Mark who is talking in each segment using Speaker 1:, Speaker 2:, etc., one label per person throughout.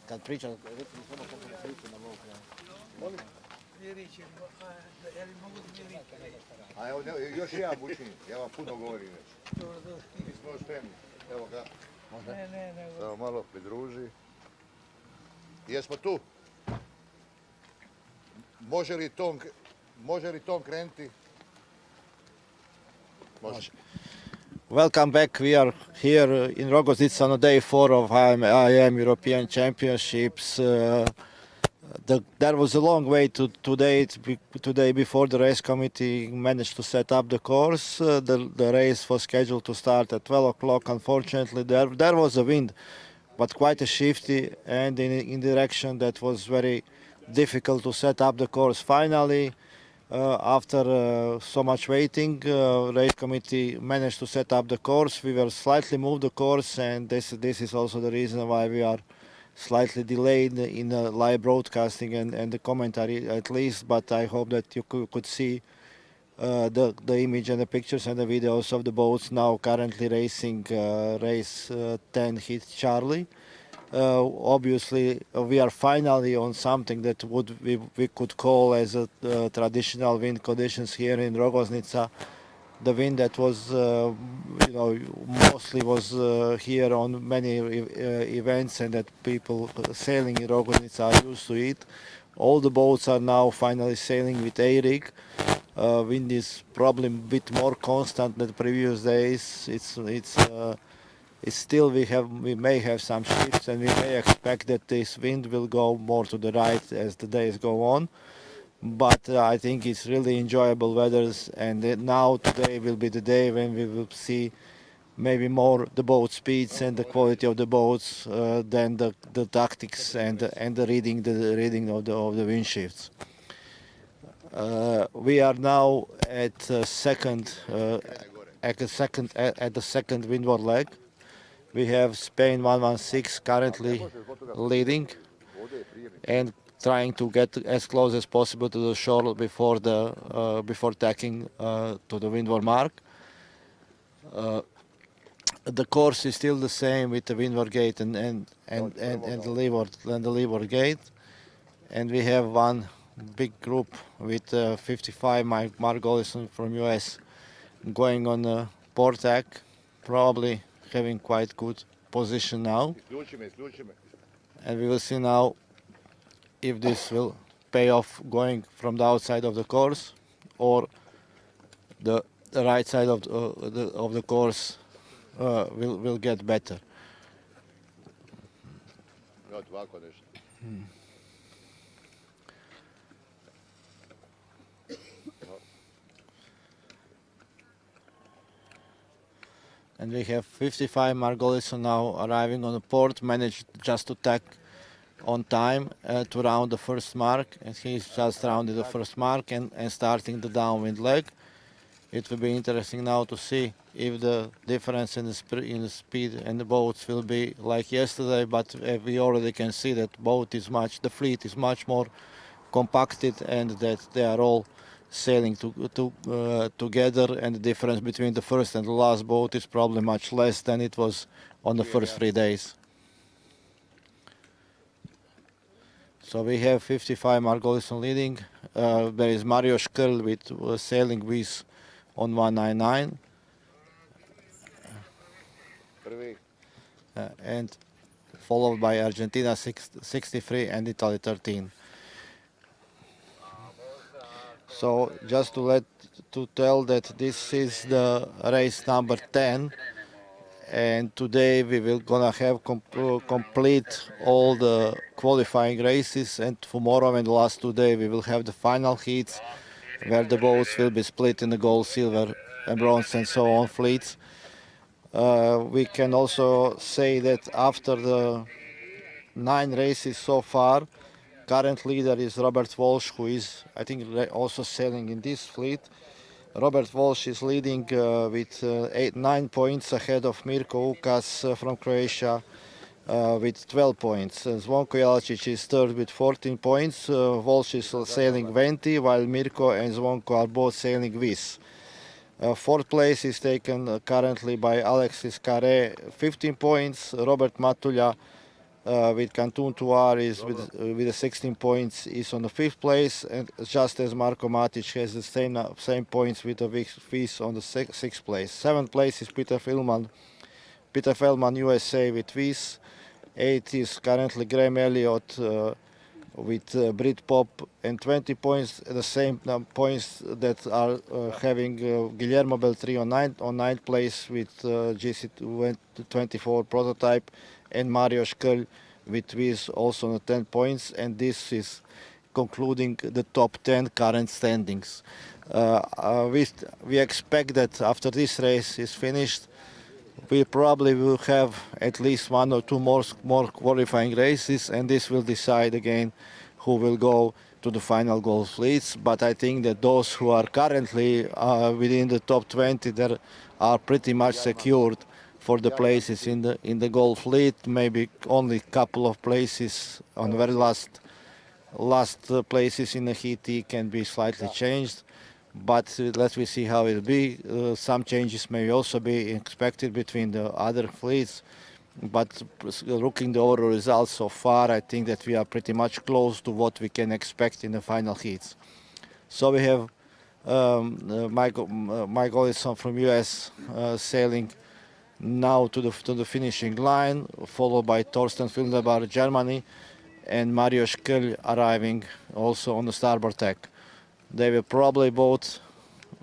Speaker 1: Kad priča, rekli samo kako priča na ovog kraja.
Speaker 2: A evo, još ja bučim, ja vam puno govorim već. Mi smo još spremni. Evo ga. Samo malo pridruži. Jesmo tu? Može li tom krenuti? Može.
Speaker 1: Welcome back. We are here in Rogoznica on day 4 of IOM European Championships. There was a long wait today before the race committee managed to set up the course. The race was scheduled to start at 12 o'clock. Unfortunately, there was a wind, but quite a shifty and in direction that was very difficult to set up the course. Finally, after so much waiting, race committee managed to set up the course. We were slightly moved the course, and this is also the reason why we are slightly delayed in the live broadcasting and the commentary at least, but I hope that you could see the image and the pictures and the videos of the boats now currently racing race 10 hit Charlie. Obviously we are finally on something that we could call as a traditional wind conditions here in Rogoznica. The wind that was mostly was here on many events and that people sailing in Rogoznica are used to it. All the boats are now finally sailing with A-rig. Wind is probably a bit more constant than the previous days. It's still we may have some shifts, and we may expect that this wind will go more to the right as the days go on. But I think it's really enjoyable weather, and now today will be the day when we will see maybe more the boat speeds and the quality of the boats than the tactics and the reading of the wind shifts. We are now at the second windward leg. We have Spain 116 currently leading and trying to get as close as possible to the shore before tacking to the windward mark. The course is still the same with the windward gate and the leeward gate, and we have one big group with 55 Mark Gollison from US going on the port tack, probably having quite good position now, and we will see now if this will pay off going from the outside of the course or the right side of the course will get better. And we have 55 Mark Gollison now arriving on the port, managed just to tack on time to round the first mark, and he's just rounded the first mark and starting the downwind leg. It will be interesting now to see if the difference in the speed and the boats will be like yesterday, but we already can see that the fleet is much more compacted and that they are all sailing together, and the difference between the first and the last boat is probably much less than it was on the first 3 days. So we have 55 Mark Gollison leading. There is Mario Škrl with sailing with on 199. And followed by Argentina 63 and Italy 13. So just to tell that this is the race number 10, and today we will gonna have complete all the qualifying races, and tomorrow and the last 2 days we will have the final heats where the boats will be split in the gold, silver and bronze and so on fleets. We can also say that after the 9 races so far, current leader is Robert Walsh, who is, I think, also sailing in this fleet. Robert Walsh is leading with 9 points ahead of Mirko Ukas from Croatia with 12 points. Zvonko Jelačić is third with 14 points. Walsh is sailing 20, while Mirko and Zvonko are both sailing Vis. Fourth place is taken currently by Alexis Carré, 15 points. Robert Matulja with Canton Tuar is with the 16 points is on the fifth place, and just as Marko Matic has the same points with the Viz on the sixth place. Seventh place is Peter Feldman USA with Viz. Eighth is currently Graham Elliott with Britpop and 20 points, the same points that are having Guillermo Beltri on ninth place with GC24 prototype, and Mario Škrlj with Viz also on 10 points, and this is concluding the top 10 current standings. We expect that after this race is finished, we probably will have at least one or two more qualifying races, and this will decide again who will go to the final gold fleets. But I think that those who are currently within the top 20 there are pretty much secured for the places in the gold fleet. Maybe only a couple of places on the very last places in the heat can be slightly changed. But let me see how it will be. Some changes may also be expected between the other fleets. But looking the overall results so far, I think that we are pretty much close to what we can expect in the final heats. So we have Mike Ollison from US sailing now to the finishing line, followed by Thorsten Fildebar, Germany, and Mario Škrlj arriving also on the starboard deck. They will probably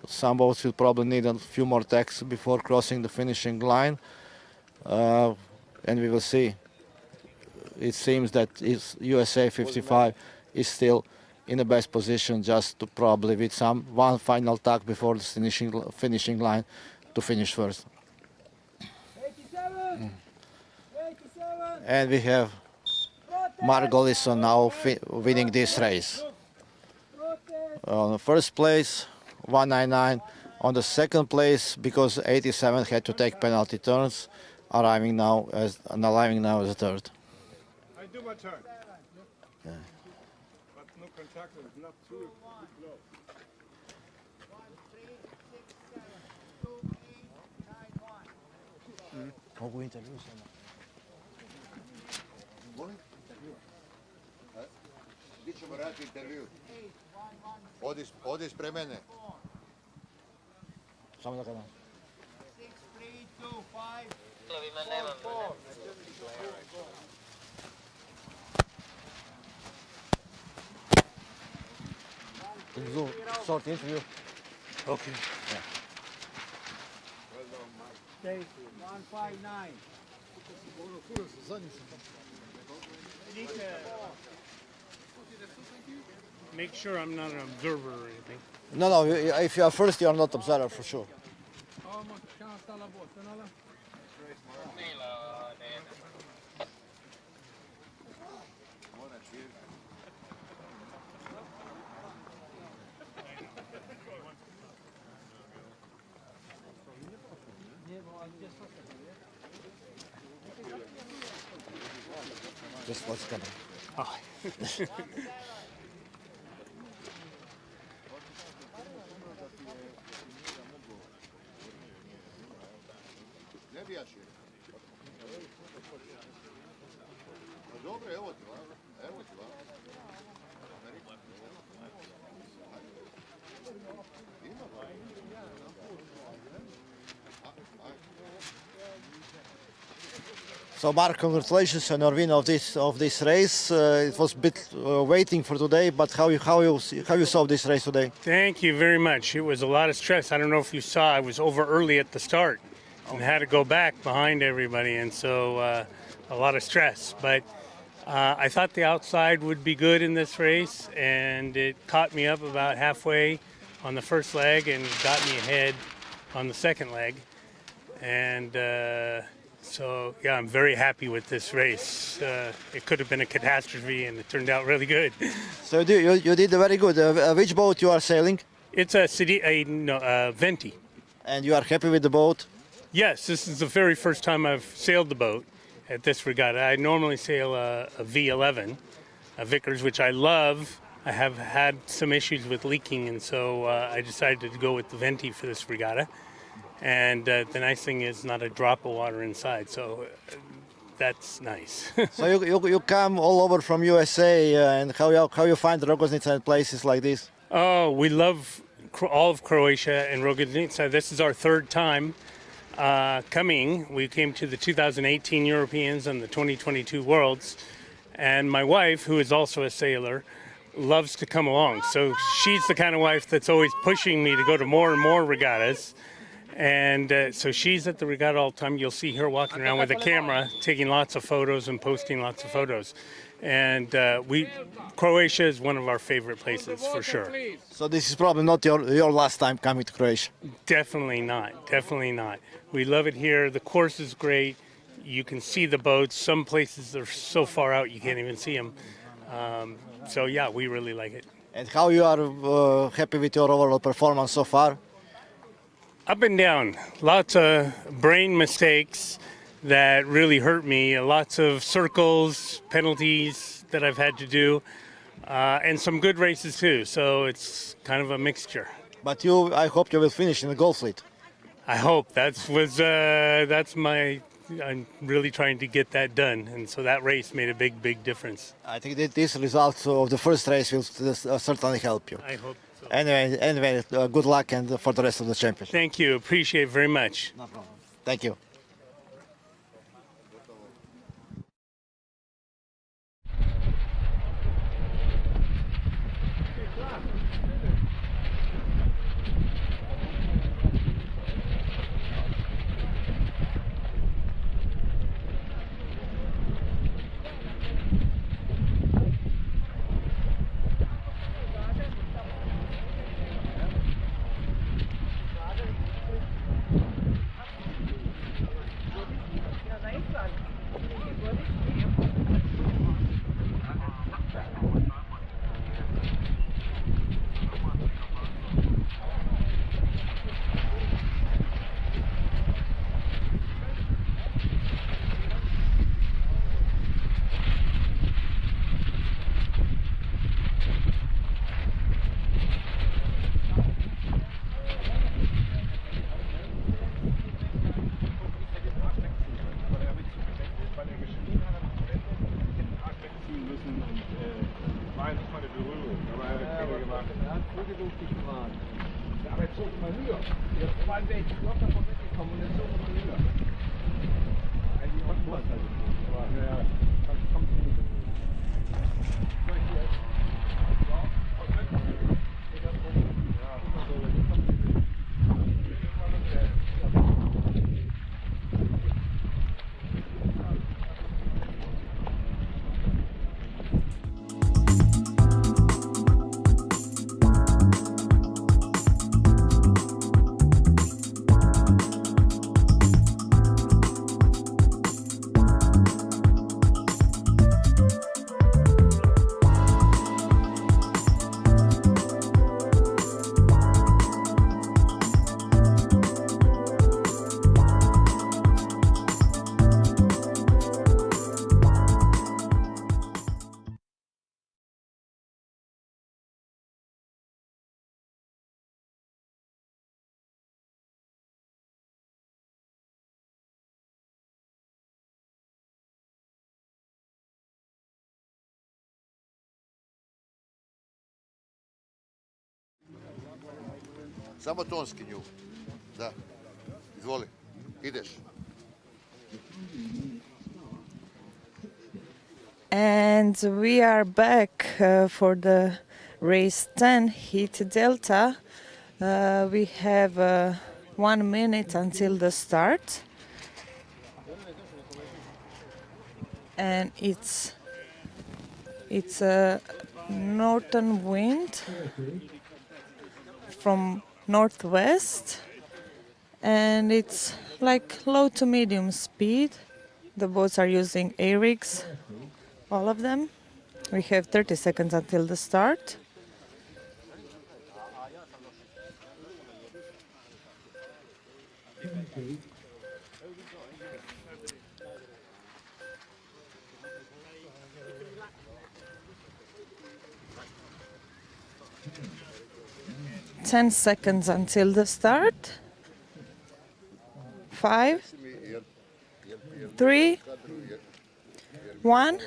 Speaker 1: some boats will probably need a few more tacks before crossing the finishing line, and we will see. It seems that USA 55 is still in the best position, just to probably with one final tack before the finishing line to finish first.
Speaker 3: 87.
Speaker 1: And we have Mark Ollison now winning this race. On the first place, 199. On the second place, because 87 had to take penalty turns, arriving now as a third.
Speaker 3: I do my turn. Yeah. But no contact, not too low.
Speaker 1: mogu intervju samo.
Speaker 2: Gdje ćemo raditi intervju? Odi ispred mene.
Speaker 1: Samo da kada.
Speaker 4: 6, 3, 2, 5, 4.
Speaker 1: Do short interview.
Speaker 3: Okay.
Speaker 1: Yeah.
Speaker 4: Stay 159.
Speaker 3: Make sure I'm not an observer or anything.
Speaker 1: No, if you are first, you are not observer for sure. Just what's coming.
Speaker 3: Oh.
Speaker 2: Ne bijaš je. Dobro, evo ti vama. Evo ti vama. Ima vama.
Speaker 1: So Mark, congratulations on your win of this race. It was a bit waiting for today, but how you saw this race today?
Speaker 3: Thank you very much. It was a lot of stress. I don't know if you saw, I was over early at the start and had to go back behind everybody, and so a lot of stress. But I thought the outside would be good in this race, and it caught me up about halfway on the first leg and got me ahead on the second leg. And so, yeah, I'm very happy with this race. It could have been a catastrophe, and it turned out really good.
Speaker 1: So you did very good. Which boat you are sailing?
Speaker 3: It's a Venti.
Speaker 1: And you are happy with the boat?
Speaker 3: Yes, this is the very first time I've sailed the boat at this regatta. I normally sail a V11, a Vickers, which I love. I have had some issues with leaking, and so I decided to go with the venti for this regatta. And the nice thing is not a drop of water inside, so that's nice.
Speaker 1: So you come all over from USA, and how you find Rogoznica and places like this?
Speaker 3: Oh, we love all of Croatia and Rogoznica. This is our third time coming. We came to the 2018 Europeans and the 2022 Worlds, and my wife, who is also a sailor, loves to come along. So she's the kind of wife that's always pushing me to go to more and more regattas. And so she's at the regatta all the time. You'll see her walking around with a camera, taking lots of photos and posting lots of photos. And Croatia is one of our favorite places for sure.
Speaker 1: So this is probably not your last time coming to Croatia.
Speaker 3: Definitely not. Definitely not. We love it here. The course is great. You can see the boats. Some places are so far out you can't even see them. So yeah, we really like it.
Speaker 1: And how you are happy with your overall performance so far?
Speaker 3: Up and down. Lots of brain mistakes that really hurt me. Lots of circles, penalties that I've had to do, and some good races too. So it's kind of a mixture.
Speaker 1: But I hope you will finish in the gold fleet.
Speaker 3: I hope that's my. I'm really trying to get that done, and so that race made a big difference.
Speaker 1: I think that this result of the first race will certainly help you.
Speaker 3: I hope so.
Speaker 1: Anyway, good luck and for the rest of the championship.
Speaker 3: Thank you. Appreciate it very much.
Speaker 1: No problem. Thank you.
Speaker 2: Samo tonski nju. Da. Izvoli. Ideš.
Speaker 5: And we are back for the race 10 heat delta. We have 1 minute until the start. And it's a northern wind from northwest, and it's like low to medium speed. The boats are using A-rigs, all of them. We have 30 seconds until the start. 10 seconds until the start. 5, 3, 1,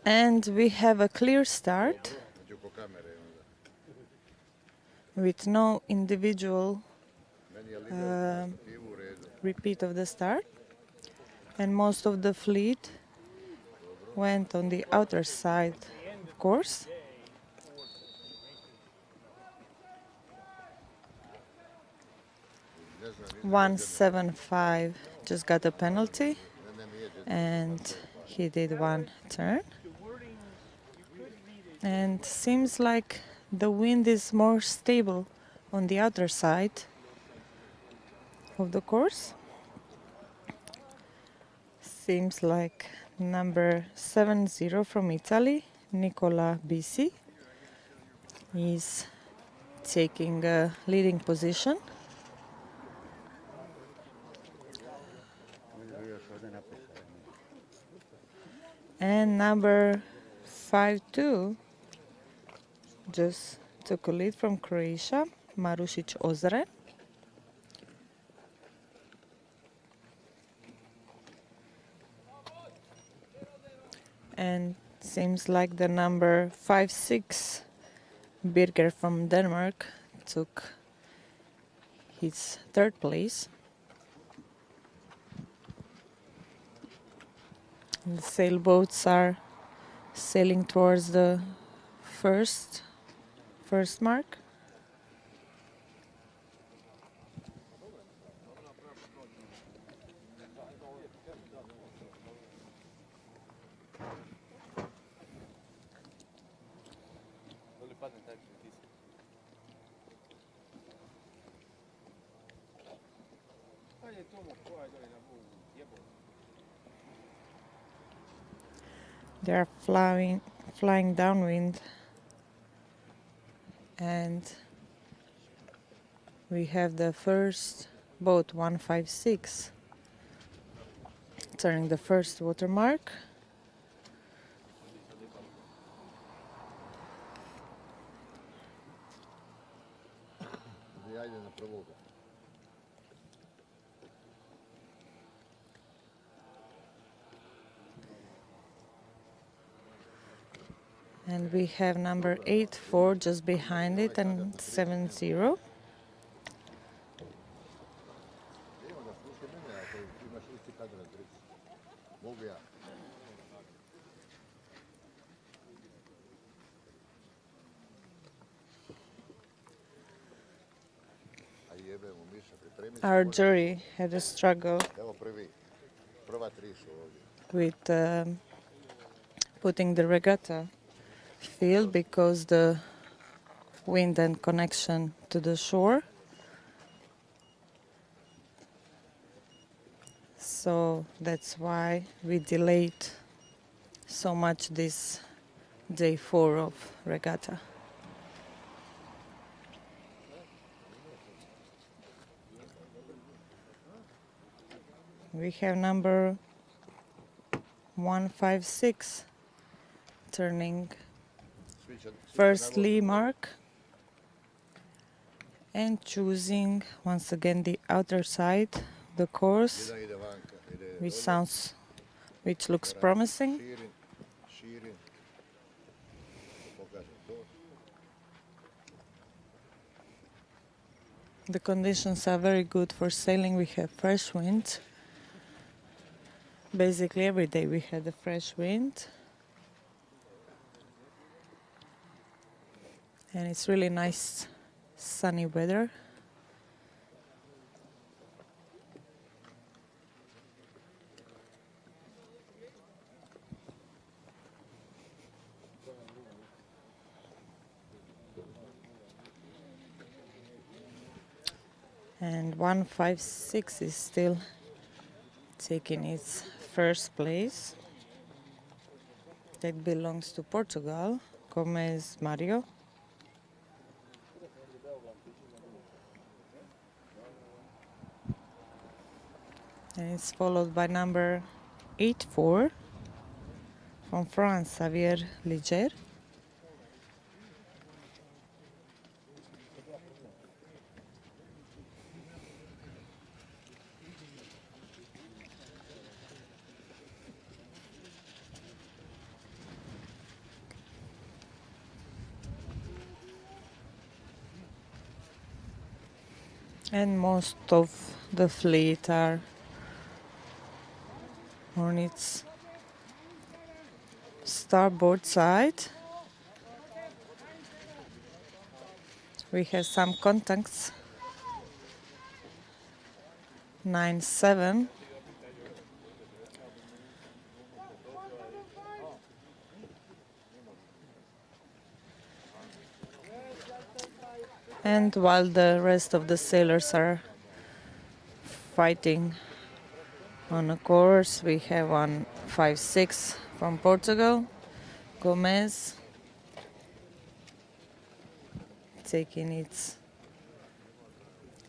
Speaker 5: and we have a clear start with no individual repeat of the start, and most of the fleet went on the outer side, of course. $175 just got a penalty, and he did one turn. And seems like the wind is more stable on the outer side of the course. Seems like number 70 from Italy, Nicola BC, is taking a leading position. And number 52 just took a lead from Croatia, Marušić Ozren. And seems like the number 56, Birger from Denmark, took his third place. The sailboats are sailing towards the first mark. They are flying downwind, and we have the first boat 156 turning the first watermark. And we have number 84 just behind it, and 70. Our jury had a struggle with putting the regatta field because the wind and connection to the shore. So that's why we delayed so much this day 4 of regatta. We have number 156 turning first lee mark and choosing once again the outer side, the course, which looks promising. The conditions are very good for sailing. We have fresh wind. Basically every day we had a fresh wind. And it's really nice sunny weather. And 156 is still taking its first place. That belongs to Portugal, Gomez Mario. And it's followed by number 84 from France, Xavier Liger. And most of the fleet are on its starboard side. We have some contacts. 9-7. And while the rest of the sailors are fighting on a course, we have 156 from Portugal, Gomez, taking its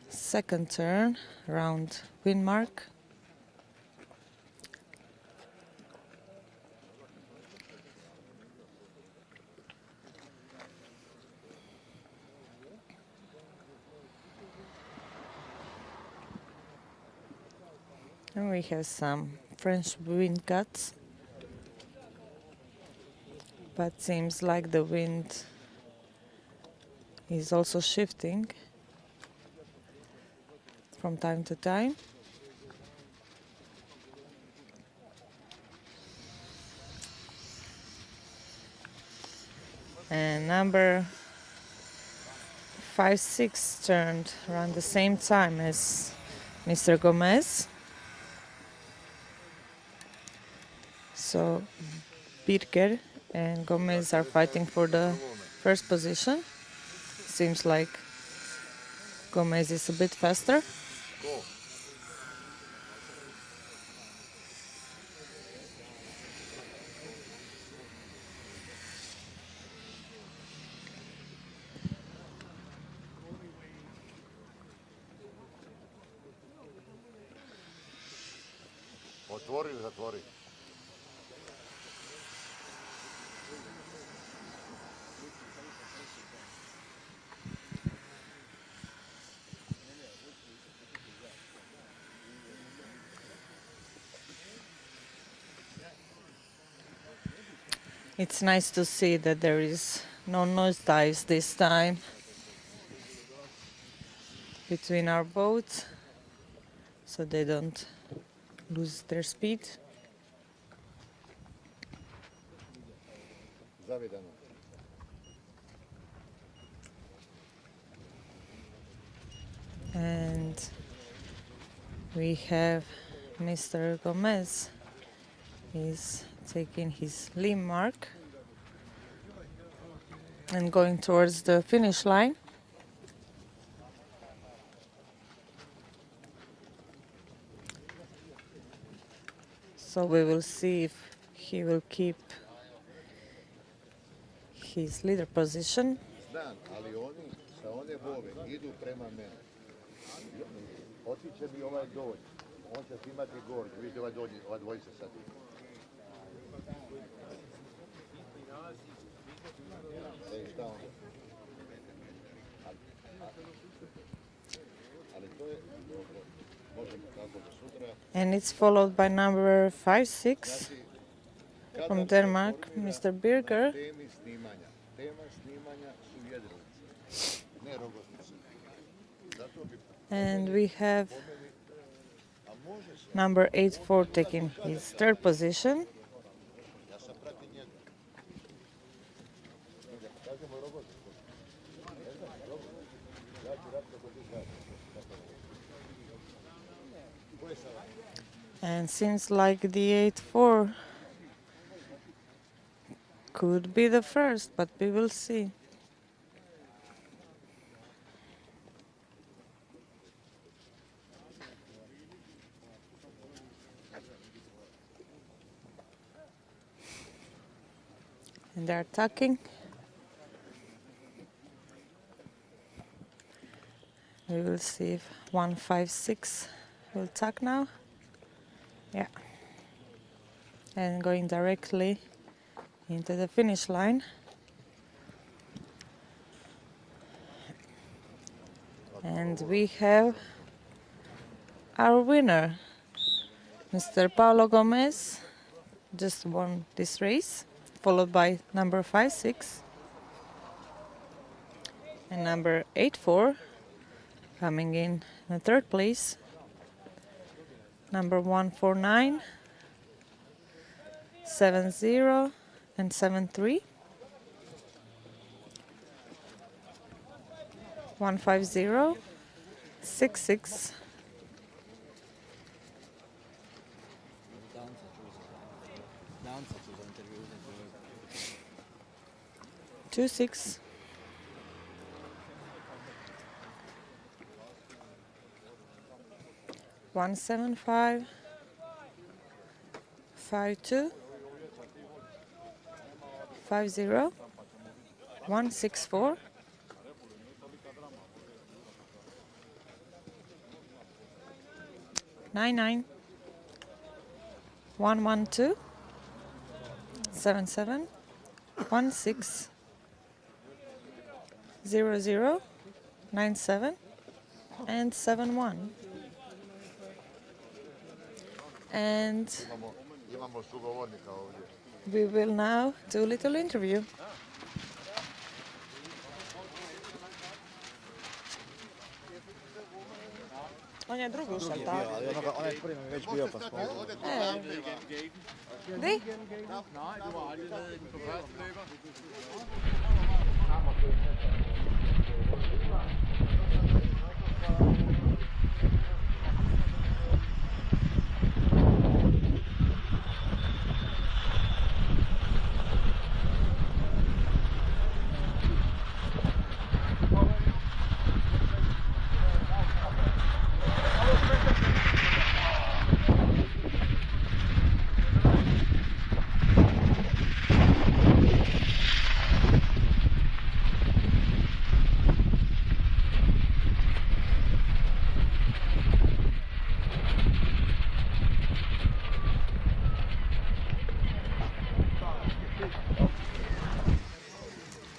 Speaker 5: second turn around wind mark. And we have some French wind guts, but seems like the wind is also shifting from time to time. And number 5-6 turned around the same time as Mr. Gomez. So Birker and Gomez are fighting for the first position. Seems like Gomez is a bit faster.
Speaker 2: Otvori, zatvori.
Speaker 5: It's nice to see that there is no nose dives this time between our boats, so they don't lose their speed.
Speaker 2: Zavedano.
Speaker 5: And we have Mr. Gomez is taking his limb mark and going towards the finish line. So we will see if he will keep his leader position.
Speaker 2: Znam, ali oni sa one bove idu prema mene. Otiće mi ovaj dođe. On će snimati gor. Vidite ovaj dođe, ova dvojica sad. Ej, šta onda? Ali to je dobro. Možemo tako do sutra.
Speaker 5: And it's followed by number 5-6 from Denmark, Mr. Birger.
Speaker 2: Temi snimanja. Tema snimanja su jedrilice, ne Rogoznica. Zato bi
Speaker 5: And we have number 8-4 taking his third position.
Speaker 2: ja sam pratim njega. Kažemo Rogoznica. Ne znam, Rogoznica. Ja ću raditi kako ti kažeš. Ko je sada?
Speaker 5: And seems like the 8-4 could be the first, but we will see. And they're attacking. We will see if 156 will attack now. Yeah. And going directly into the finish line. And we have our winner, Mr. Paulo Gomez, just won this race, followed by number 5-6 and number 8-4 coming in the third place, number 149, 70 and 73, 150, 66, 26, 175, 52, 50, 164, 99, 112, 77, 16, 00, 97, and 71. And
Speaker 2: Imamo sugovornika ovdje.
Speaker 5: we will now do a little interview. On je drugi ušao, tako?
Speaker 1: Ali onaj prvi nam je već bio pa smo...
Speaker 5: Di?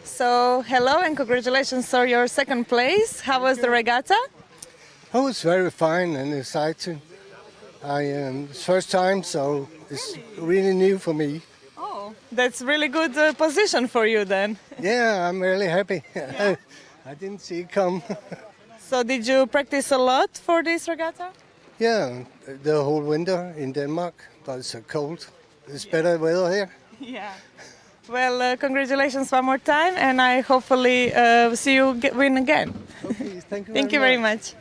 Speaker 5: So, hello and congratulations for your second place. How was the regatta?
Speaker 6: Oh, it's very fine and exciting. It's first time, so it's really new for me.
Speaker 5: Oh, that's really good position for you then.
Speaker 6: Yeah, I'm really happy. I didn't see it come.
Speaker 5: So, did you practice a lot for this regatta?
Speaker 6: Yeah, the whole winter in Denmark, but it's cold. It's better weather here.
Speaker 5: Yeah. Well, congratulations one more time, and I hopefully see you win again.
Speaker 6: Okay, thank you
Speaker 5: Thank you very much.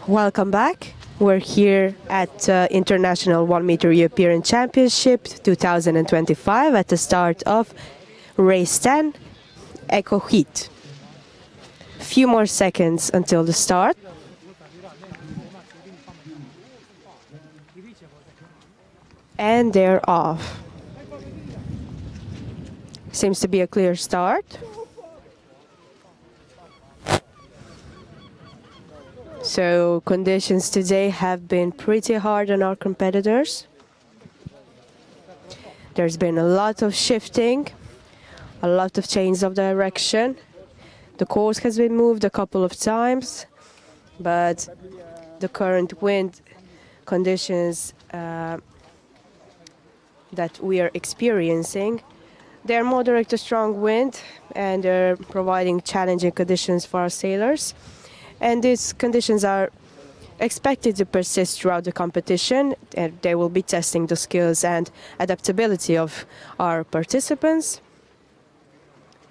Speaker 7: Welcome back. We're here at International One Metre European Championship 2025 at the start of race 10, Eco Heat. Few more seconds until the start. And they're off. Seems to be a clear start. So conditions today have been pretty hard on our competitors. There's been a lot of shifting, a lot of change of direction. The course has been moved a couple of times, but the current wind conditions that we are experiencing, they're moderate to strong wind, and they're providing challenging conditions for our sailors. And these conditions are expected to persist throughout the competition, and they will be testing the skills and adaptability of our participants.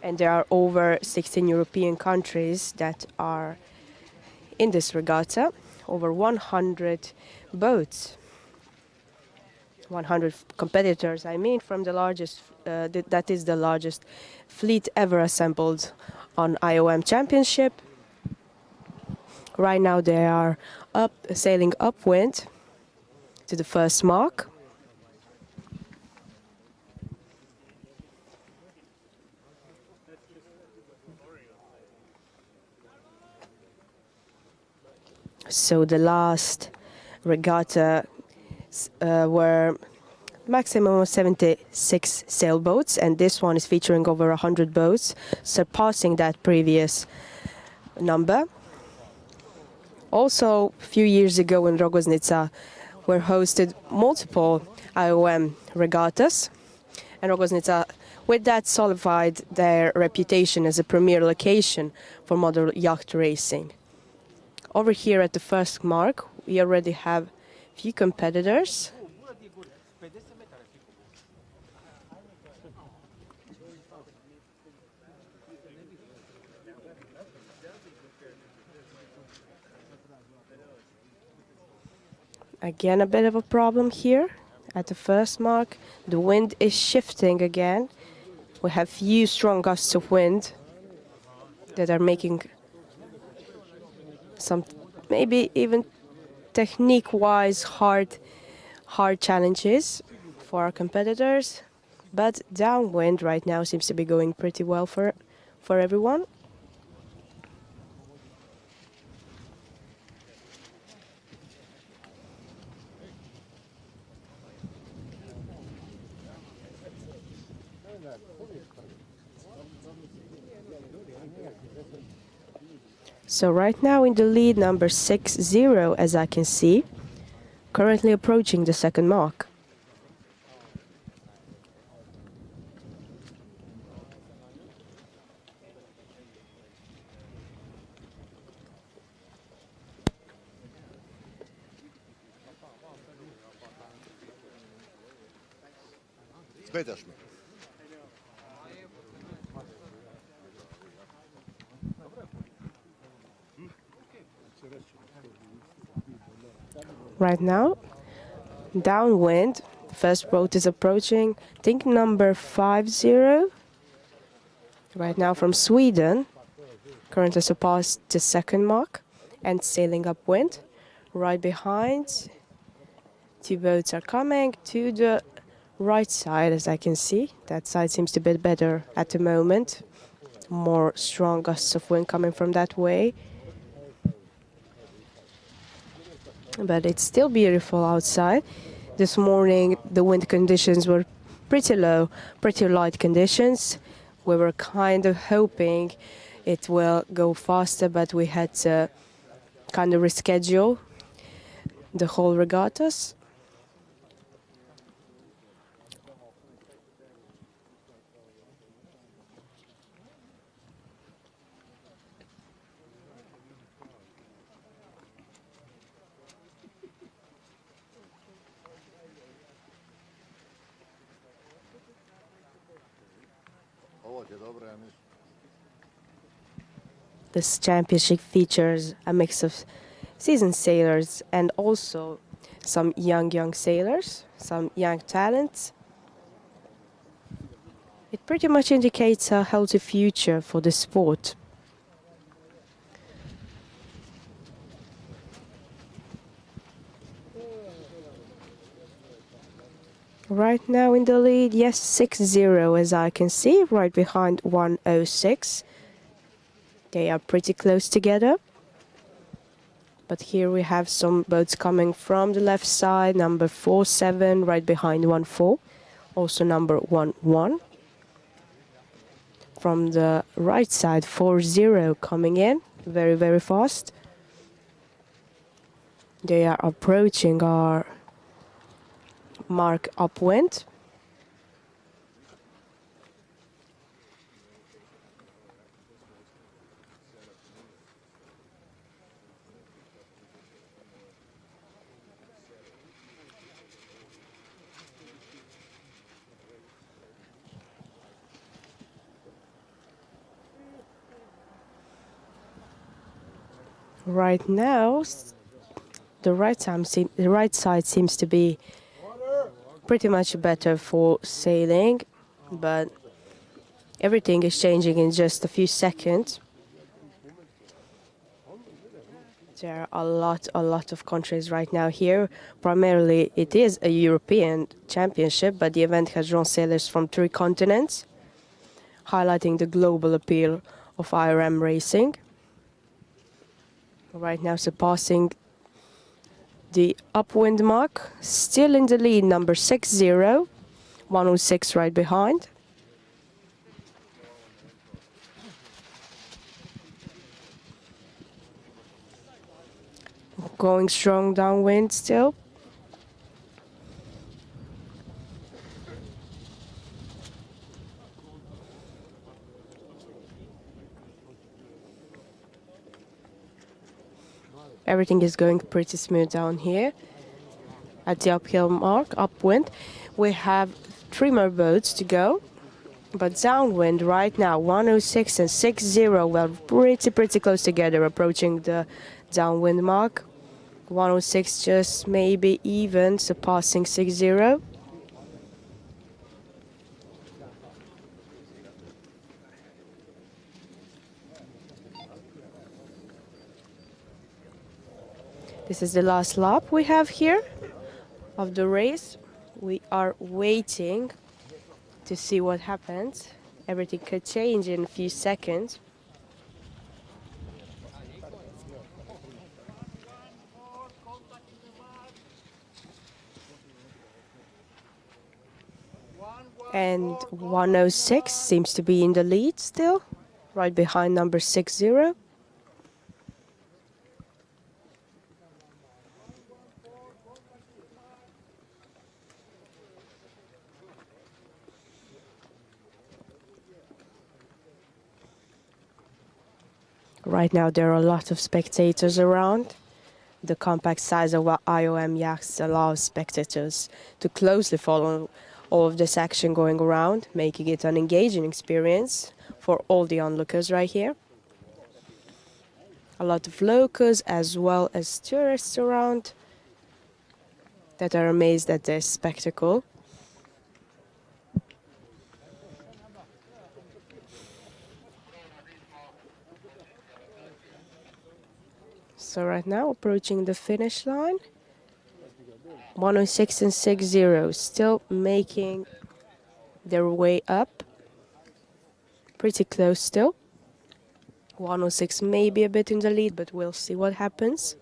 Speaker 7: And there are over 16 European countries that are in this regatta, over 100 boats, 100 competitors, I mean, from the largest, that is the largest fleet ever assembled on IOM Championship. Right now they are sailing upwind to the first mark. So the last regatta were maximum of 76 sailboats, and this one is featuring over 100 boats, surpassing that previous number. Also, a few years ago in Rogoznica were hosted multiple IOM regattas, and Rogoznica with that solidified their reputation as a premier location for modern yacht racing. Over here at the first mark, we already have a few competitors. Again, a bit of a problem here at the first mark. The wind is shifting again. We have few strong gusts of wind that are making some, maybe even technique-wise, hard challenges for our competitors. But downwind right now seems to be going pretty well for everyone. So right now in the lead, number 60, as I can see, currently approaching the second mark.
Speaker 2: Smetaš mi.
Speaker 7: Right now, downwind, the first boat is approaching, I think number 50. Right now from Sweden, currently surpassed the second mark and sailing upwind. Right behind, two boats are coming to the right side, as I can see. That side seems to be better at the moment. More strong gusts of wind coming from that way. But it's still beautiful outside. This morning the wind conditions were pretty low, pretty light conditions. We were kind of hoping it will go faster, but we had to kind of reschedule the whole regattas. This championship features a mix of seasoned sailors and also some young sailors, some young talents. It pretty much indicates a healthy future for the sport. Right now in the lead, yes, 6-0 as I can see, right behind 106. They are pretty close together. But here we have some boats coming from the left side, number 47, right behind 14, also number 11. From the right side, 40 coming in, very, very fast. They are approaching our mark upwind. Right now, the right side seems to be pretty much better for sailing, but everything is changing in just a few seconds. There are a lot of countries right now here. Primarily, it is a European championship, but the event has drawn sailors from 3 continents, highlighting the global appeal of IOM racing. Right now surpassing the upwind mark, still in the lead, number 60, 106 right behind. Going strong downwind still. Everything is going pretty smooth down here. At the uphill mark, upwind, we have 3 more boats to go. But downwind right now, 106 and 60, well, pretty close together, approaching the downwind mark. 106 just maybe even surpassing 60. This is the last lap we have here of the race. We are waiting to see what happens. Everything could change in a few seconds. And 106 seems to be in the lead still, right behind number 60. Right now there are a lot of spectators around. The compact size of IOM yachts allows spectators to closely follow all of this action going around, making it an engaging experience for all the onlookers right here. A lot of locals as well as tourists around that are amazed at this spectacle. So right now approaching the finish line. 106 and 60 still making their way up. Pretty close still. 106 may be a bit in the lead, but we'll see what happens.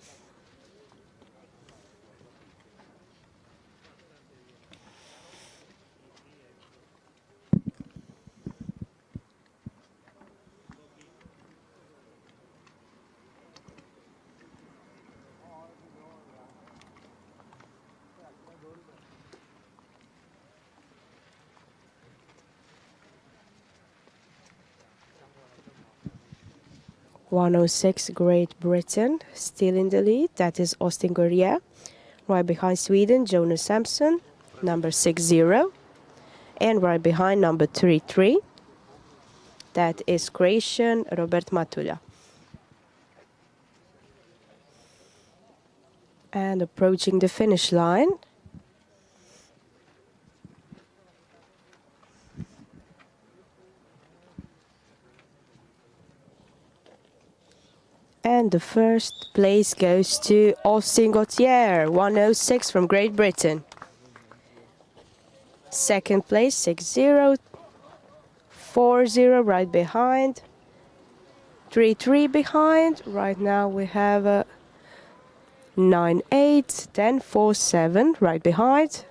Speaker 7: (106) Great Britain still in the lead. That is Austin Guerrier. Right behind Sweden, Jonas Sampson, number 60. And right behind number 33. That is Croatian Robert Matulja. And approaching the finish line. And the first place goes to Austin Gauthier, 106 from Great Britain. Second place, 60, 40 right behind, 33 behind. Right now we have a 98, 10, 47 right behind.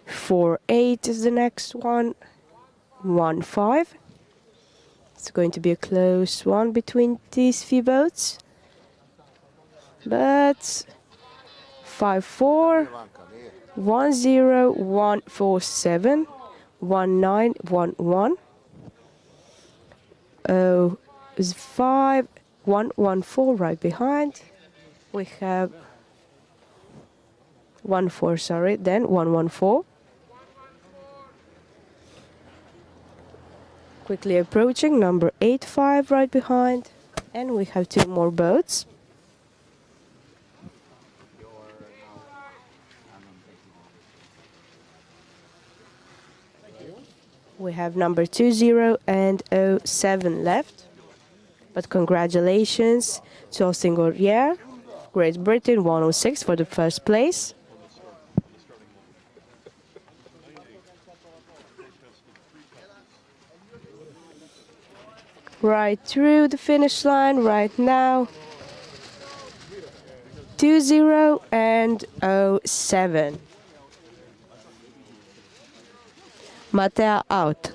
Speaker 7: 48 is the next one, 15. It's going to be a close one between these few boats. But 54, 10, 147, 1911. 5, 114 right behind. We have 14, sorry, then 114. Quickly approaching number 85 right behind, and we have 2 more boats. We have number 20 and 07 left, but congratulations to Austin Gauthier, Great Britain, 106 for the first place. Right through the finish line right now. 20 and 07. Matea out.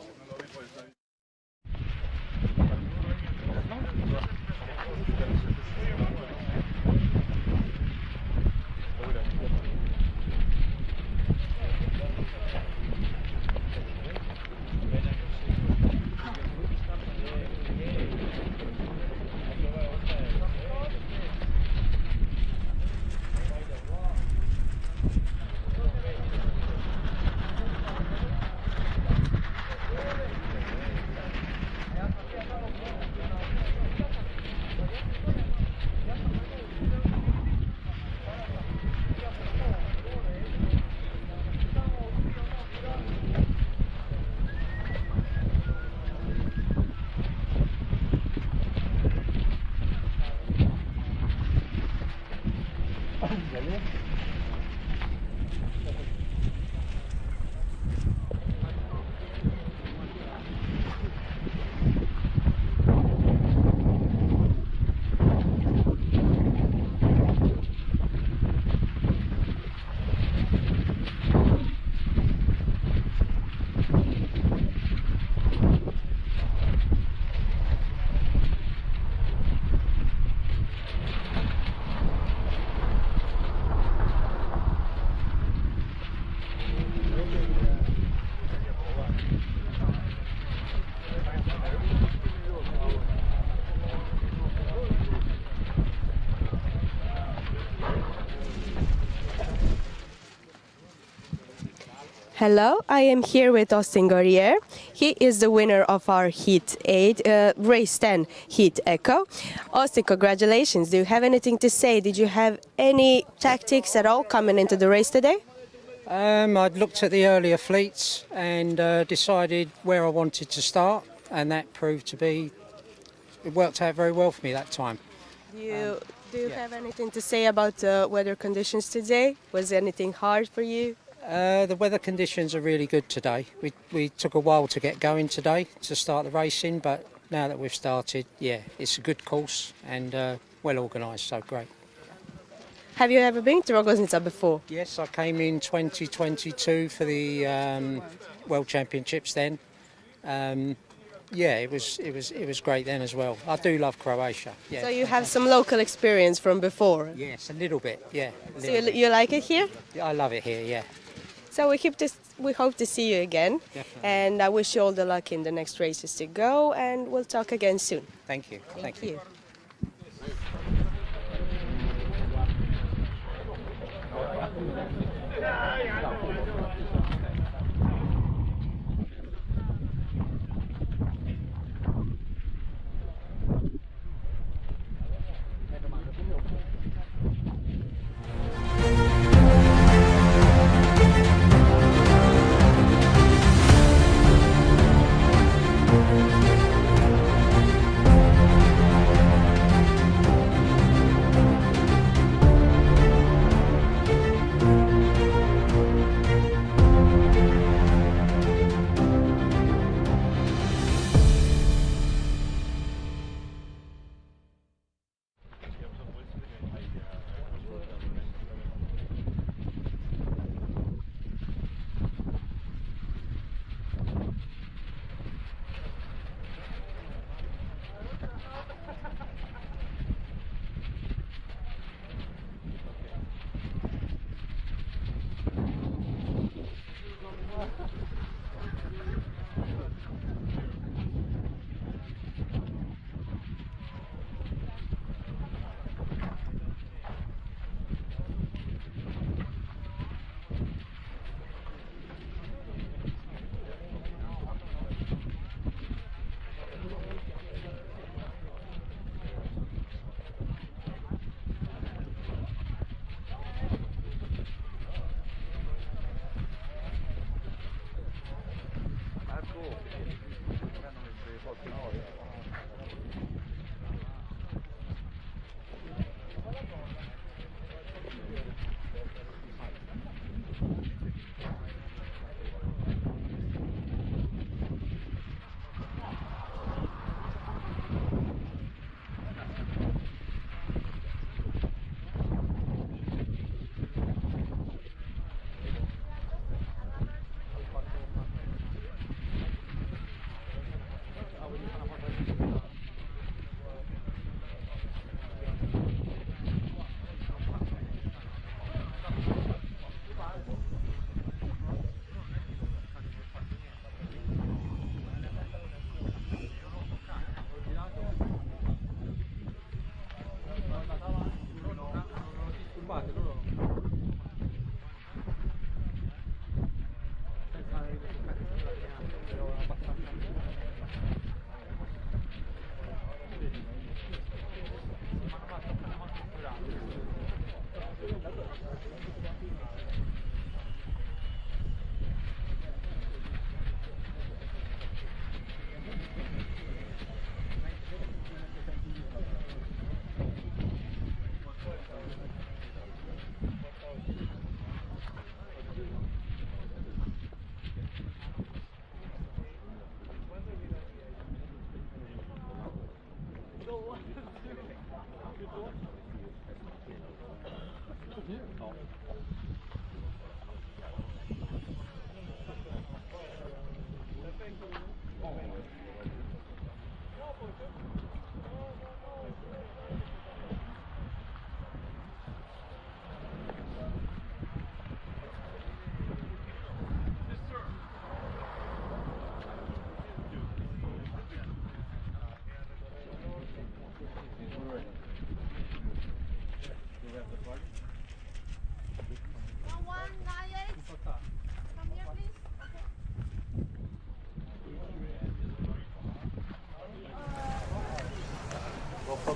Speaker 7: Hello, I am here with Austin Guerrier. He is the winner of our Heat 8, Race 10 Heat Echo. Austin, congratulations. Do you have anything to say? Did you have any tactics at all coming into the race today?
Speaker 8: I'd looked at the earlier fleets and decided where I wanted to start, and that proved to be, it worked out very well for me that time.
Speaker 7: Do you have anything to say about the weather conditions today? Was anything hard for you?
Speaker 8: The weather conditions are really good today. We took a while to get going today to start the racing, but now that we've started, yeah, it's a good course and well organised, so great.
Speaker 7: Have you ever been to Rogoznica before?
Speaker 8: Yes, I came in 2022 for the World Championships then. Yeah, it was great then as well. I do love Croatia. Yeah.
Speaker 7: So you have some local experience from before?
Speaker 8: Yes, a little bit, yeah.
Speaker 7: So you like it here?
Speaker 8: Yeah, I love it here, yeah.
Speaker 7: So we hope to see you again.
Speaker 8: Definitely.
Speaker 7: And I wish you all the luck in the next races to go, and we'll talk again soon.
Speaker 8: Thank you.
Speaker 7: Thank you.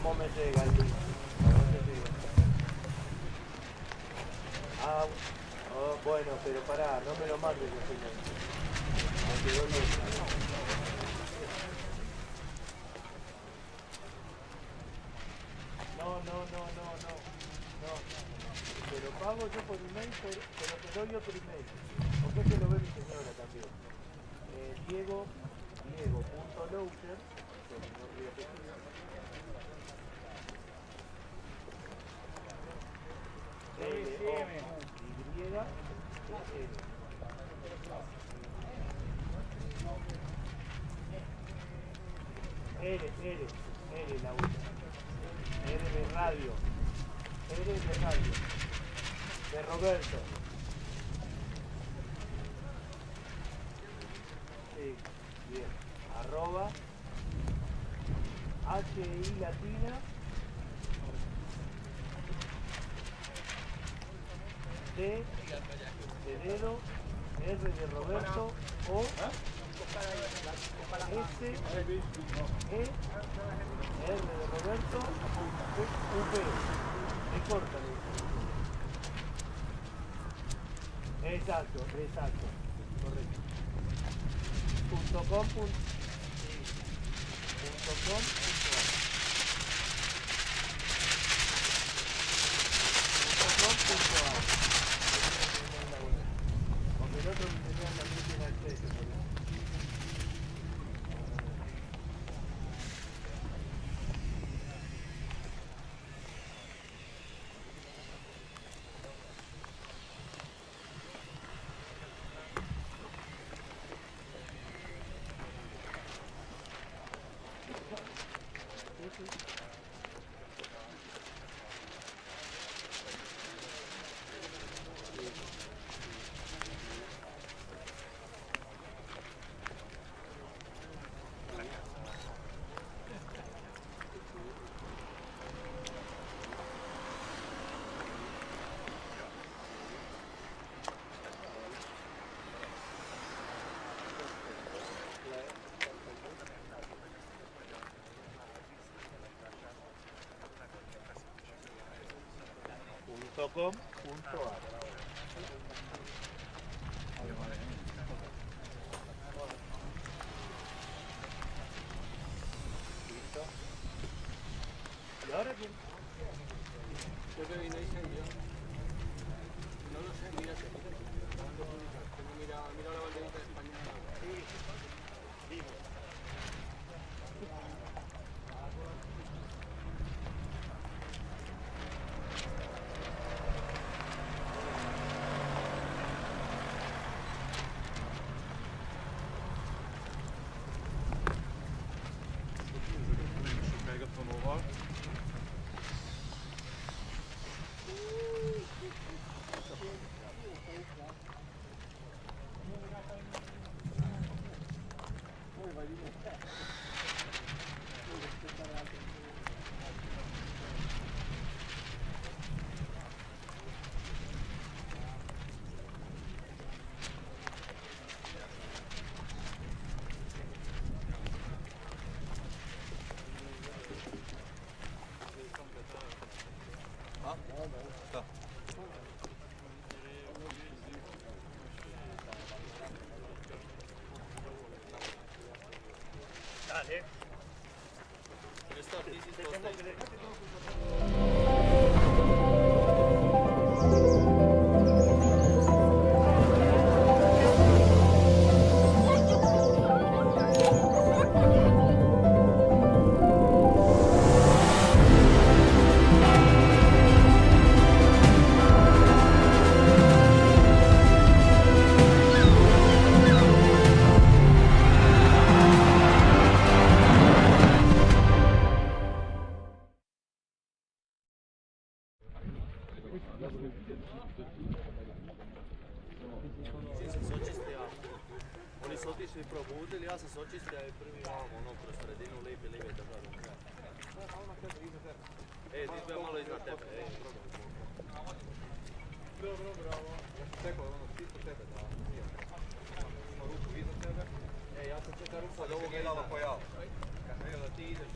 Speaker 4: cómo me llega el link. ¿Cómo me llega? Ah, oh, bueno, pero pará, no me lo mandes al final. Me quedó loco. No. Pero pago yo por email, pero te doy otro email. Porque este lo ve mi señora también. Diego.Louser, que es mi nombre y apellido. R, la U. R de radio. De Roberto. Sí, bien. Arroba HI latina. D de dedo, R de Roberto, O, S, E, R de Roberto, V, me corta. Exacto, correcto. .com. Porque el otro tenía también tiene acceso. .com.ar. ¿Listo? ¿Y ahora quién?
Speaker 9: Yo que vine ahí yo. No lo sé, mira, mira la banderita de España.
Speaker 4: Sí, vimos. Dale.
Speaker 9: Oni su otišli i probudili, ja sam se očistio i prvi ono kroz sredinu lijepi da gledam. Ti sve malo iznad tebe, Dobro, bravo. Ja sam čekao ispod tebe da ima ruku iznad tebe. Ja sam čekao ruku od ovog ilava pojava. Kad vidio da ti ideš,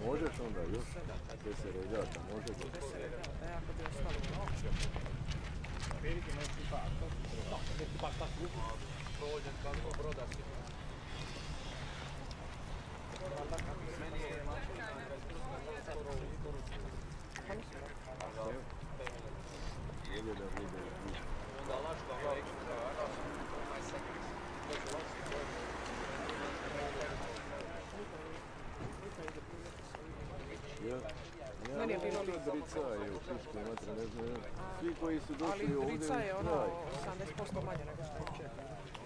Speaker 2: Možeš onda još 10 regata, može do Brica je u Šiške matre, ne znam, svi koji su došli ovdje u
Speaker 10: Brica je ono
Speaker 2: kraj.
Speaker 10: 80% manje nego što je uopće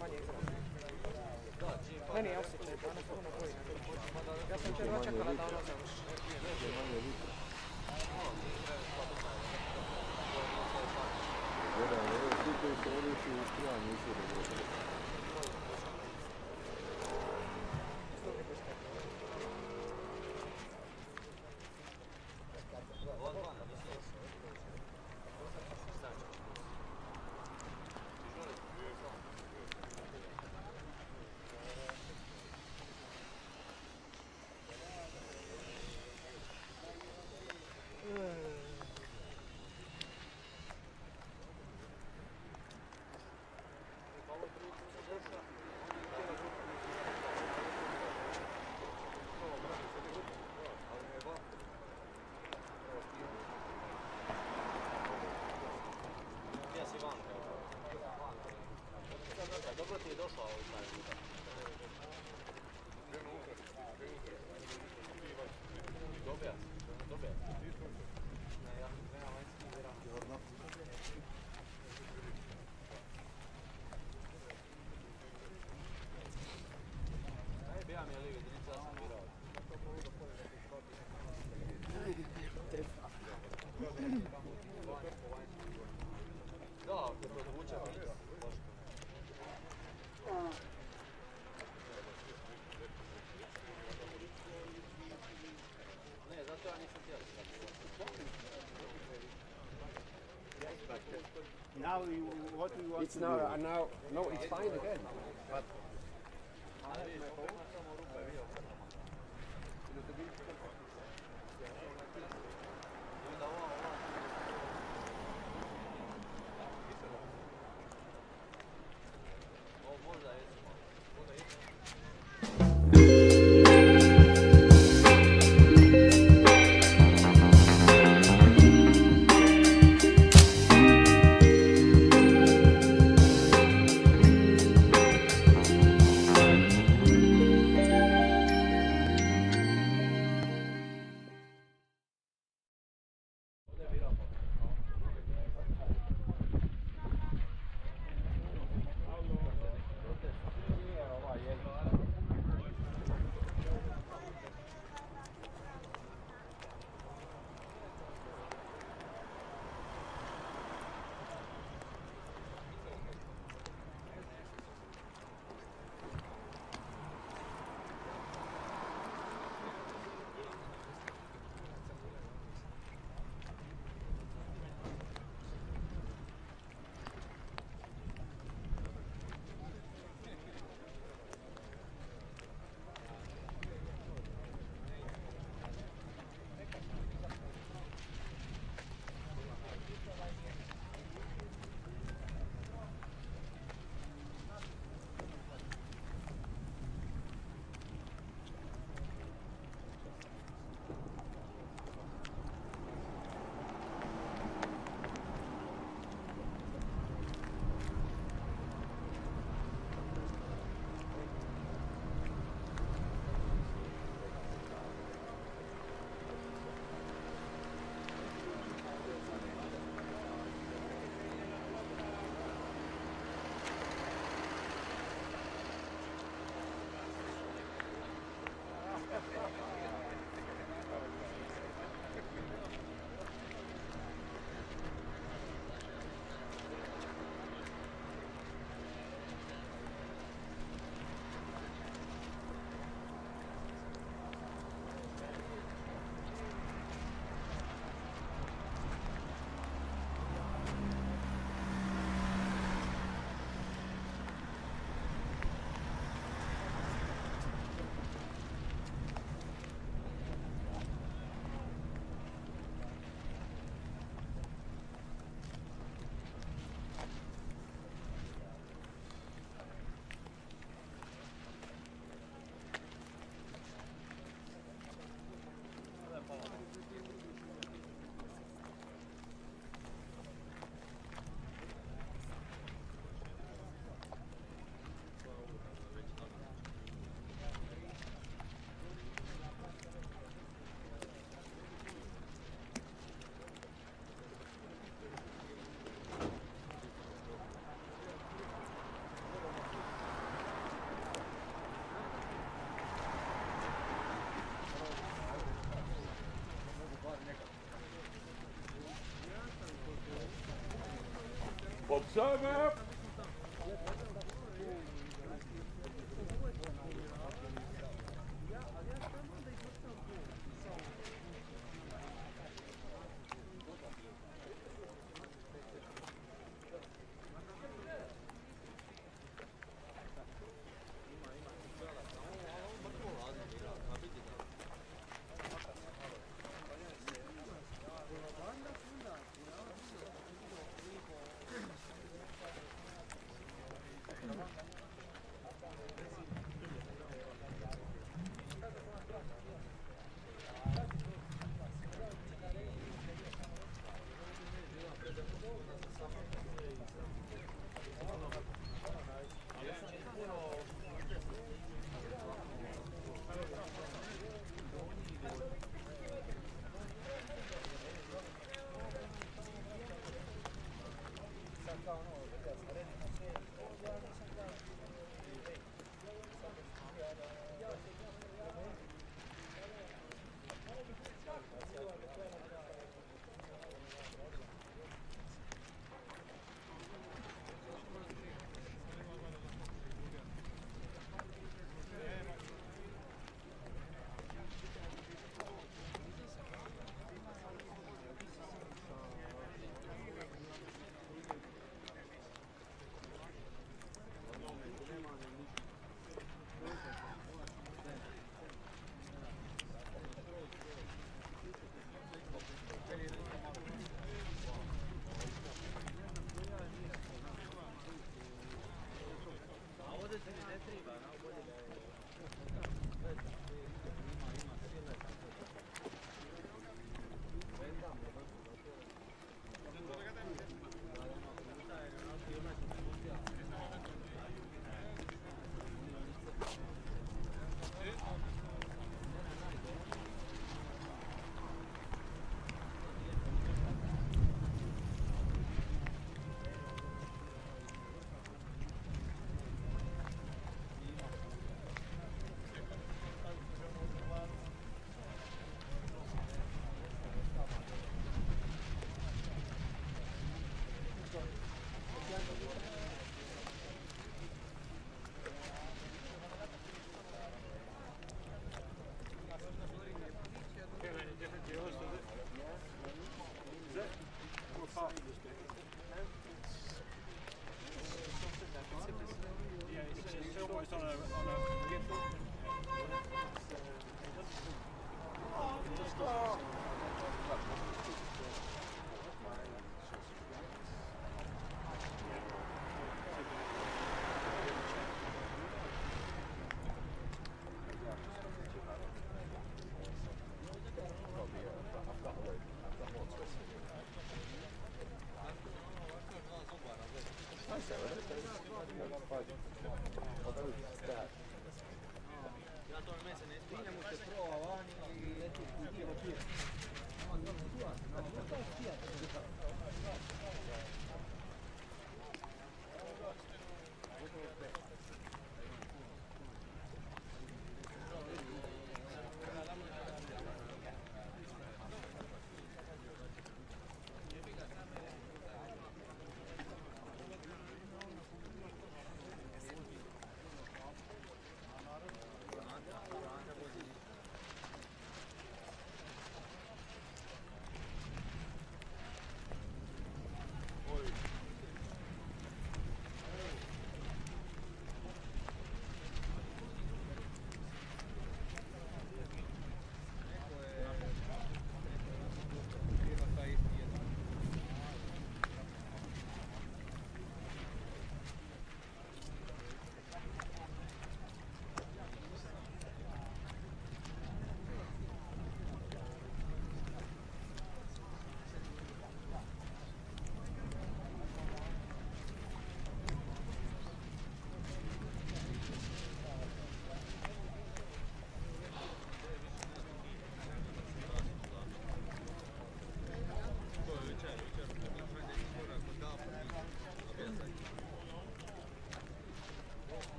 Speaker 10: manje igrano. Meni je osjećaj danas puno bolji. Ja sam červa čekala da ono završi.
Speaker 2: Manje vitra. Jedan, svi koji su ovdje u kraj nisu dogodili.
Speaker 9: Now, what do you want
Speaker 11: it's
Speaker 9: to
Speaker 11: now,
Speaker 9: do?
Speaker 11: now, no, it's fine again. But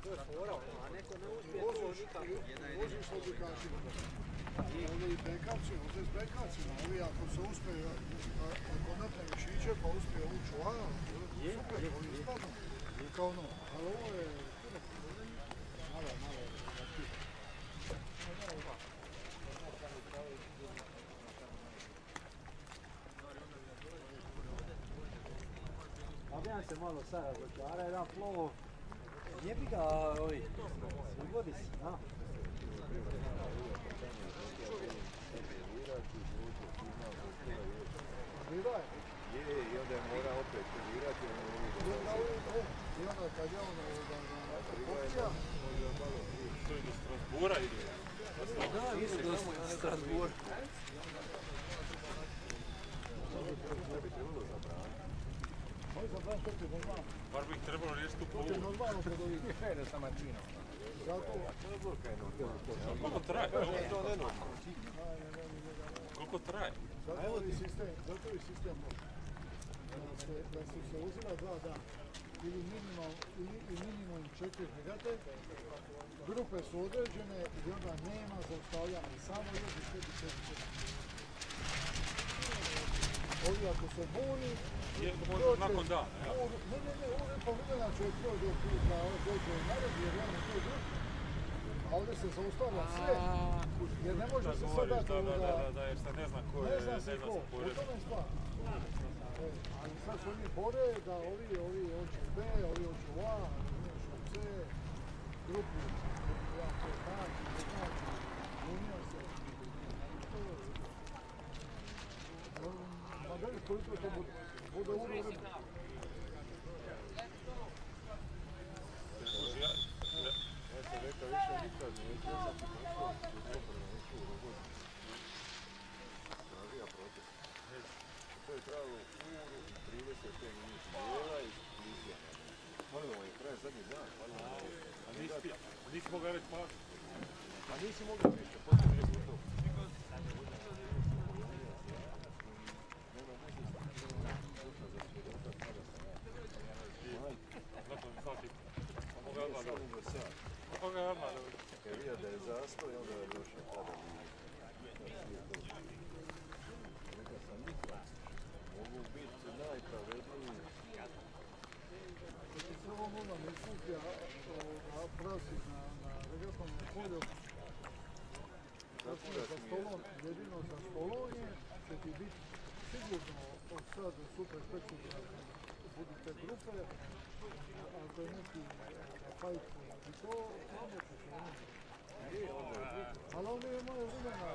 Speaker 11: To je fora, a neko ne uspije to nikako.
Speaker 4: Voziš odlikačima. Ovi bekavci, voze s bekavcima. Ovi ako se uspije, ako napravi šiće pa uspije ući u A, super, ovi ispadnu. Kao ono, ali ovo je malo.
Speaker 10: Abijam se malo sad razočara, jedan plovo. Jebi ga ovi, ugodi se, a?
Speaker 2: I onda je mora opet kulirati.
Speaker 4: I onda kad je ono opcija,
Speaker 9: To je do Strasbura ide.
Speaker 10: Da, ide do Strasbura.
Speaker 9: Bar bi ih trebalo riješiti u
Speaker 4: to je
Speaker 9: polu.
Speaker 4: normalno kod ovih. Zato,
Speaker 9: Koliko traje? Koliko traje?
Speaker 4: zato je sistem da su se uzela 2 dana ili minimum 4 regate, grupe su određene i onda nema zaustavljanja, samo ljudi sebi. Ovi ako se buni,
Speaker 9: Možda nakon dana, ja.
Speaker 4: ne, ovdje pa vremena čovjek prođe da dođe u naredbi jer on je to drugi. A ovdje se zaustavlja sve, jer ne može se sad dati
Speaker 9: Da, jer se ne zna ko je,
Speaker 4: ne zna se ko, u tome je stvar. Ali sad su oni bore da ovi hoće B, ovi hoće A, ovi hoće C, grupu, ja to znači, unija se. Ma veli koliko to bude urodno.
Speaker 2: Ja sam rekao više nikad neću, ja sam ti prošao, neću u Rogoznicu. Snažija protest. To je trajalo uru i 35 minuta bijela i Lizija. Falilo je kraj zadnji dan.
Speaker 9: A nisi mogao reći malo?
Speaker 2: A nisi mogao ništa, potom je to. Kad vidio da je zastoj, onda je došao tada Rekao sam nikad, mogu biti najpravedniji.
Speaker 4: Kad se sve ovo ne skuplja prasi na regatnom polju, kasnije za stolom, jedino za stolonje će ti biti sigurno od sad do sutra spektakularno budu te grupe, ako je neki fajt i to, onda će se ono. Ali ovdje je moje vremena,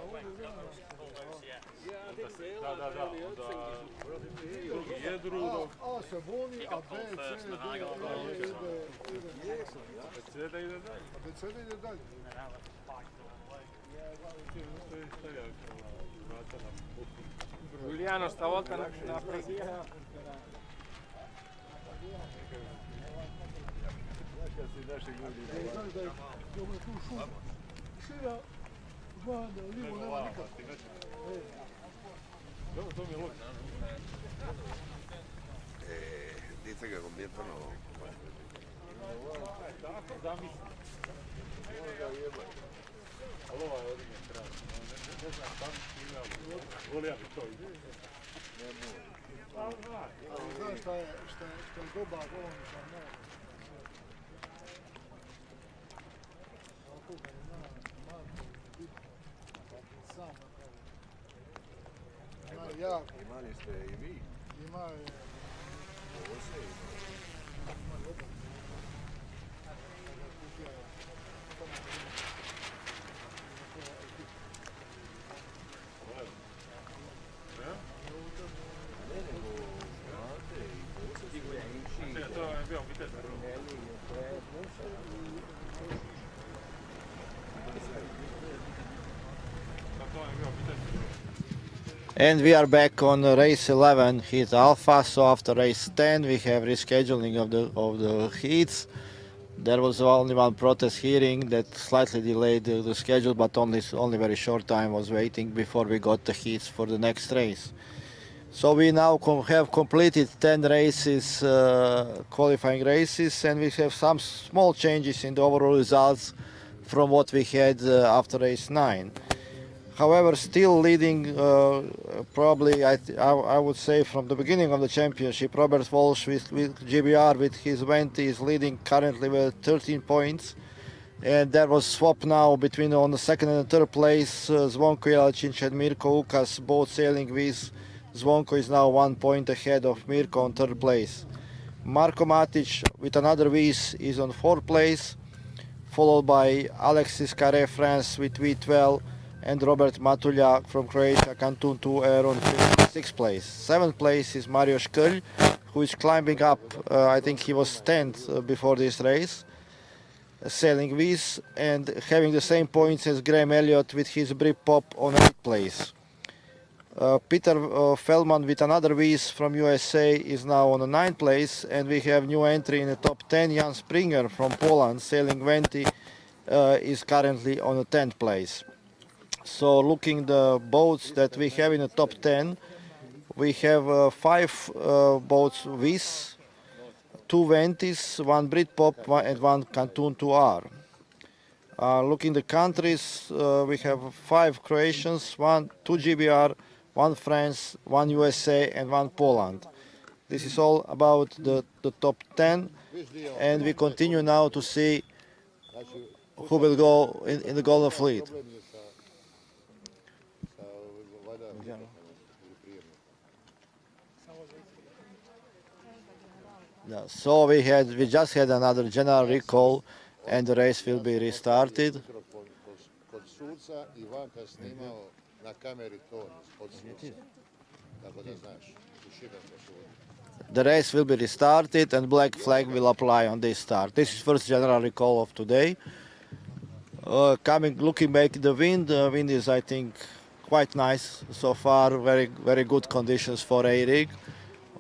Speaker 9: Da, drugi jedru,
Speaker 4: A se buni, a B, C, D, ide.
Speaker 9: Abeceda ide dalje.
Speaker 4: Abeceda ide dalje.
Speaker 10: Giuliano, stavolta la preghiera.
Speaker 2: Kad si naši ljudi
Speaker 4: Znaš da je tu šuma. Šira, zvanda, livo nema nikad.
Speaker 9: To mi je logično.
Speaker 2: Dice che conviertono.
Speaker 9: Tako, zamisli. Ali ova je odinje krasna. Ne znam šta mi ima, volio bi to ide.
Speaker 4: Znaš šta je doba govornica mora. Ako ga je Marko bitno, sam napravio. Ima jako.
Speaker 2: Imali ste i vi.
Speaker 4: Ima je...
Speaker 2: Ovo se
Speaker 4: Ima je oba. Kada kupija tamo
Speaker 2: ne nego Ante i Bose.
Speaker 9: To je bio vitez.
Speaker 1: And we are back on race 11 heat alpha. So after race 10 we have rescheduling of the heats. There was only one protest hearing that slightly delayed the schedule, but only very short time was waiting before we got the heats for the next race. So we now have completed 10 races, qualifying races, and we have some small changes in the overall results from what we had after race 9. However, still leading, probably I would say from the beginning of the championship, Robert Walsh with GBR with his 20 is leading currently with 13 points. And there was swap now between on the second and third place, Zvonko Jelačić and Mirko Ukas, both sailing with. Zvonko is now 1 point ahead of Mirko on third place. Marko Matic with another Viz is on fourth place, followed by Alexis Carré France with V12 and Robert Matulja from Croatia, Canton 2 Air on sixth place. Seventh place is Mario Škrlj, who is climbing up. I think he was 10th before this race, sailing Viz and having the same points as Graham Elliott with his Britpop on 8th place. Peter Feldman with another Viz from USA is now on the 9th place, and we have new entry in the top 10. Jan Springer from Poland, sailing 20, is currently on the 10th place. So looking the boats that we have in the top 10, we have 5 boats Viz, 2 Ventis, 1 Britpop and 1 Canton 2R. Looking the countries, we have 5 Croatians, 2 GBR, 1 France, 1 USA and 1 Poland. This is all about the top 10, and we continue now to see who will go in the Golden Fleet. Yeah, so we just had another general recall, and the race will be restarted. The race will be restarted and black flag will apply on this start. This is first general recall of today. Looking back at the wind is, I think, quite nice so far. Very good conditions for a rig.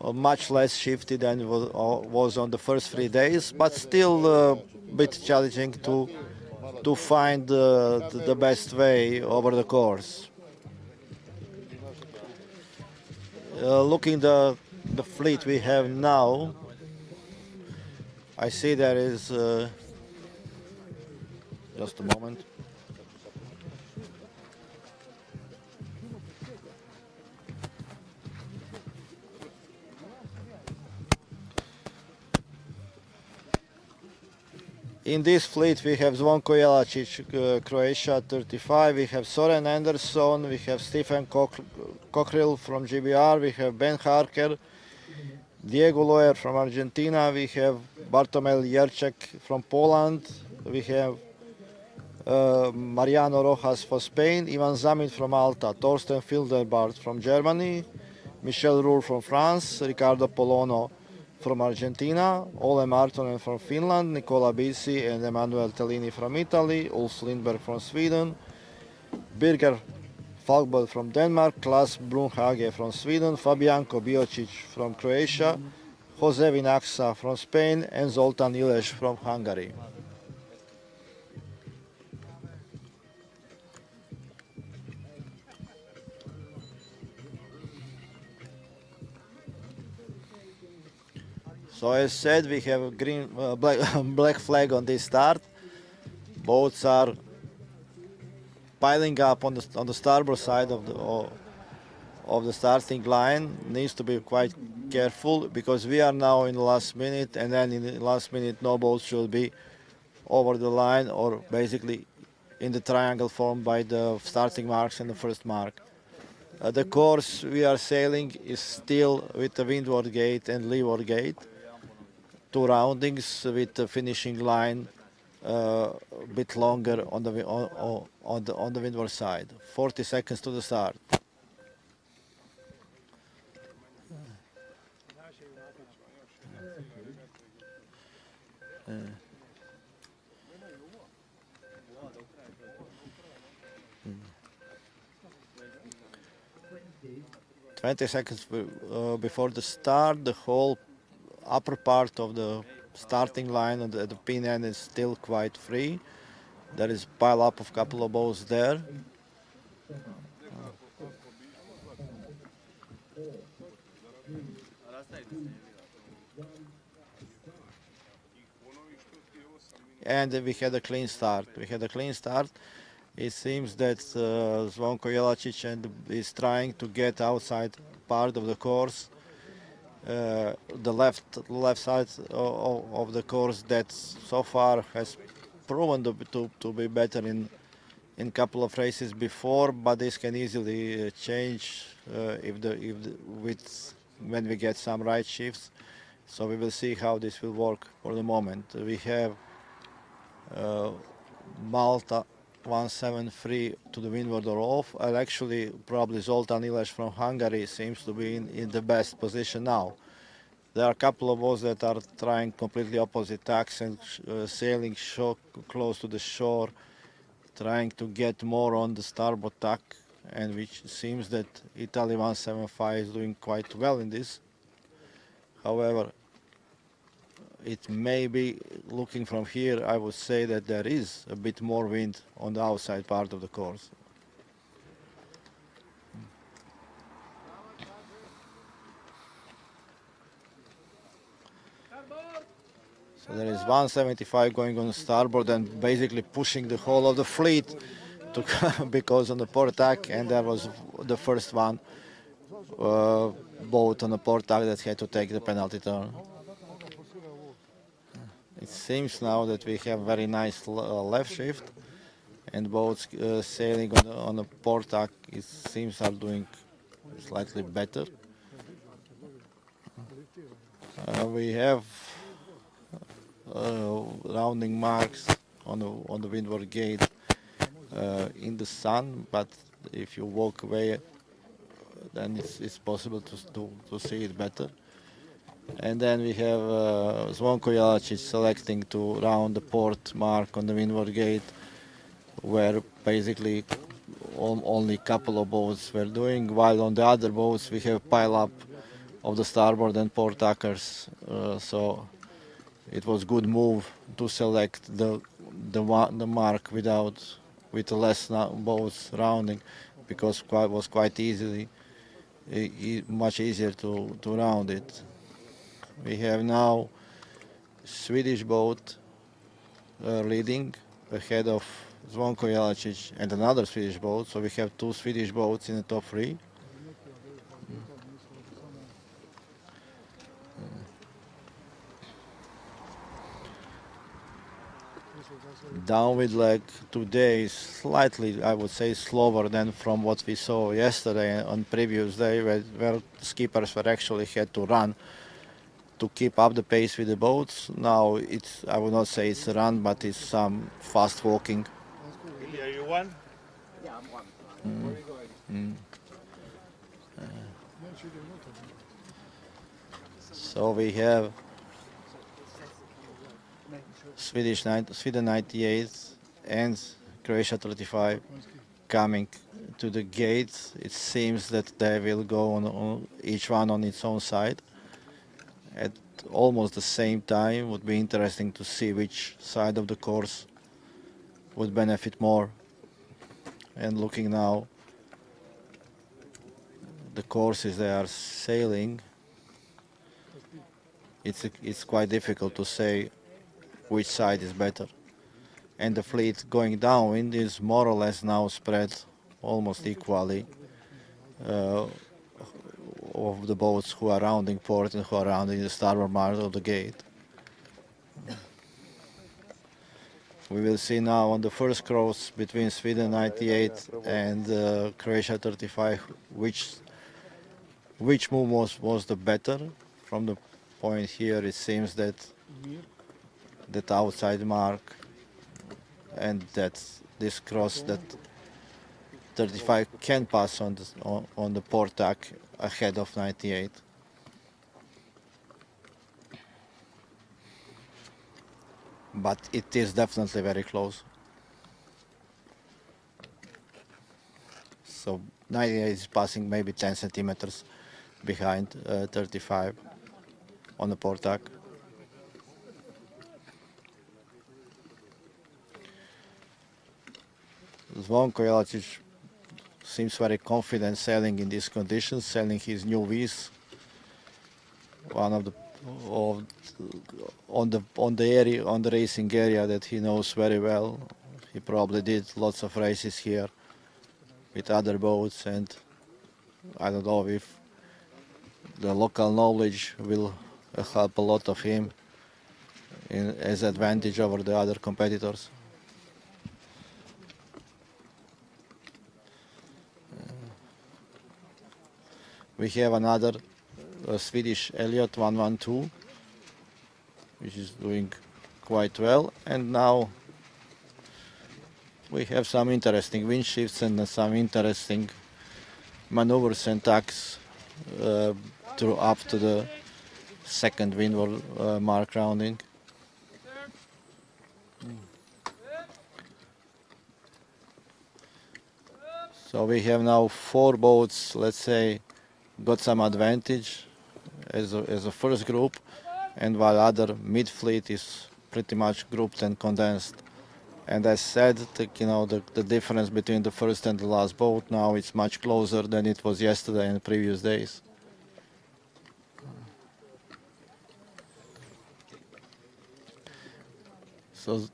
Speaker 1: Much less shifty than was on the first 3 days, but still a bit challenging to find the best way over the course. Looking the fleet we have now, I see there is just a moment. In this fleet we have Zvonko Jelačić, Croatia 35, we have Soren Anderson, we have Stefan Cockrell from GBR, we have Ben Harker, Diego Loer from Argentina, we have Bartomel Jerček from Poland, we have Mariano Rojas for Spain, Ivan Zamin from Malta, Torsten Filderbart from Germany, Michel Roux from France, Riccardo Polono from Argentina, Ole Martonen from Finland, Nicola Bisi and Emanuele Tellini from Italy, Ulf Lindberg from Sweden, Birger Falkbøl from Denmark, Klas Brunhage from Sweden, Fabianko Biocic from Croatia, Jose Vinaxa from Spain and Zoltan Ileš from Hungary. So as said, we have a black flag on this start. Boats are piling up on the starboard side of the starting line. Needs to be quite careful because we are now in the last minute, and then in the last minute no boats should be over the line or basically in the triangle formed by the starting marks and the first mark. The course we are sailing is still with the windward gate and leeward gate. 2 roundings with the finishing line a bit longer on the windward side. 40 seconds to the start. Uh, 20 seconds before the start, the whole upper part of the starting line and the pin end is still quite free. There is pile up of couple of boats there. And we had a clean start. It seems that Zvonko Jelačić is trying to get outside part of the course, the left side of the course that so far has proven to be better in couple of races before, but this can easily change when we get some right shifts. So we will see how this will work. For the moment, we have Malta 173 to the windward or off, and actually probably Zoltan Iles from Hungary seems to be in the best position now. There are a couple of boats that are trying completely opposite tacks and sailing close to the shore, trying to get more on the starboard tack, and which seems that Italy 175 is doing quite well in this. However, it may be, looking from here, I would say that there is a bit more wind on the outside part of the course. So there is 175 going on starboard and basically pushing the whole of the fleet because on the port tack, and there was the first one boat on the port tack that had to take the penalty turn. It seems now that we have very nice left shift, and boats sailing on the port tack, it seems, are doing slightly better. We have rounding marks on the windward gate in the sun, but if you walk away, then it's possible to see it better. And then we have Zvonko Jelačić selecting to round the port mark on the windward gate, where basically only a couple of boats were doing, while on the other boats we have pile up of the starboard and port tackers. So it was good move to select the mark with less boats rounding, because it was quite much easier to round it. We have now Swedish boat leading ahead of Zvonko Jelačić and another Swedish boat. So we have two Swedish boats in the top three. Downwind leg today is slightly, I would say, slower than from what we saw yesterday on previous day, where skippers were actually had to run to keep up the pace with the boats. Now I would not say it's a run, but it's some fast walking.
Speaker 2: Are you one? Yeah, I'm one. Where are you going?
Speaker 1: So we have Sweden 98 and Croatia 35 coming to the gate. It seems that they will go on each one on its own side at almost the same time. Would be interesting to see which side of the course would benefit more. And looking now, the courses they are sailing, it's quite difficult to say which side is better. And the fleet going downwind is more or less now spread almost equally of the boats who are rounding port and who are rounding the starboard mark of the gate. We will see now on the first cross between Sweden 98 and Croatia 35 which move was the better. From the point here, it seems that outside mark and that this cross that 35 can pass on the port tack ahead of 98. But it is definitely very close. So 98 is passing maybe 10 centimeters behind 35 on the port tack. Zvonko Jelačić seems very confident sailing in these conditions, sailing his new V's. one of the on the area, on the racing area that he knows very well. He probably did lots of races here with other boats, and I don't know if the local knowledge will help a lot of him as advantage over the other competitors. We have another Swedish Elliot 112, which is doing quite well, and now we have some interesting wind shifts and some interesting maneuvers and tacks up to the second windward mark rounding. So we have now 4 boats, let's say, got some advantage as a first group, and while other mid-fleet is pretty much grouped and condensed. And as said, the difference between the first and the last boat now it's much closer than it was yesterday and previous days. So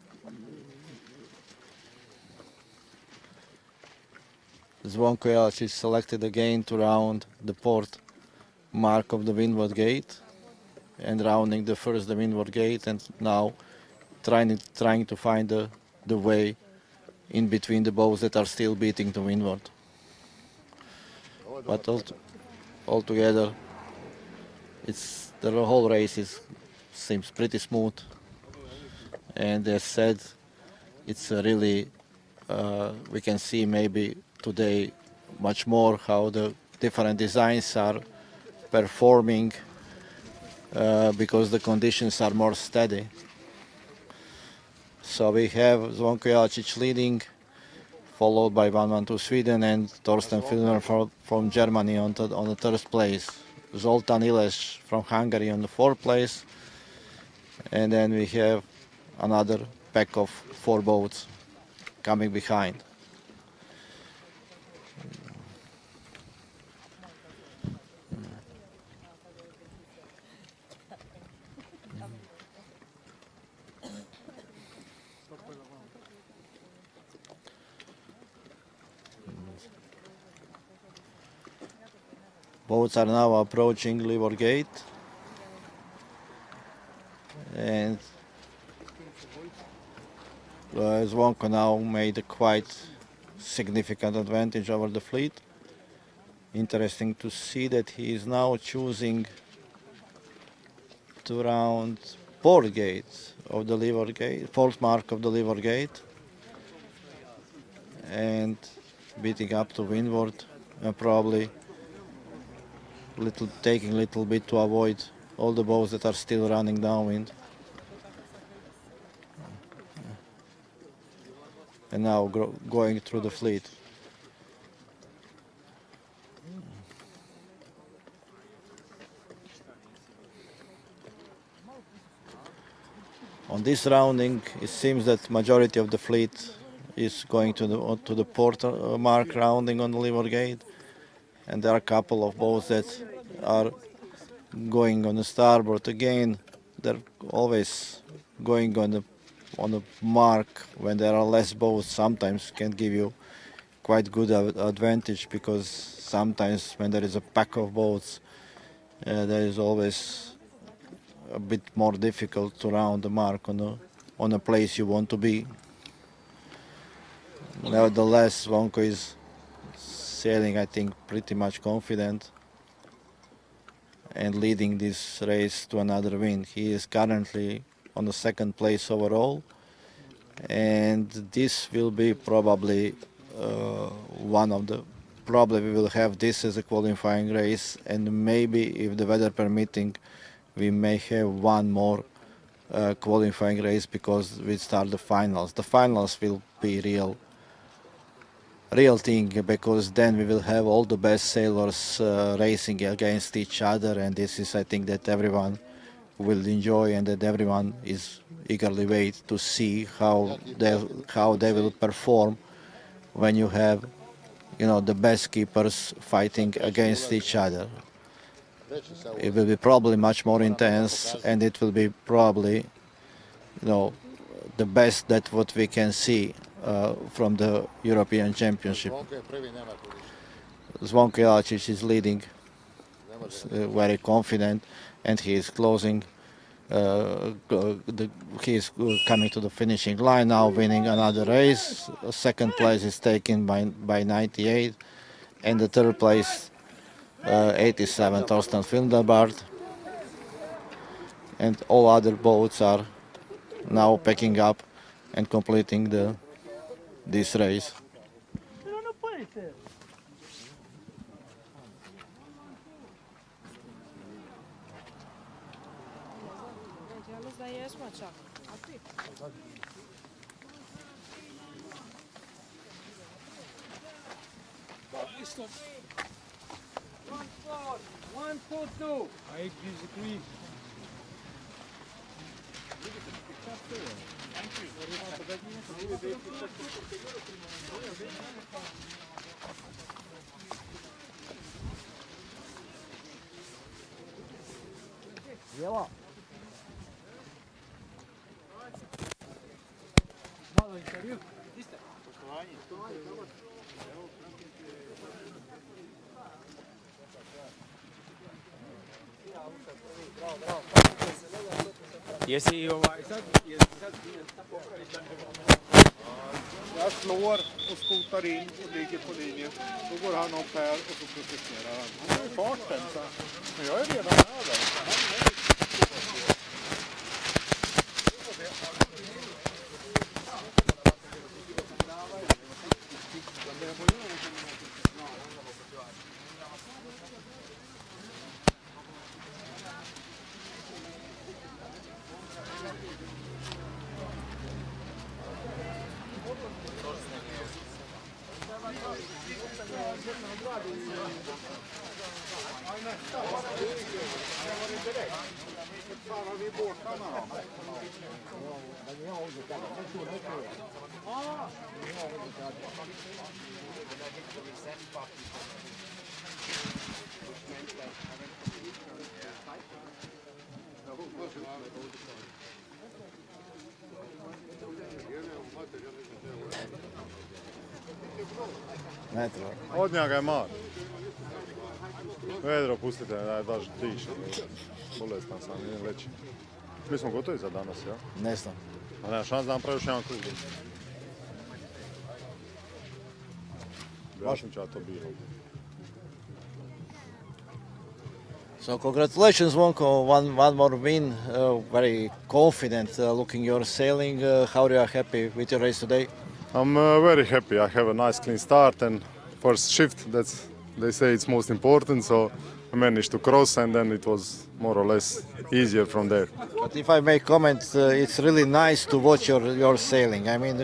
Speaker 1: Zvonko Jelac is selected again to round the port mark of the windward gate and rounding the windward gate, and now trying to find the way in between the boats that are still beating to windward. But altogether, the whole race seems pretty smooth, and as said, it's really we can see maybe today much more how the different designs are performing because the conditions are more steady. So we have Zvonko Jelacic leading, followed by 112 Sweden and Torsten Filmer from Germany on the third place. Zoltán Iles from Hungary on the fourth place. And then we have another pack of 4 boats coming behind. Boats are now approaching Leeward Gate, and Zvonko now made a quite significant advantage over the fleet. Interesting to see that he is now choosing to round port gate of the Leeward Gate, port mark of the Leeward Gate, and beating up to windward, and probably taking a little bit to avoid all the boats that are still running downwind. And now going through the fleet. On this rounding, it seems that majority of the fleet is going to the port mark rounding on the Leeward Gate, and there are a couple of boats that are going on the starboard. Again, they're always going on the mark when there are less boats. Sometimes can give you quite good advantage, because sometimes when there is a pack of boats, there is always a bit more difficult to round the mark on a place you want to be. Nevertheless, Zvonko is sailing, I think, pretty much confident and leading this race to another win. He is currently on the second place overall, and this will be probably probably we will have this as a qualifying race, and maybe if the weather permitting, we may have one more qualifying race, because we start the finals. The finals will be real thing, because then we will have all the best sailors racing against each other, and this is, I think, that everyone will enjoy, and that everyone is eagerly wait to see how they will perform when you have the best keepers fighting against each other. it will be probably much more intense, and it will be probably, the best that what we can see from the European Championship. Zvonko Jelačić is leading, very confident, and he is closing. He is coming to the finishing line now, winning another race. Second place is taken by 98, and the third place, 87, Torsten Fildenbart. And all other boats are now packing up and completing this race.
Speaker 9: One, four, two. I basically.
Speaker 10: Jelo. Malo intervju. Iste.
Speaker 9: Jesi sad
Speaker 4: Jag slår och skotar in och ligger på linjen. Då går han upp här och så protesterar han. Han har ju farten, så. Men jag är redan över.
Speaker 1: Metro.
Speaker 12: Od njega je mar. Vedro, pustite, da je daš diše. Bolestan sam, idem leći. Mi smo gotovi za danas, ja?
Speaker 1: Ne znam.
Speaker 12: A nema šans da nam praviš jedan krug. Bašim ću ja to bilo.
Speaker 1: So congratulations, Zvonko, one more win, very confident looking your sailing. How are you happy with your race today?
Speaker 12: I'm very happy. I have a nice clean start and first shift, they say it's most important, so I managed to cross and then it was more or less easier from there.
Speaker 1: But if I may comment, it's really nice to watch your sailing. I mean,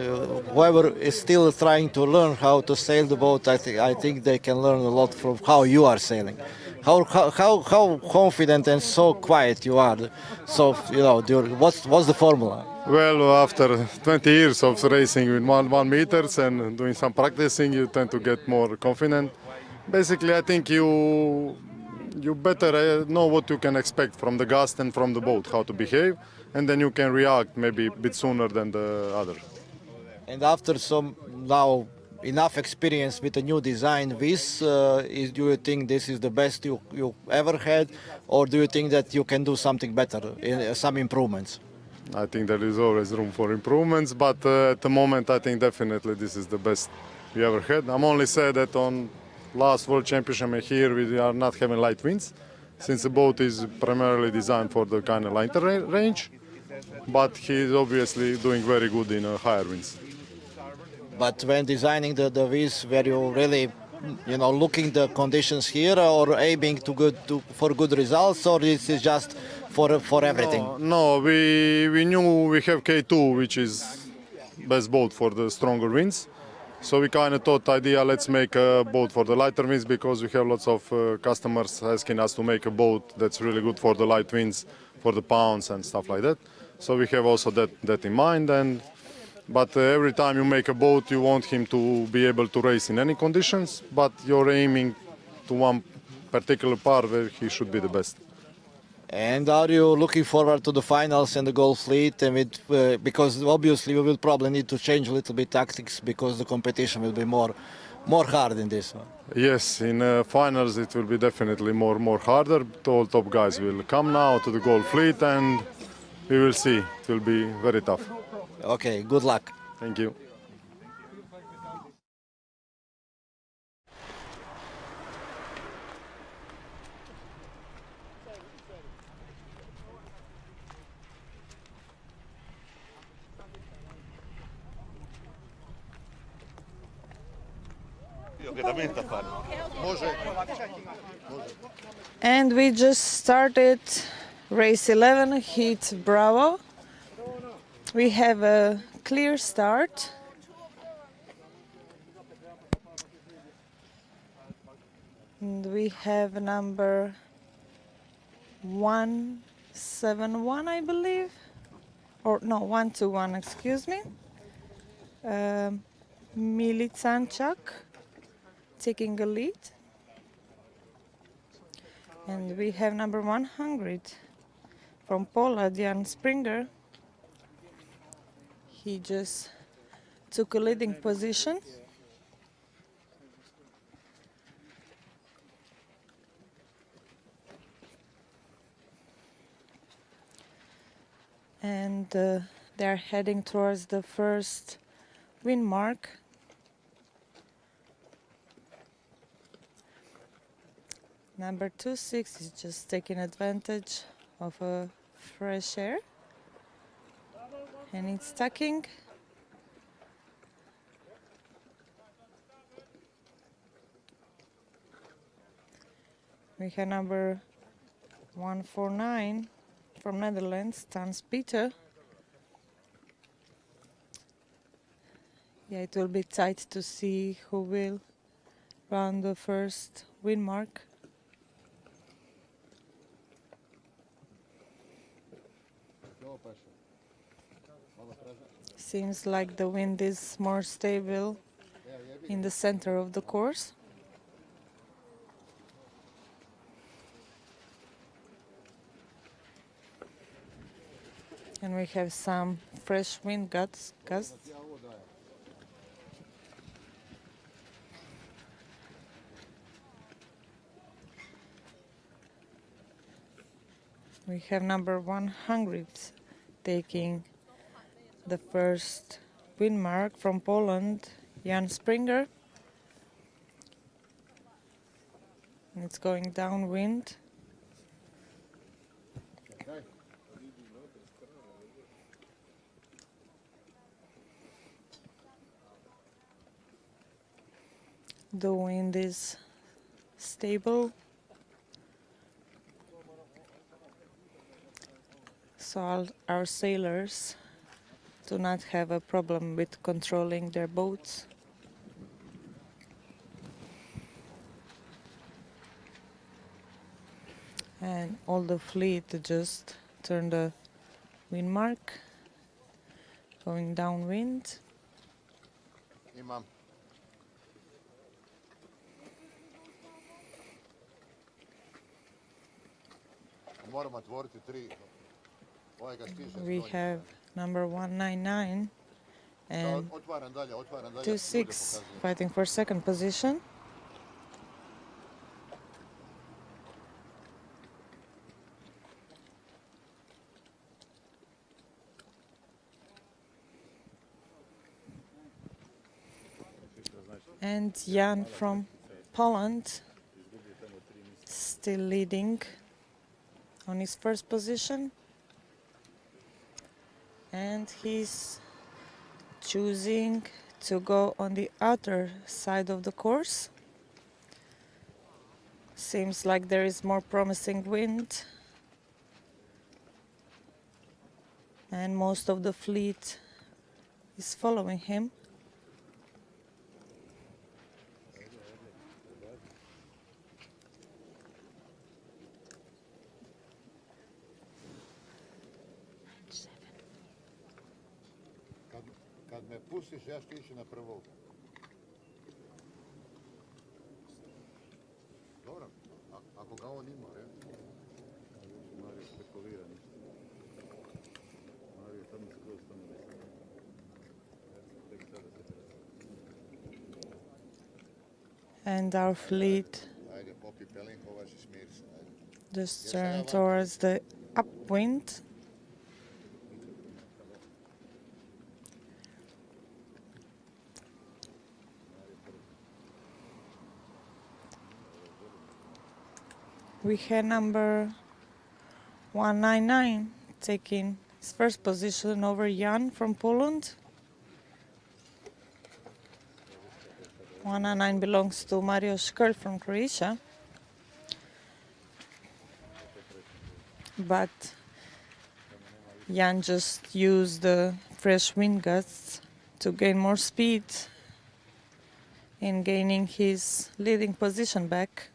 Speaker 1: whoever is still trying to learn how to sail the boat, I think they can learn a lot from how you are sailing. How confident and so quiet you are. So, what's the formula?
Speaker 12: Well, after 20 years of racing with one meters and doing some practicing, you tend to get more confident. Basically, I think you better know what you can expect from the gust and from the boat, how to behave, and then you can react maybe a bit sooner than the other.
Speaker 1: And after some now enough experience with a new design, do you think this is the best you ever had, or do you think that you can do something better, some improvements?
Speaker 12: I think there is always room for improvements, but at the moment I think definitely this is the best we ever had. I'm only sad that on last World Championship here we are not having light winds, since the boat is primarily designed for the kind of lighter range, but he is obviously doing very good in higher winds.
Speaker 1: But when designing the Viz, were you really, looking the conditions here or aiming for good results, or this is just for everything?
Speaker 12: No, we knew we have K2, which is best boat for the stronger winds. So we kind of thought idea, let's make a boat for the lighter winds, because we have lots of customers asking us to make a boat that's really good for the light winds, for the pounds and stuff like that. So we have also that in mind. But every time you make a boat, you want him to be able to race in any conditions, but you're aiming to one particular part where he should be the best.
Speaker 1: And are you looking forward to the finals and the goal fleet? And because obviously we will probably need to change a little bit tactics because the competition will be more hard in this one.
Speaker 12: Yes, in finals it will be definitely more harder. All top guys will come now to the goal fleet, and we will see. It will be very tough.
Speaker 1: Okay, good luck.
Speaker 12: Thank you.
Speaker 5: And we just started race 11, heat Bravo. We have a clear start. And we have number 171, I believe. Or no, 121, excuse me. Milicanchak taking a lead. And we have number 100 from Poland, Jan Springer. He just took a leading position. And they're heading towards the first wind mark. Number 26 is just taking advantage of a fresh air. And it's tacking. We have number 149 from Netherlands, Stans Peter. Yeah, it will be tight to see who will run the first wind mark. Seems like the wind is more stable in the center of the course. And we have some fresh wind gusts. We have number 100 taking the first wind mark from Poland, Jan Springer. And it's going downwind. The wind is stable. So our sailors do not have a problem with controlling their boats. And all the fleet just turned the wind mark, going downwind.
Speaker 2: Imam. Moramo otvoriti 3.
Speaker 5: We have number 199 and 26 fighting for second position. And Jan from Poland still leading on his first position. And he's choosing to go on the other side of the course. Seems like there is more promising wind. And most of the fleet is following him.
Speaker 2: Kad me pustiš, ja ću ići na prvog. Dobro. on ima, je? Mario spekulira ništa. Mario tamo skroz tamo desno. Tek sada se prasa.
Speaker 5: And our fleet
Speaker 2: Ajde, popi pelinkovaš i smiri se, ajde.
Speaker 5: just turned towards the upwind. We had number 199 taking his first position over Jan from Poland. 199 belongs to Mario Škrl from Croatia. But Jan just used the fresh wind gusts to gain more speed in gaining his leading position back.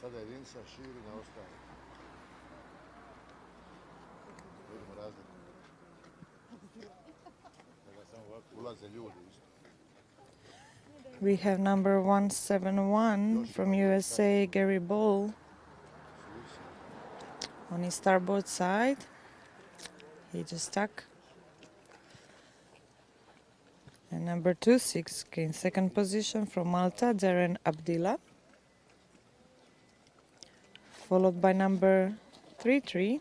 Speaker 2: Sada jedinica širi na ostalo. Vidimo razliku. Da samo ovako ulaze ljudi isto.
Speaker 5: We have number 171 from USA, Gary Ball, on his starboard side. He just stuck. And number 26 gained second position from Malta, Darren Abdillah. Followed by number 33,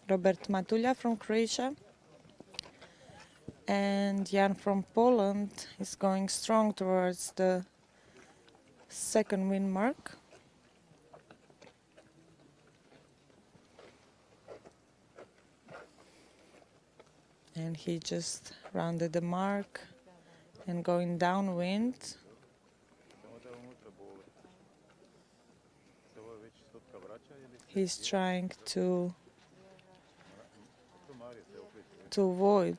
Speaker 5: Robert Matulja from Croatia. And Jan from Poland is going strong towards the second wind mark. And he just rounded the mark and going downwind. He's trying to avoid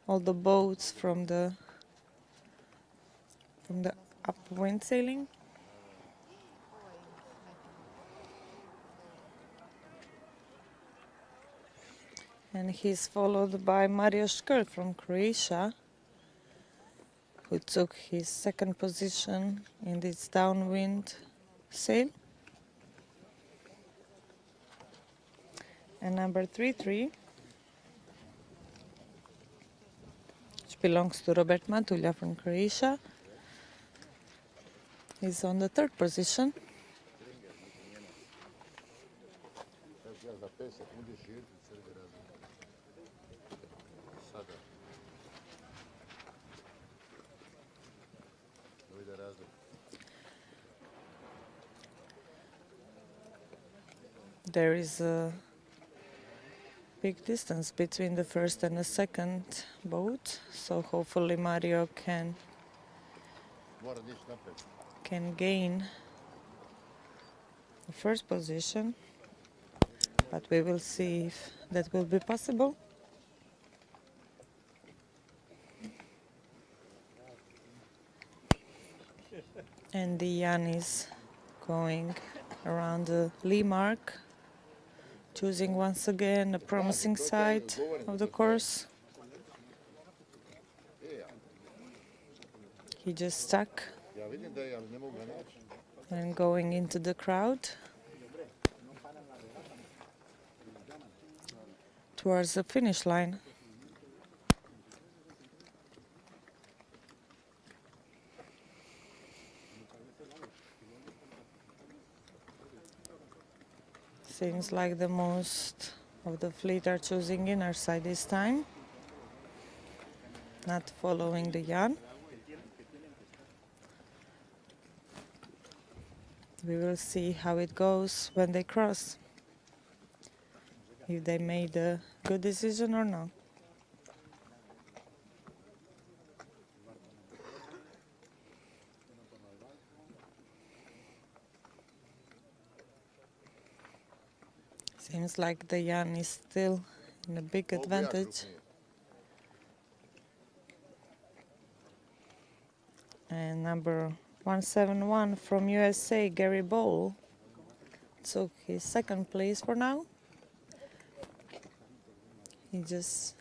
Speaker 5: all the boats from the upwind sailing. And he's followed by Mario Škrl from Croatia, who took his second position in this downwind sail. And number 33, which belongs to Robert Matulja from Croatia, is on the third position.
Speaker 2: Za 5 sekundi širiti crvi razliku. Sada. Da vide razliku.
Speaker 5: There is a big distance between the first and the second boat, so hopefully Mario
Speaker 2: Mora nići napred.
Speaker 5: can gain the first position, but we will see if that will be possible. And the Jan is going around the lee mark, choosing once again a promising side of the course. He just stuck
Speaker 2: Ja vidim da je, ali ne mogu ga naći.
Speaker 5: and going into the crowd towards the finish line. Seems like the most of the fleet are choosing inner side this time, not following the Jan. We will see how it goes when they cross, if they made a good decision or not. Seems like the Jan is still in a big advantage. And number 171 from USA, Gary Ball, took his second place for now. He just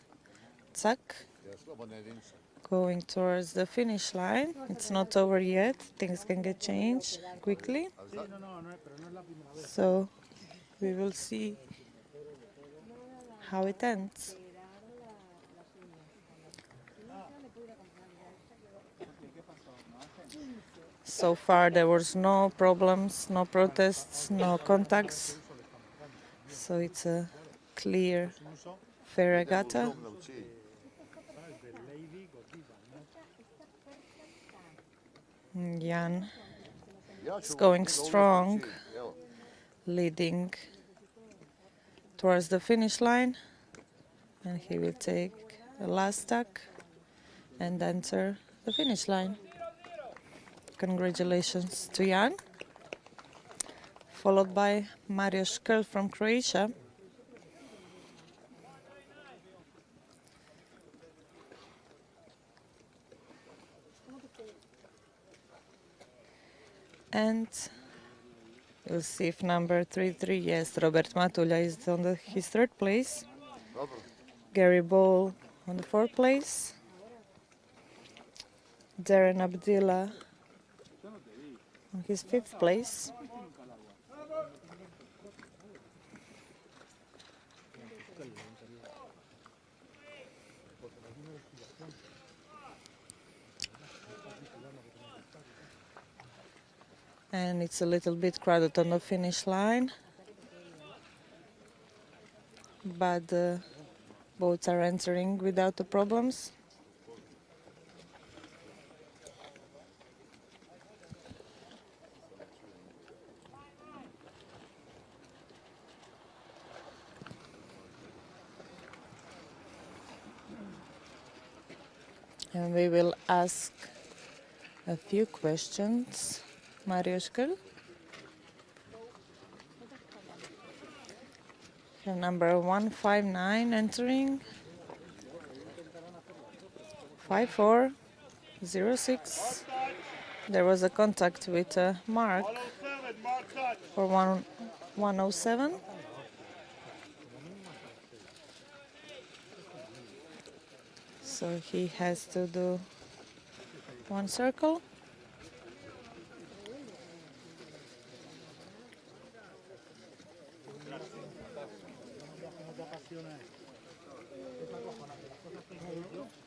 Speaker 5: going towards the finish line. It's not over yet. Things can get changed quickly. So we will see how it ends. So far there was no problems, no protests, no contacts. So it's a clear, fair regatta. Jan is going strong, leading towards the finish line, and he will take the last tack and enter the finish line. Congratulations to Jan, followed by Mario Škrl from Croatia. And we'll see if number 33, yes, Robert Matulja is on his third place. Gary Ball on the fourth place. Darren Abdillah on his fifth place. And it's a little bit crowded on the finish line, but the boats are entering without the problems. And we will ask a few questions. Mario Škrl. Number 159 entering. 5406. There was a contact with Mark for 107. So he has to do one circle.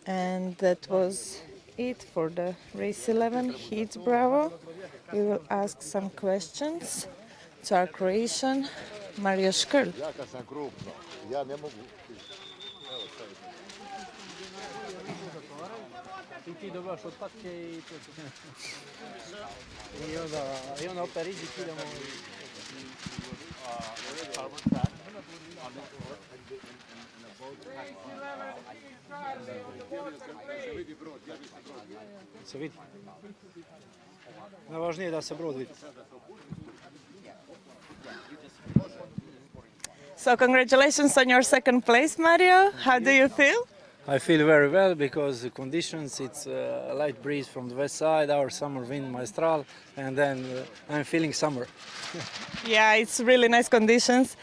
Speaker 5: And that was it for the race 11 heat Bravo. We will ask some questions to our Croatian Mario Škrl.
Speaker 9: Ti dobivaš otpatke i to se I onda opet rizik idemo se vidi. Najvažnije je da se brod vidi.
Speaker 5: So congratulations on your second place, Mario. How do you feel?
Speaker 9: I feel very well because the conditions, it's a light breeze from the west side, our summer wind Maestral, and then I'm feeling summer.
Speaker 5: Yeah, it's really nice conditions.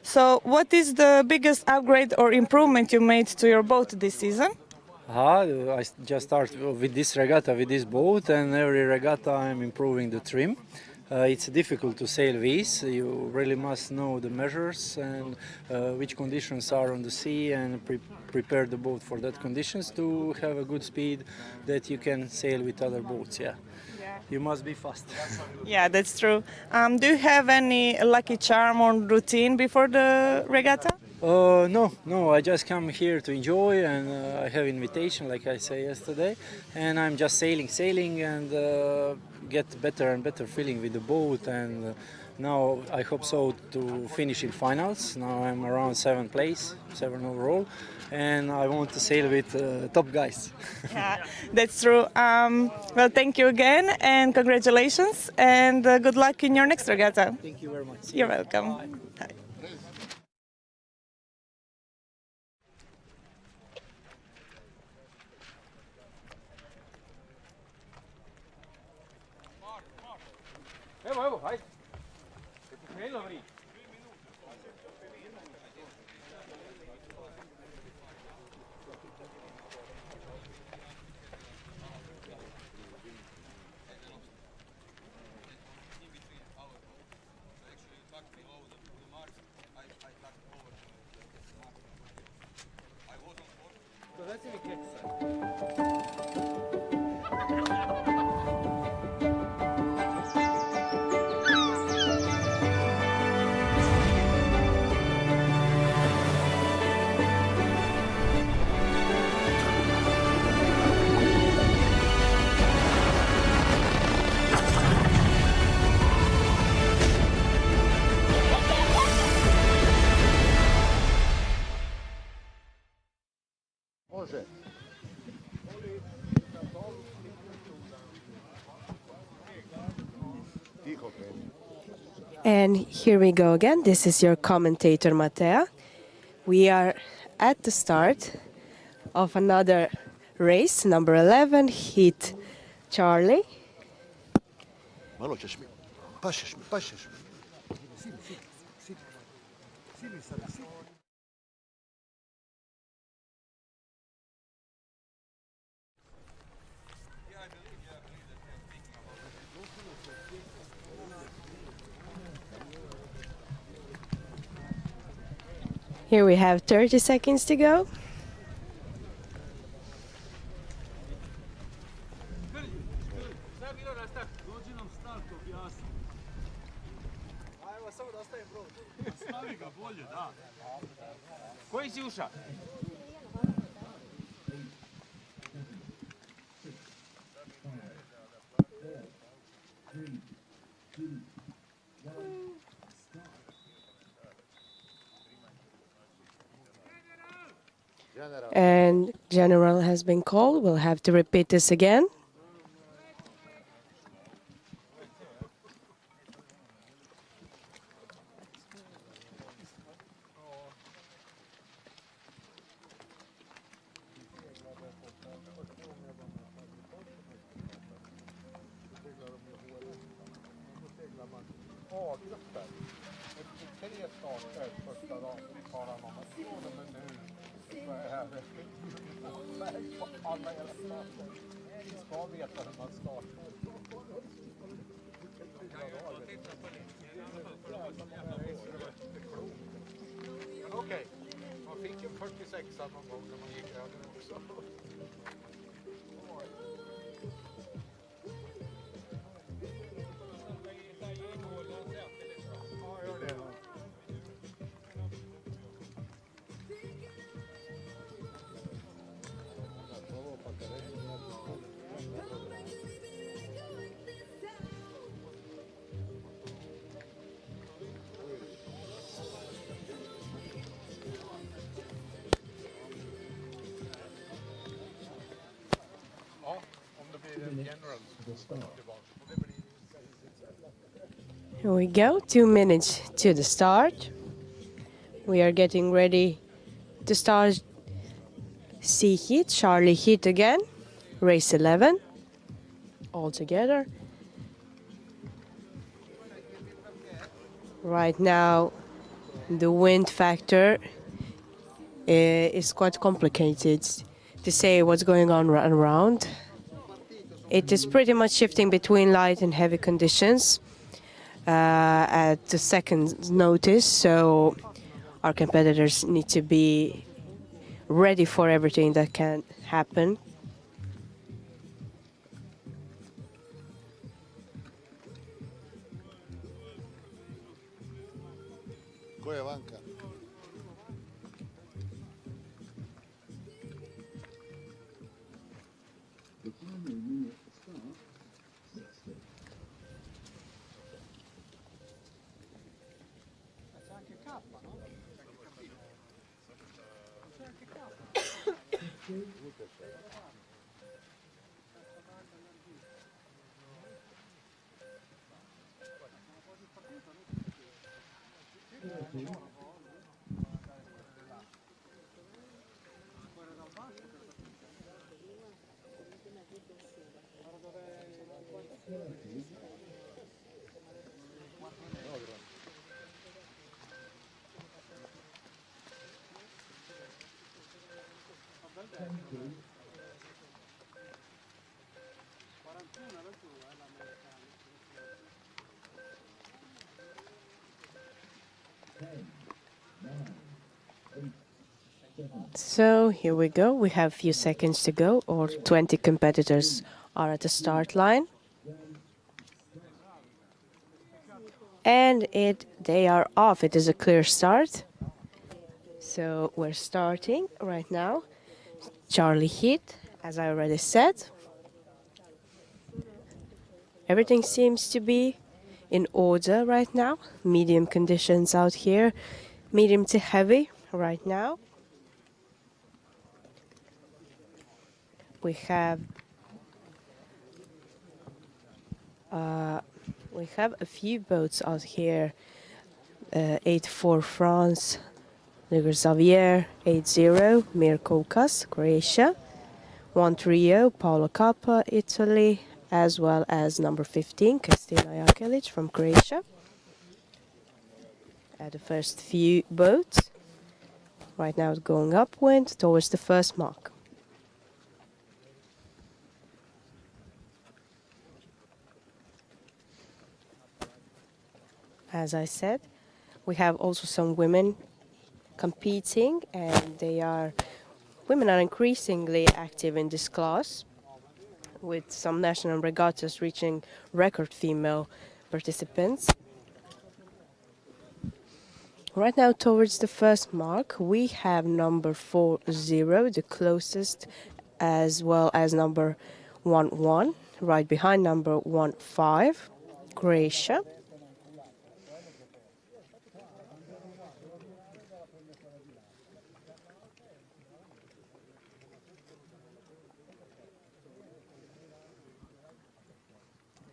Speaker 5: So what is the biggest upgrade or improvement you made to your boat this season?
Speaker 9: I just started with this regatta, with this boat, and every regatta I'm improving the trim. It's difficult to sail with. You really must know the measures and which conditions are on the sea and prepare the boat for that conditions to have a good speed that you can sail with other boats. Yeah. You must be fast.
Speaker 5: Yeah, that's true. Do you have any lucky charm or routine before the regatta?
Speaker 9: No, I just come here to enjoy, and I have invitation, like I said yesterday, and I'm just sailing and get better and better feeling with the boat, and now I hope so to finish in finals. Now I'm around 7th place, 7 overall, and I want to sail with top guys.
Speaker 5: Yeah, that's true. Well, thank you again, and congratulations, and good luck in your next regatta.
Speaker 9: Thank you very much.
Speaker 5: You're welcome. Bye.
Speaker 9: Evo, hajde. Je pokrenulo vri.
Speaker 2: može. Tiho kreni.
Speaker 7: And here we go again. This is your commentator, Matea. We are at the start of another race, number 11, Heat Charlie.
Speaker 2: Malo ćeš mi. Pašeš mi, pašeš mi.
Speaker 7: Here we have 30 seconds to go.
Speaker 11: Koji si uša?
Speaker 7: And general has been called. We'll have to repeat this again.
Speaker 11: Okej, man fick en 46 någon gång när man gick över också.
Speaker 7: Here we go, 2 minutes to the start. We are getting ready to start C heat, Charlie heat again, race 11, all together. Right now, the wind factor is quite complicated to say what's going on around. It is pretty much shifting between light and heavy conditions at the second notice, so our competitors need to be ready for everything that can happen.
Speaker 2: Ko je vanka?
Speaker 7: So here we go. We have a few seconds to go, or 20 competitors are at the start line. And they are off. It is a clear start. So we're starting right now. Charlie heat, as I already said. Everything seems to be in order right now. Medium conditions out here. Medium to heavy right now. we have a few boats out here. 8-4 France, Rogoznica, 8-0 Mir Kaukas, Croatia. 1-3 Paolo Kappa, Italy, as well as number 15 Kristina Jakelic from Croatia. At the first few boats. Right now it's going upwind towards the first mark. As I said, we have also some women competing, and women are increasingly active in this class, with some national regattas reaching record female participants. Right now, towards the first mark, we have number 40, the closest, as well as number 11, right behind number 15, Croatia.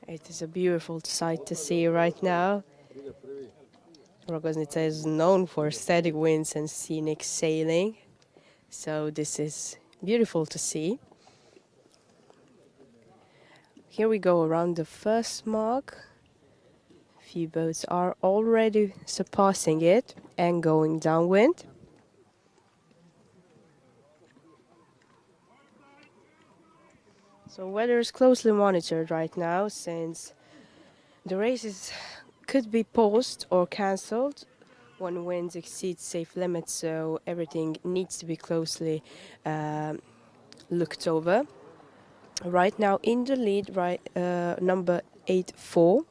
Speaker 7: It is a beautiful sight to see right now. Rogoznica is known for steady winds and scenic sailing, so this is beautiful to see. Here we go around the first mark. A few boats are already surpassing it and going downwind. So weather is closely monitored right now, since the races could be paused or cancelled when winds exceed safe limits, so everything needs to be closely looked over. Right now in the lead, number 8-4.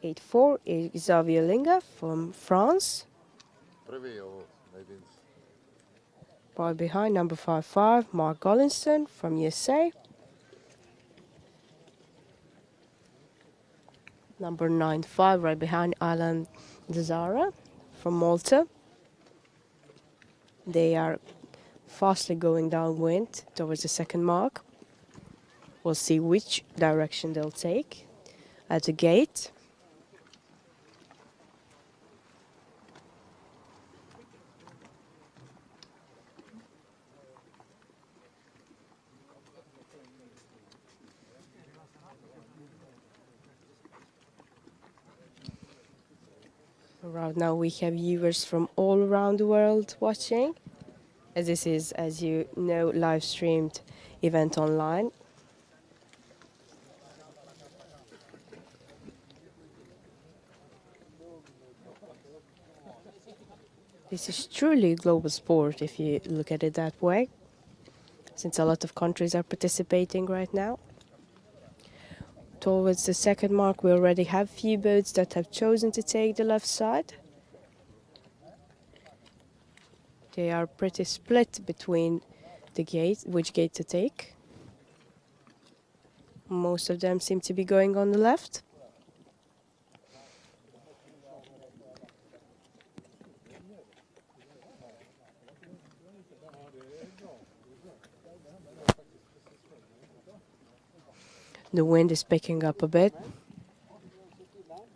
Speaker 7: 8-4 is Xavier Linga from France. Right behind number 5-5, Mark Gollinson from USA. Number 9-5 right behind Alan Zara from Malta. They are fastly going downwind towards the second mark. We'll see which direction they'll take at the gate. Right now we have viewers from all around the world watching, as this is, as you know, live streamed event online. This is truly a global sport if you look at it that way, since a lot of countries are participating right now. Towards the second mark, we already have few boats that have chosen to take the left side. They are pretty split between the gate, which gate to take. Most of them seem to be going on the left. The wind is picking up a bit.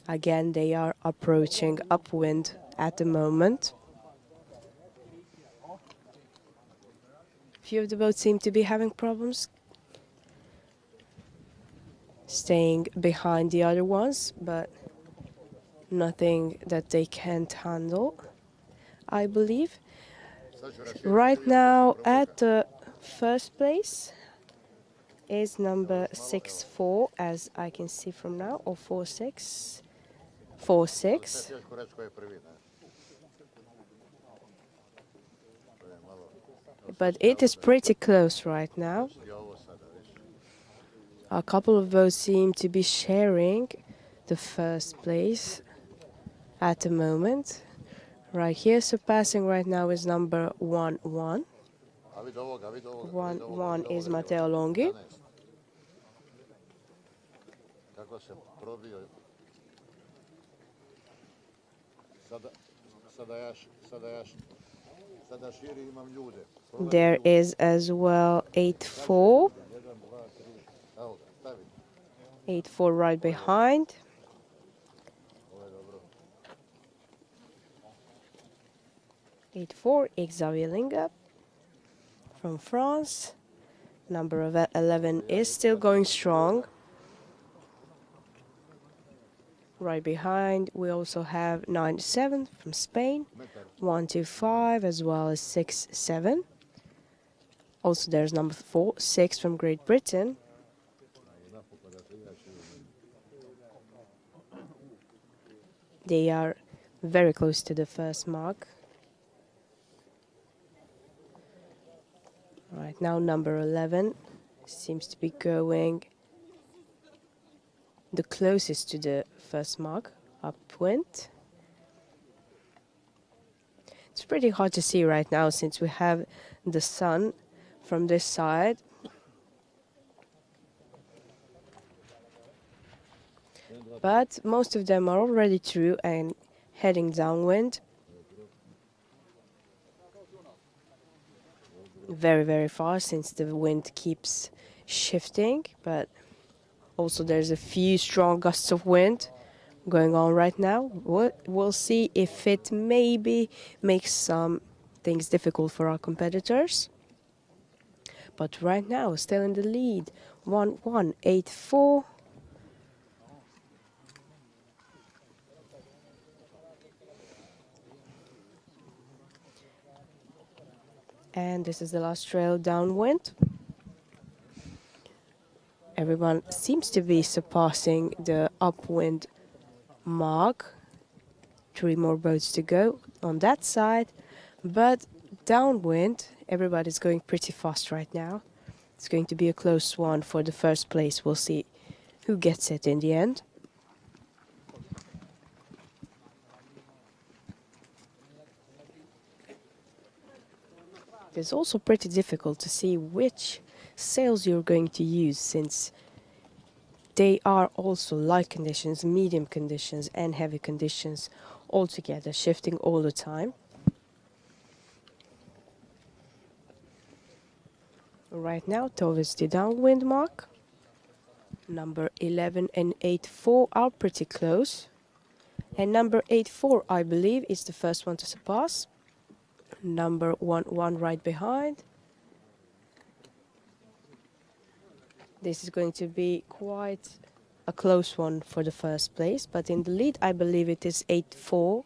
Speaker 7: Again, they are approaching upwind at the moment. Few of the boats seem to be having problems staying behind the other ones, but nothing that they can't handle, I believe. Right now at the first place is number 6-4, as I can see from now, or 4-6. 4-6. But it is pretty close right now. A couple of boats seem to be sharing the first place at the moment. Right here, surpassing right now is number 1-1. 1-1 is Matteo Longhi. There is as well 8-4. 8-4 right behind. Eight-4, Xavier from France. Number 11 is still going strong. Right behind, we also have 9-7 from Spain, 1-5, as well as 6-7. Also, there's number 4-6 from Great Britain. They are very close to the first mark. Right now, number 11 seems to be going the closest to the first mark, upwind. It's pretty hard to see right now since we have the sun from this side. But most of them are already through and heading downwind. Very, very fast since the wind keeps shifting, but also there's a few strong gusts of wind going on right now. We'll see if it maybe makes some things difficult for our competitors. But right now, still in the lead, 1-1, 8-4. And this is the last trail downwind. Everyone seems to be surpassing the upwind mark. 3 more boats to go on that side. But downwind, everybody's going pretty fast right now. It's going to be a close one for the first place. We'll see who gets it in the end. It's also pretty difficult to see which sails you're going to use, since they are also light conditions, medium conditions and heavy conditions all together, shifting all the time. Right now towards the downwind mark, number 11 and 8-4 are pretty close, and number 8-4 I believe is the first one to surpass. Number 1-1 right behind. This is going to be quite a close one for the first place, but in the lead I believe it is 8-4.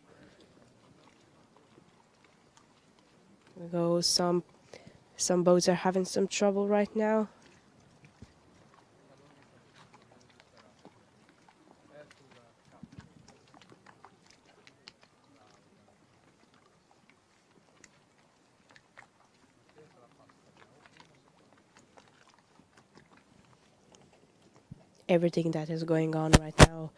Speaker 7: Some boats are having some trouble right now. Everything that is going on right now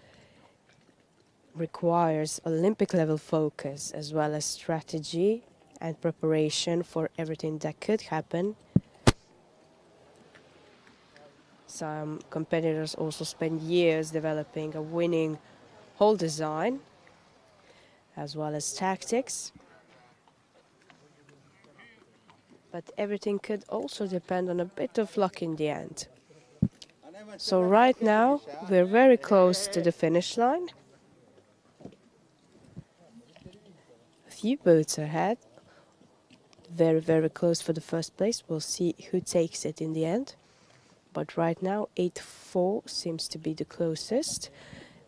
Speaker 7: requires Olympic level focus as well as strategy and preparation for everything that could happen. Some competitors also spend years developing a winning hull design as well as tactics. But everything could also depend on a bit of luck in the end. So right now, we're very close to the finish line. A few boats ahead. Very, very close for the first place. We'll see who takes it in the end. But right now, 8-4 seems to be the closest.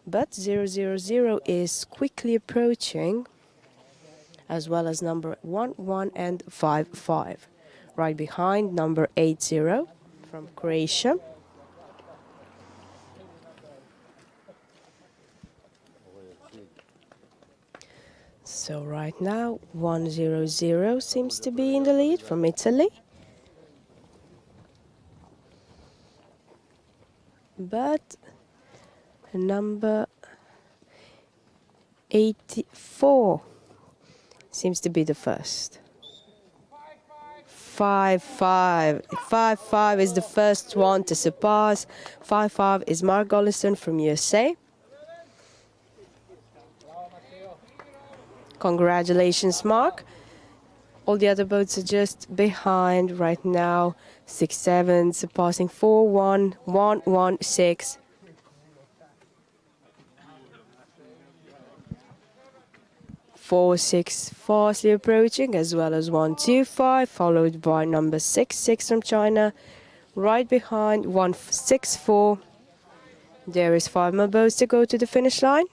Speaker 7: But 0-0-0 is quickly approaching, as well as number 1-1 and 5-5. Right behind, number 8-0 from Croatia. So right now, 1-0-0 seems to be in the lead from Italy. But number 84 seems to be the first. 5-5. 5-5 is the first one to surpass. 5-5 is Mark Gollison from USA. Congratulations, Mark. All the other boats are just behind right now. 6-7, surpassing 4-1, 1-1-6. 4-6 fastly approaching, as well as 1-2-5, followed by number 6-6 from China. Right behind 1-6-4. There is 5 more boats to go to the finish line.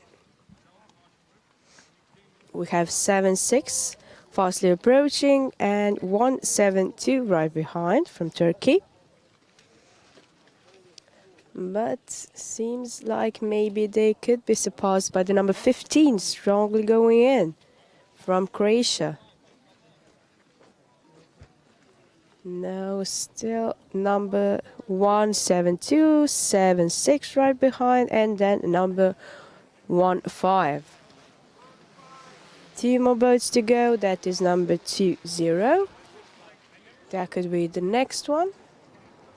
Speaker 7: We have 7-6 fastly approaching and 1-7-2 right behind from Turkey. But seems like maybe they could be surpassed by the number 15 strongly going in from Croatia. No, still number 1-7-2, 7-6 right behind, and then number 1-5. 2 more boats to go. That is number 2-0. That could be the next one.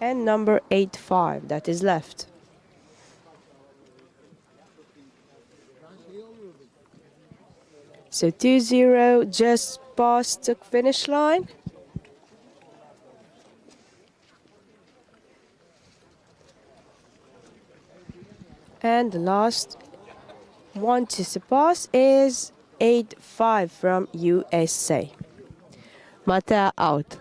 Speaker 7: And number 8-5 that is left. So 2-0 just past the finish line. And the last one to surpass is 8-5 from USA. Mata out.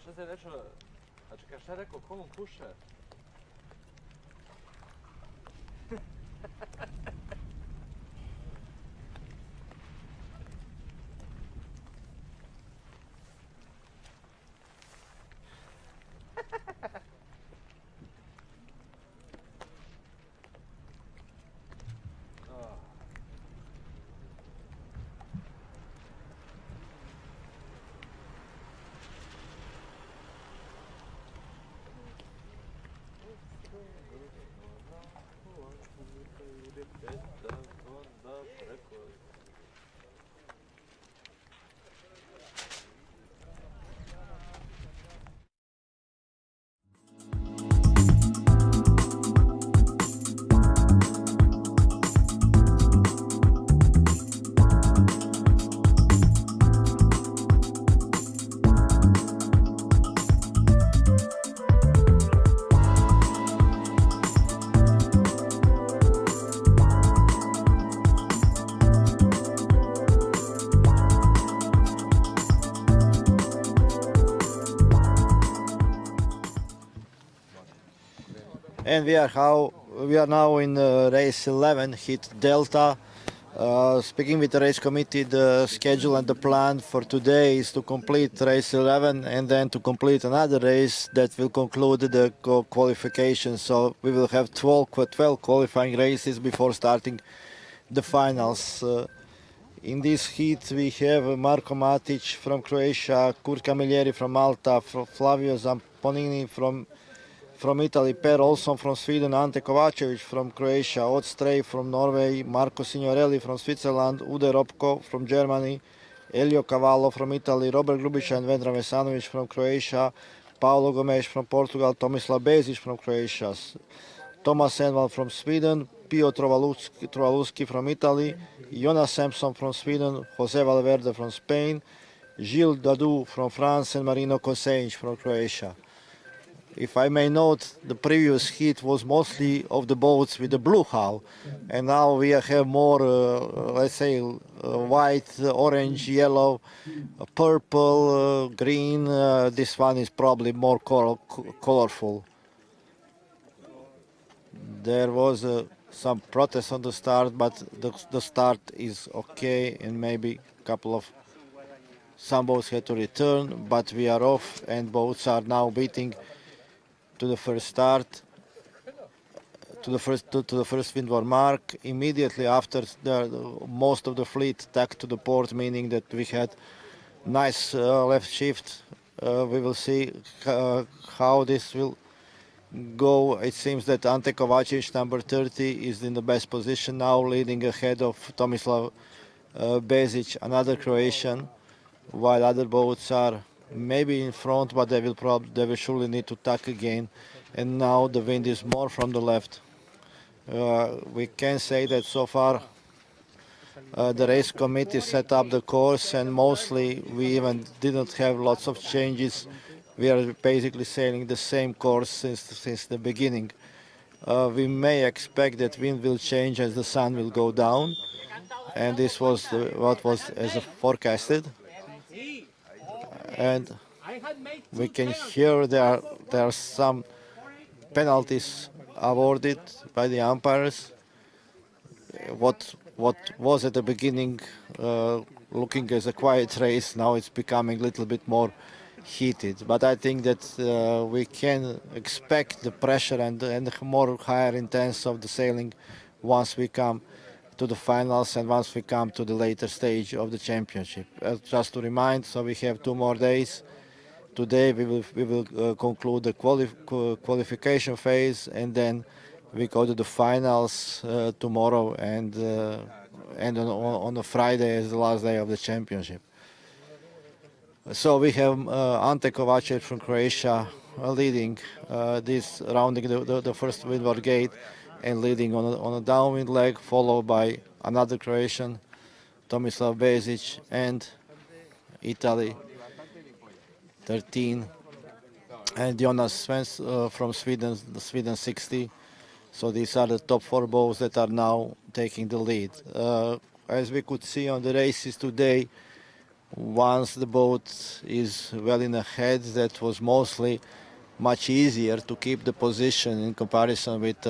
Speaker 13: Šta se rečeo? A čekaj, šta je rekao? Ko mu puše?
Speaker 1: And we are now in race 11, heat Delta. Speaking with the race committee, the schedule and the plan for today is to complete race 11 and then to complete another race that will conclude the qualification. So we will have 12 qualifying races before starting the finals. In this heat we have Marko Matic from Croatia, Kurt Camilleri from Malta, Flavio Zamponini from Italy, Per Olsson from Sweden, Ante Kovacevic from Croatia, Odd Stray from Norway, Marco Signorelli from Switzerland, Ude Robko from Germany, Elio Cavallo from Italy, Robert Grubic and Vedran Vesanovic from Croatia, Paolo Gomes from Portugal, Tomislav Bezic from Croatia, Thomas Envall from Sweden, Pio Trovaluski from Italy, Jonas Sampson from Sweden, Jose Valverde from Spain, Gilles Dadou from France, and Marino Kosenic from Croatia. If I may note, the previous heat was mostly of the boats with the blue hull, and now we have more, let's say, white, orange, yellow, purple, green. This one is probably more colorful. There was some protest on the start, but the start is okay, and maybe a couple of some boats had to return, but we are off, and boats are now beating to the first start, to the first windward mark. Immediately after, most of the fleet tacked to the port, meaning that we had nice left shift. We will see how this will go. It seems that Ante Kovacic, number 30, is in the best position now, leading ahead of Tomislav Bezic, another Croatian, while other boats are maybe in front, but they will surely need to tack again. And now the wind is more from the left. We can say that so far the race committee set up the course, and mostly we even didn't have lots of changes. We are basically sailing the same course since the beginning. We may expect that wind will change as the sun will go down, and this was what was as forecasted. And we can hear there are some penalties awarded by the umpires. What was at the beginning looking as a quiet race, now it's becoming a little bit more heated. But I think that we can expect the pressure and more higher intense of the sailing once we come to the finals and once we come to the later stage of the championship. Just to remind, so we have 2 more days. Today we will conclude the qualification phase, and then we go to the finals tomorrow, and on a Friday is the last day of the championship. So we have Ante Kovacic from Croatia leading this, rounding the first windward gate and leading on a downwind leg, followed by another Croatian, Tomislav Bezic, and Italy 13, and Jonas Svensson from Sweden 60. So these are the top 4 boats that are now taking the lead. As we could see on the races today, once the boat is well in ahead, that was mostly much easier to keep the position in comparison with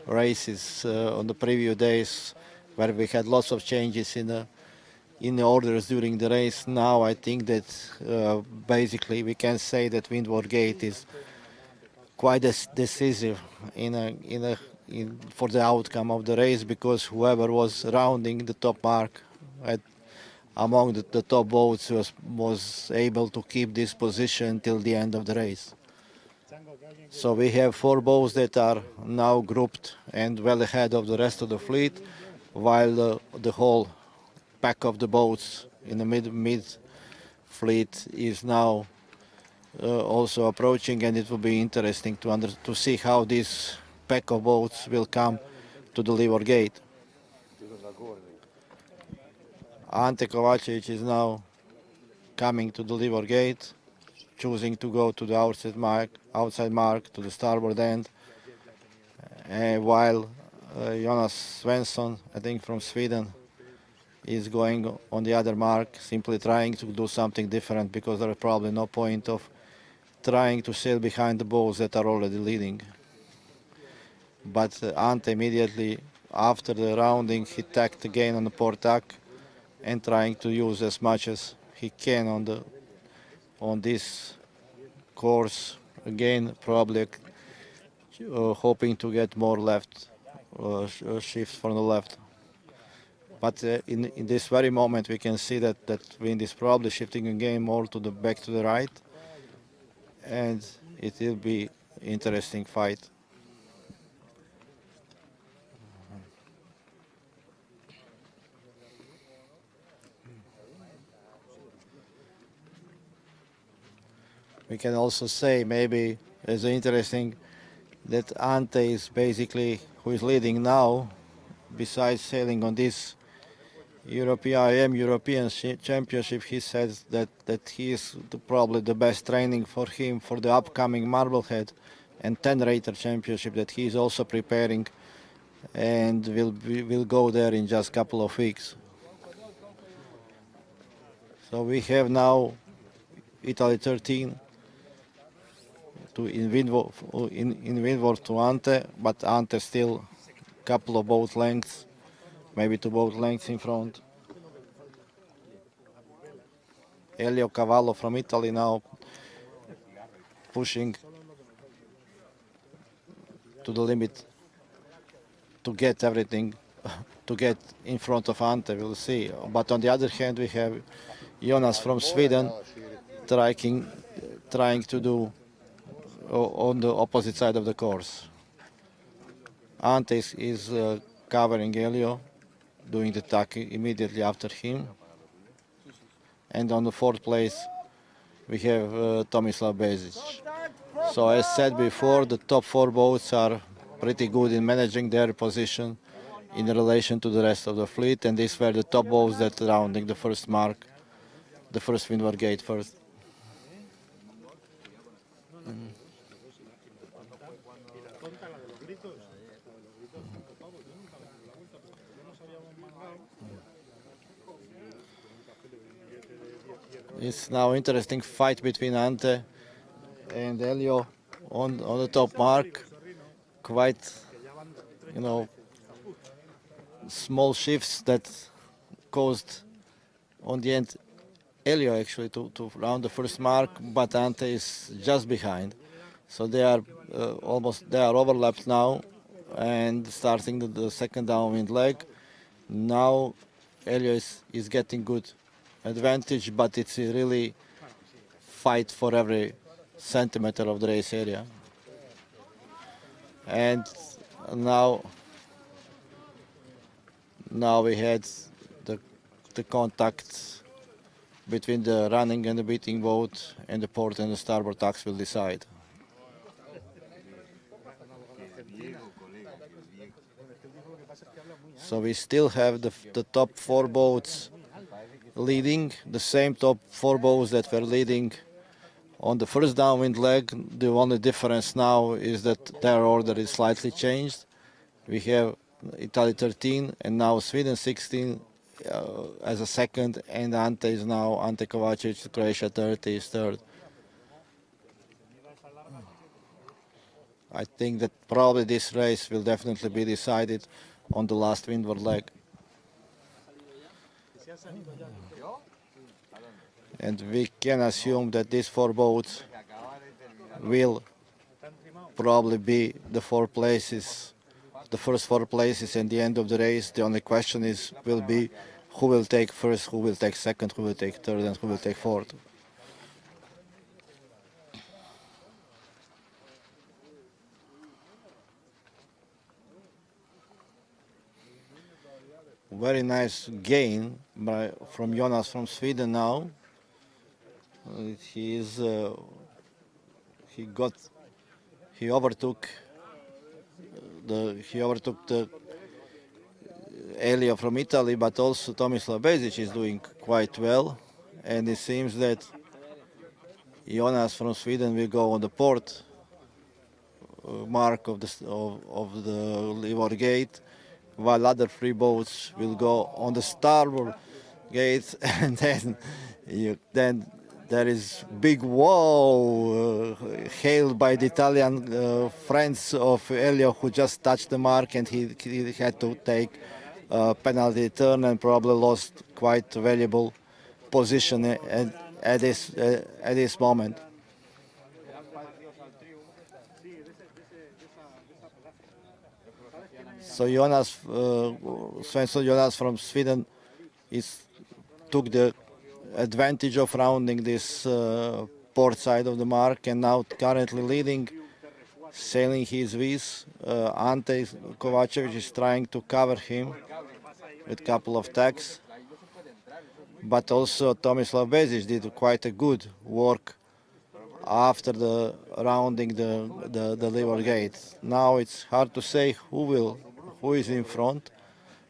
Speaker 1: races on the previous days, where we had lots of changes in the orders during the race. Now I think that basically we can say that windward gate is quite decisive for the outcome of the race, because whoever was rounding the top mark among the top boats was able to keep this position till the end of the race. So we have 4 boats that are now grouped and well ahead of the rest of the fleet, while the whole pack of the boats in the mid fleet is now also approaching, and it will be interesting to see how this pack of boats will come to the leeward gate. Ante Kovacic is now coming to the leeward gate, choosing to go to the outside mark to the starboard end, while Jonas Svensson, I think from Sweden, is going on the other mark, simply trying to do something different, because there is probably no point of trying to sail behind the boats that are already leading. But Ante immediately after the rounding, he tacked again on the port tack and trying to use as much as he can on this course. Again, probably hoping to get more left shifts from the left. But in this very moment, we can see that wind is probably shifting again more to the back to the right, and it will be interesting fight. we can also say maybe as interesting that Ante is basically who is leading now, besides sailing on this IOM European Championship. He says that he is probably the best training for him for the upcoming Marblehead and 10-rater championship that he is also preparing, and will go there in just a couple of weeks. So we have now Italy 13 in windward to Ante, but Ante still a couple of boat lengths, maybe 2 boat lengths in front. Elio Cavallo from Italy now pushing to the limit to get everything, to get in front of Ante, we'll see. But on the other hand, we have Jonas from Sweden trying to do on the opposite side of the course. Ante is covering Elio, doing the tack immediately after him. And on the 4th place, we have Tomislav Bezic. So as said before, the top 4 boats are pretty good in managing their position in relation to the rest of the fleet, and these were the top boats that rounding the first mark, the first windward gate first. It's now interesting fight between Ante and Elio on the top mark. Quite, small shifts that caused on the end Elio actually to round the first mark, but Ante is just behind. So they are overlapped now and starting the second downwind leg. Now Elio is getting good advantage, but it's a really fight for every centimeter of the race area. And now we had the contact between the running and the beating boat, and the port and the starboard tacks will decide. So we still have the top 4 boats leading, the same top 4 boats that were leading on the first downwind leg. The only difference now is that their order is slightly changed. We have Italy 13 and now Sweden 16 as a second, and Ante Kovacevic, Croatia 30 is third. I think that probably this race will definitely be decided on the last windward leg. And we can assume that these 4 boats will probably be the 4 places, the first 4 places at the end of the race. The only question will be who will take first, who will take second, who will take third, and who will take fourth. Very nice gain from Jonas from Sweden now. He overtook the Elio from Italy, but also Tomislav Bezic is doing quite well, and it seems that Jonas from Sweden will go on the port mark of the leeward gate, while other 3 boats will go on the starboard gate, and then there is big wow hailed by the Italian friends of Elio, who just touched the mark, and he had to take a penalty turn and probably lost quite a valuable position at this moment. So Svensson Jonas from Sweden took the advantage of rounding this port side of the mark, and now currently leading, sailing his V's. Ante Kovacevic is trying to cover him with a couple of tacks, but also Tomislav Bezic did quite a good work after the rounding the leeward gate. Now it's hard to say who is in front.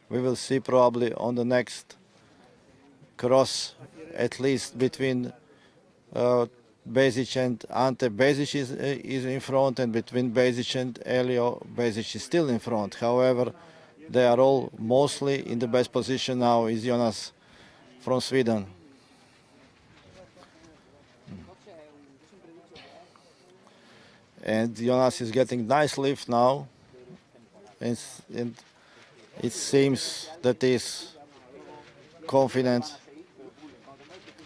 Speaker 1: We will see probably on the next cross, at least between Bezic and Ante. Bezic is in front, and between Bezic and Elio, Bezic is still in front. However, they are all mostly in the best position now is Jonas from Sweden. And Jonas is getting nice lift now, and it seems that he is confident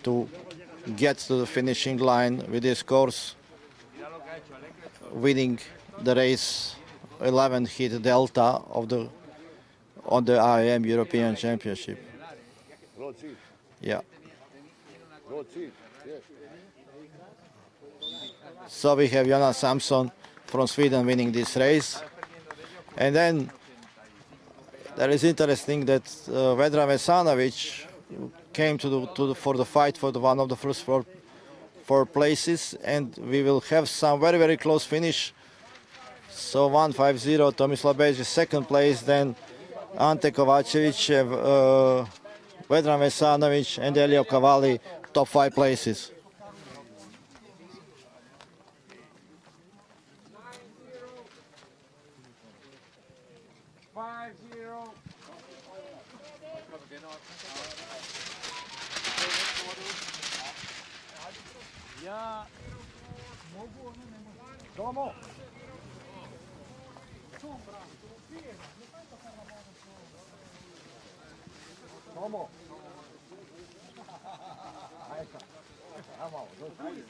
Speaker 1: to get to the finishing line with his course, winning the race 11 hit delta on the IOM European Championship. Yeah. So we have Jonas Samson from Sweden winning this race. And then there is interesting that Vedran Vesanovic came for the fight for one of the first four places, and we will have some very, very close finish. So 150, Tomislav Bezic second place, then Ante Kovacevic, Vedran Vesanovic and Elio Cavalli top 5 places.
Speaker 10: Ja mogu, ono ne može. Domo! Domo! Ajka. Ja malo, dođi.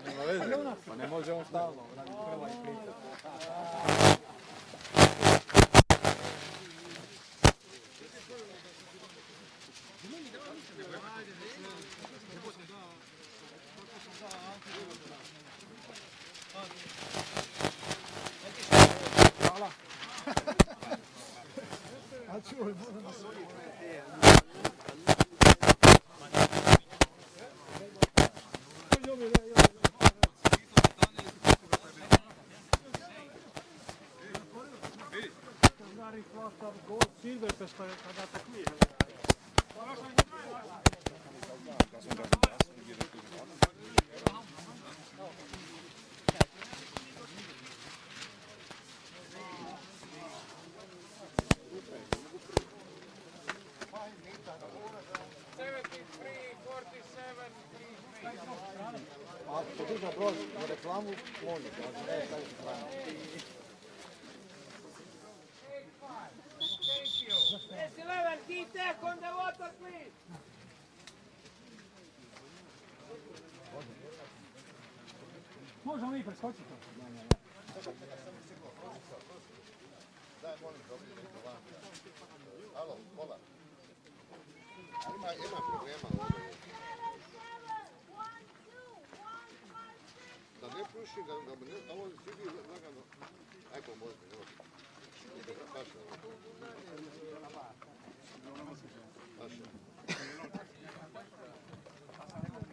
Speaker 10: Nema veze, pa ne može on stalno. Prva i priča. Hvala. A čuj, možda na svoju. Silver, per kada takvi. Možemo mi preskočiti to?
Speaker 2: Daj, molim, dobri neko van. Alo, pola. Ima problema ovdje. Da ne puši, da ovo sidi lagano. Aj pomozi, evo. Paša. Paša.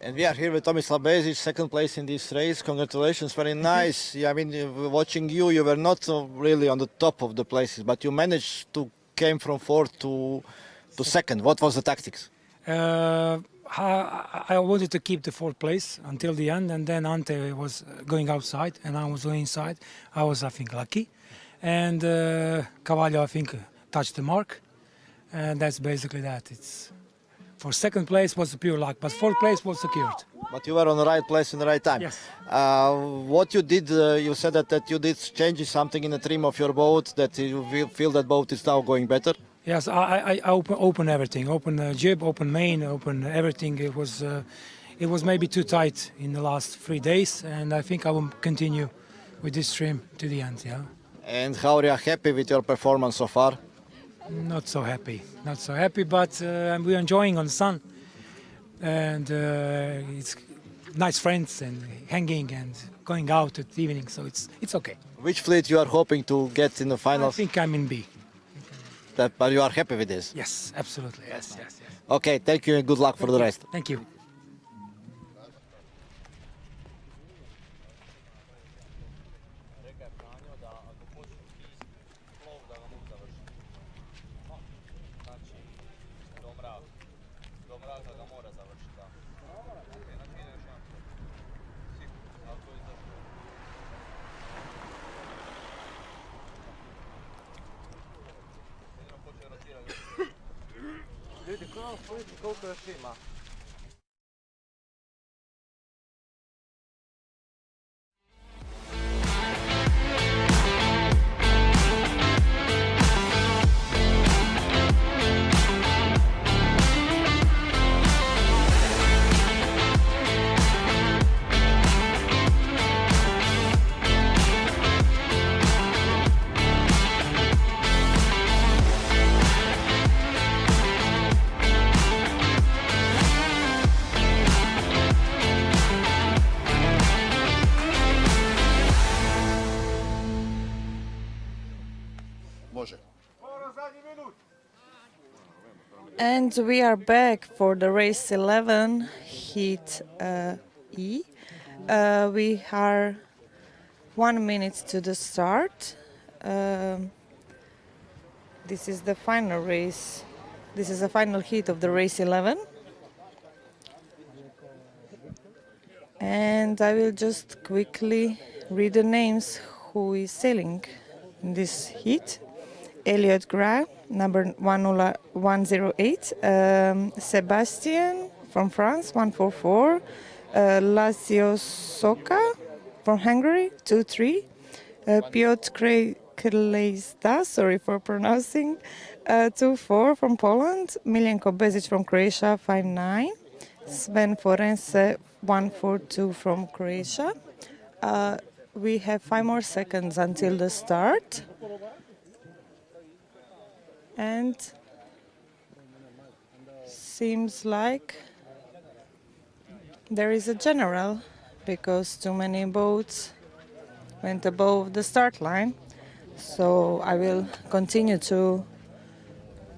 Speaker 1: And we are here with Tomislav Bezic, second place in this race. Congratulations, very nice. Yeah, I mean, watching you were not really on the top of the places, but you managed to came from fourth to second. What was the tactics?
Speaker 14: I wanted to keep the fourth place until the end, and then Ante was going outside, and I was going inside. I was, I think, lucky. And Cavallo, I think, touched the mark. And that's basically that. It's for second place was pure luck, but fourth place was secured.
Speaker 1: But you were on the right place in the right time.
Speaker 14: Yes.
Speaker 1: What you did, you said that you did change something in the trim of your boat, that you feel that boat is now going better?
Speaker 14: Yes, I open everything, open jib, open main, open everything. It was maybe too tight in the last 3 days, and I think I will continue with this trim to the end, yeah.
Speaker 1: And how are you happy with your performance so far?
Speaker 14: Not so happy, but we're enjoying on the sun, and it's nice friends and hanging and going out at the evening, so it's okay.
Speaker 1: Which fleet you are hoping to get in the finals?
Speaker 14: I think I'm in B.
Speaker 1: But you are happy with this?
Speaker 14: Yes, absolutely, yes.
Speaker 1: Okay, thank you and good luck for the rest.
Speaker 14: Thank you.
Speaker 13: Ljudi, koliko još ima?
Speaker 2: Može.
Speaker 5: And we are back for the race 11, heat E. We are 1 minute to the start. This is the final race. This is the final heat of the race 11. And I will just quickly read the names who is sailing in this heat. Elliot Gra, number 108. Sebastian from France, 144. Lazio Soka from Hungary, 23. Piotr Krejsta, sorry for pronouncing, 24 from Poland. Miljenko Bezic from Croatia, 59. Sven Forense, 142 from Croatia. We have 5 more seconds until the start. And seems like there is a general because too many boats went above the start line. So I will continue to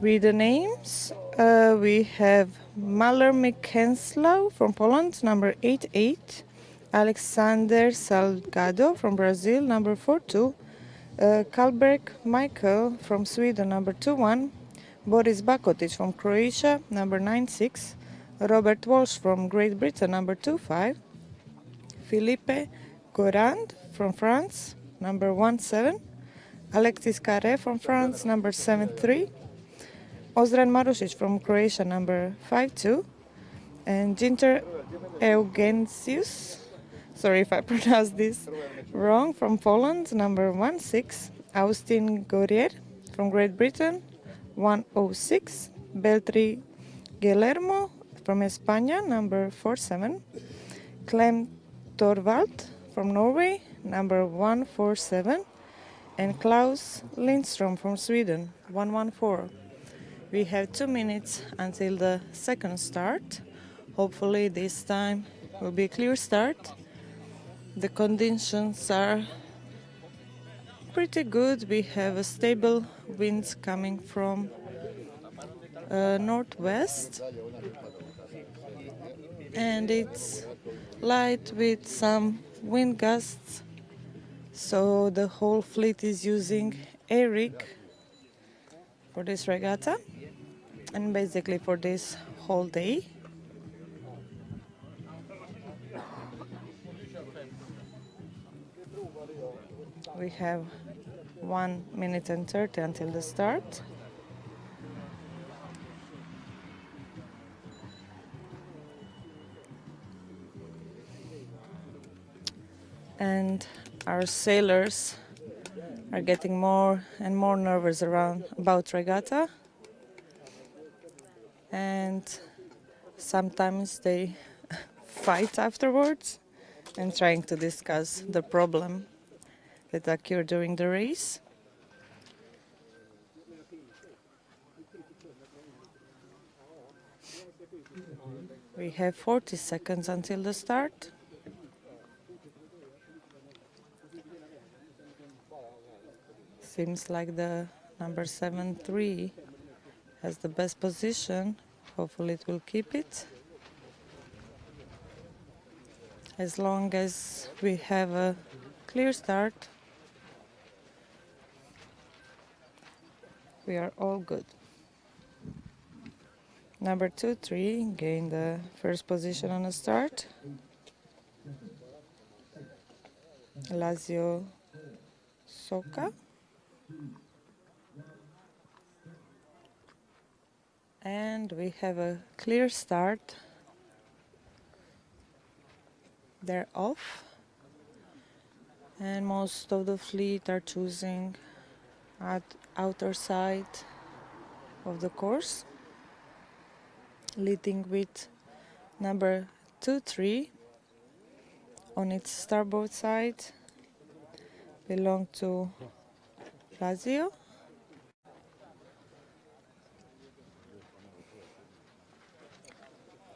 Speaker 5: read the names. We have Maler Mikenslau from Poland, number 88. Alexander Salgado from Brazil, number 42. Kalberg Michael from Sweden, number 21. Boris Bakotic from Croatia, number 96. Robert Walsh from Great Britain, number 25. Philippe Gorand from France, number 17. Alexis Carre from France, number 73. Ozren Marušić from Croatia, number 52. And Ginter Eugensius, sorry if I pronounced this wrong, from Poland, number 16. Austin Gorier from Great Britain, 106. Beltri Guillermo from España, number 47. Clem Torvald from Norway, number 147. And Klaus Lindström from Sweden, 114. We have 2 minutes until the second start. Hopefully this time will be a clear start. The conditions are pretty good. We have a stable wind coming from northwest. And it's light with some wind gusts. So the whole fleet is using a rig for this regatta and basically for this whole day. We have 1 minute and 30 until the start. And our sailors are getting more and more nervous about regatta. And sometimes they fight afterwards and trying to discuss the problem that occurred during the race. We have 40 seconds until the start. Seems like the number 7-3 has the best position. Hopefully it will keep it. As long as we have a clear start, we are all good. Number 2-3 gained the first position on the start. Lazio Soka. And we have a clear start. They're off. And most of the fleet are choosing at outer side of the course, leading with number 2-3 on its starboard side, belong to Lazio.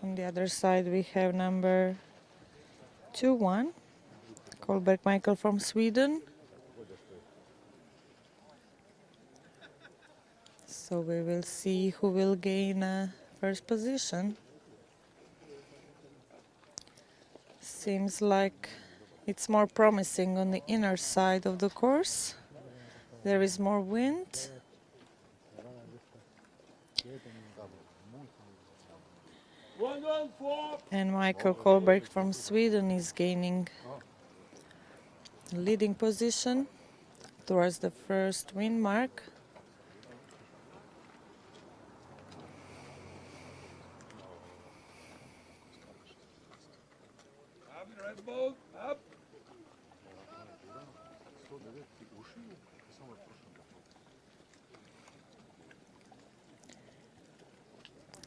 Speaker 5: On the other side we have number 2-1, Kolberg Michael from Sweden. So we will see who will gain first position. Seems like it's more promising on the inner side of the course. There is more wind. And Michael Kolberg from Sweden is gaining leading position towards the first wind mark.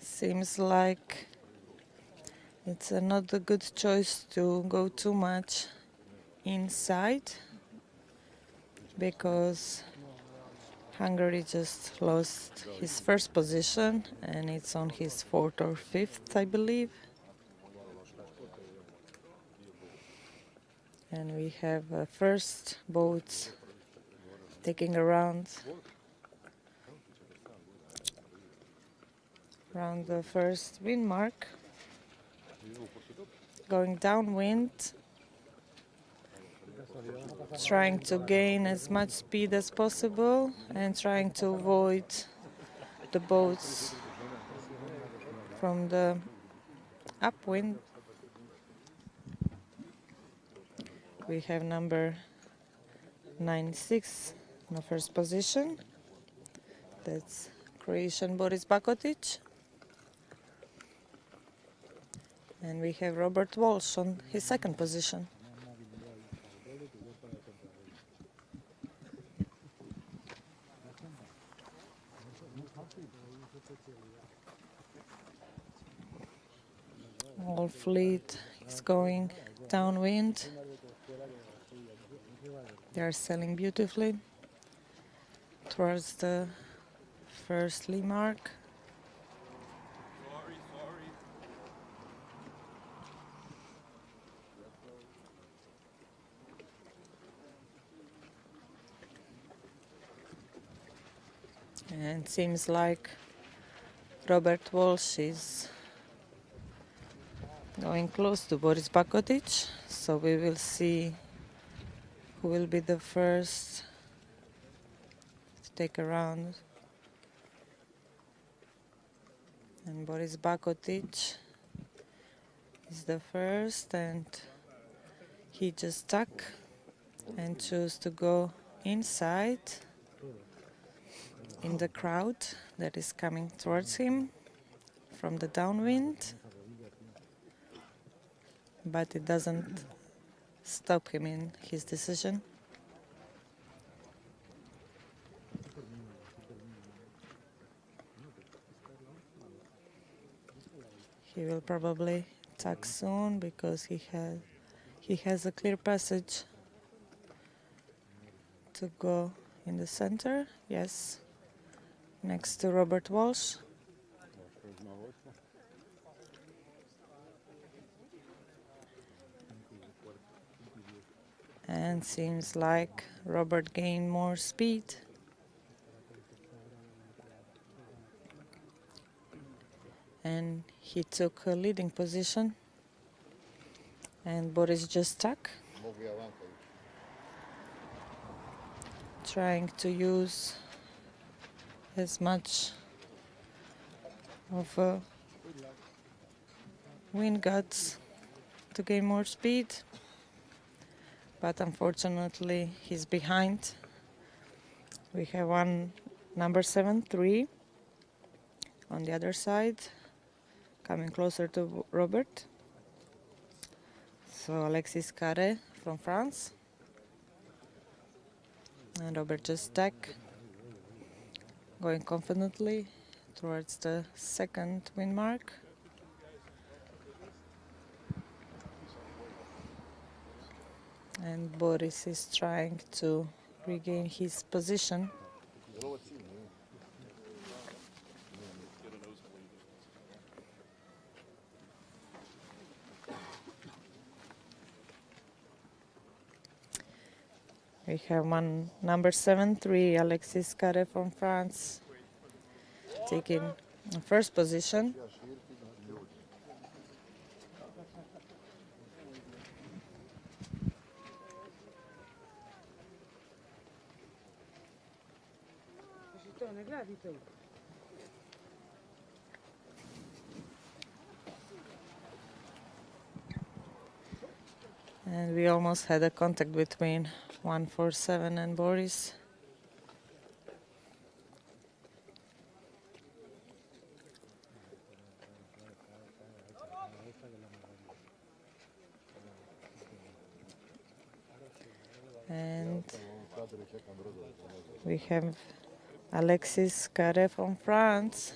Speaker 5: Seems like it's not a good choice to go too much inside, because Hungary just lost his first position and it's on his fourth or fifth, I believe. And we have first boats taking around the first wind mark, going downwind, trying to gain as much speed as possible and trying to avoid the boats from the upwind. We have number 9-6 in the first position. That's Croatian Boris Bakotic. And we have Robert Walsh on his second position. All fleet is going downwind. They are sailing beautifully towards the first lee mark. And it seems like Robert Walsh is going close to Boris Bakotic, so we will see who will be the first to take a round. And Boris Bakotic is the first, and he just stuck and chose to go inside in the crowd that is coming towards him from the downwind, but it doesn't stop him in his decision. He will probably tack soon because he has a clear passage to go in the center. Yes, next to Robert Walsh. And seems like Robert gained more speed. And he took a leading position. And Boris just stuck, trying to use as much of wind guts to gain more speed, but unfortunately he's behind. We have one number 7-3 on the other side, coming closer to Robert. So Alexis Carré from France, and Robert just tack, going confidently towards the second wind mark. And Boris is trying to regain his position. We have one number 7-3, Alexis Carré from France, taking the first position. And we almost had a contact between 147 and Boris. And we have Alexis Carré from France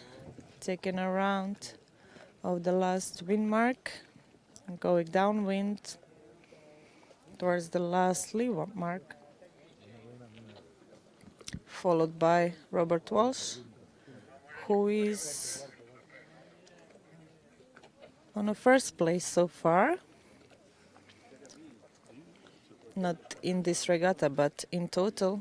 Speaker 5: taking a round of the last wind mark and going downwind towards the last lee mark, followed by Robert Walsh, who is on a first place so far. Not in this regatta, but in total.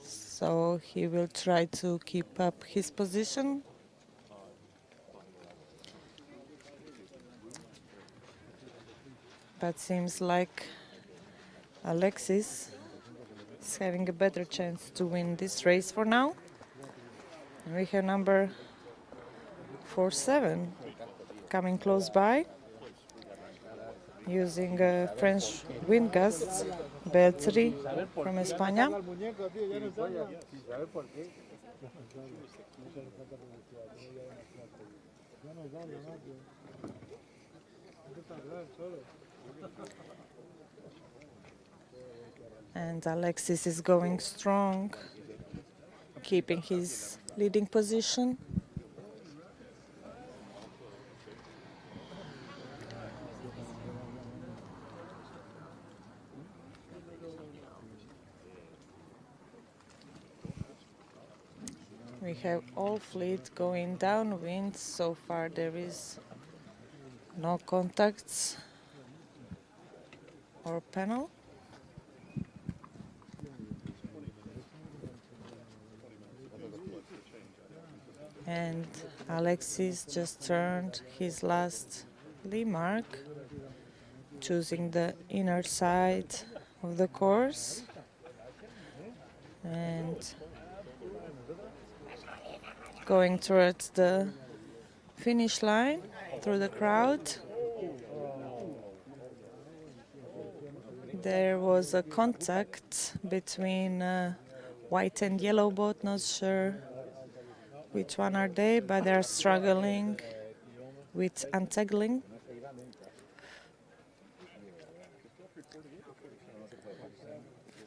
Speaker 5: So he will try to keep up his position. But seems like Alexis is having a better chance to win this race for now. And we have number 47 coming close by, using French wind gusts, Beltri from España. And Alexis is going strong, keeping his leading position. We have all fleet going downwind. So far there is no contacts or panel. And Alexis just turned his last lee mark, choosing the inner side of the course. And going towards the finish line through the crowd. There was a contact between white and yellow boat, not sure which one are they, but they are struggling with untangling.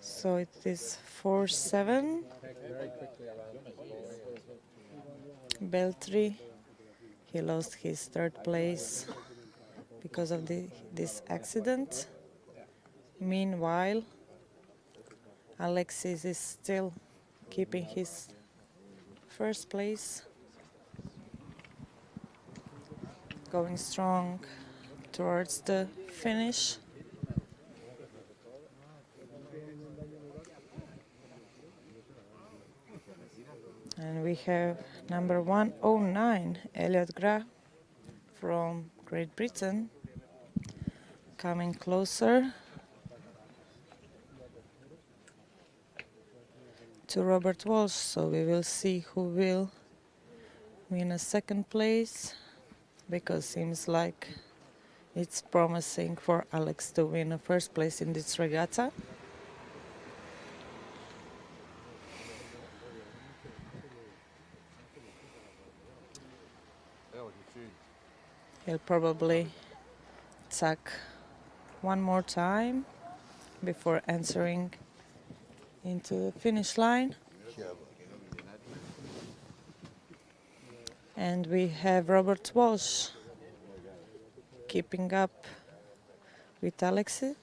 Speaker 5: So it is 4-7. Beltri, he lost his third place because of this accident. Meanwhile, Alexis is still keeping his first place, going strong towards the finish. And we have number 109, Elliot Graf from Great Britain, coming closer to Robert Walsh, so we will see who will win a second place, because seems like it's promising for Alex to win a first place in this regatta. He'll probably tack one more time before entering into the finish line. And we have Robert Walsh keeping up with Alexi.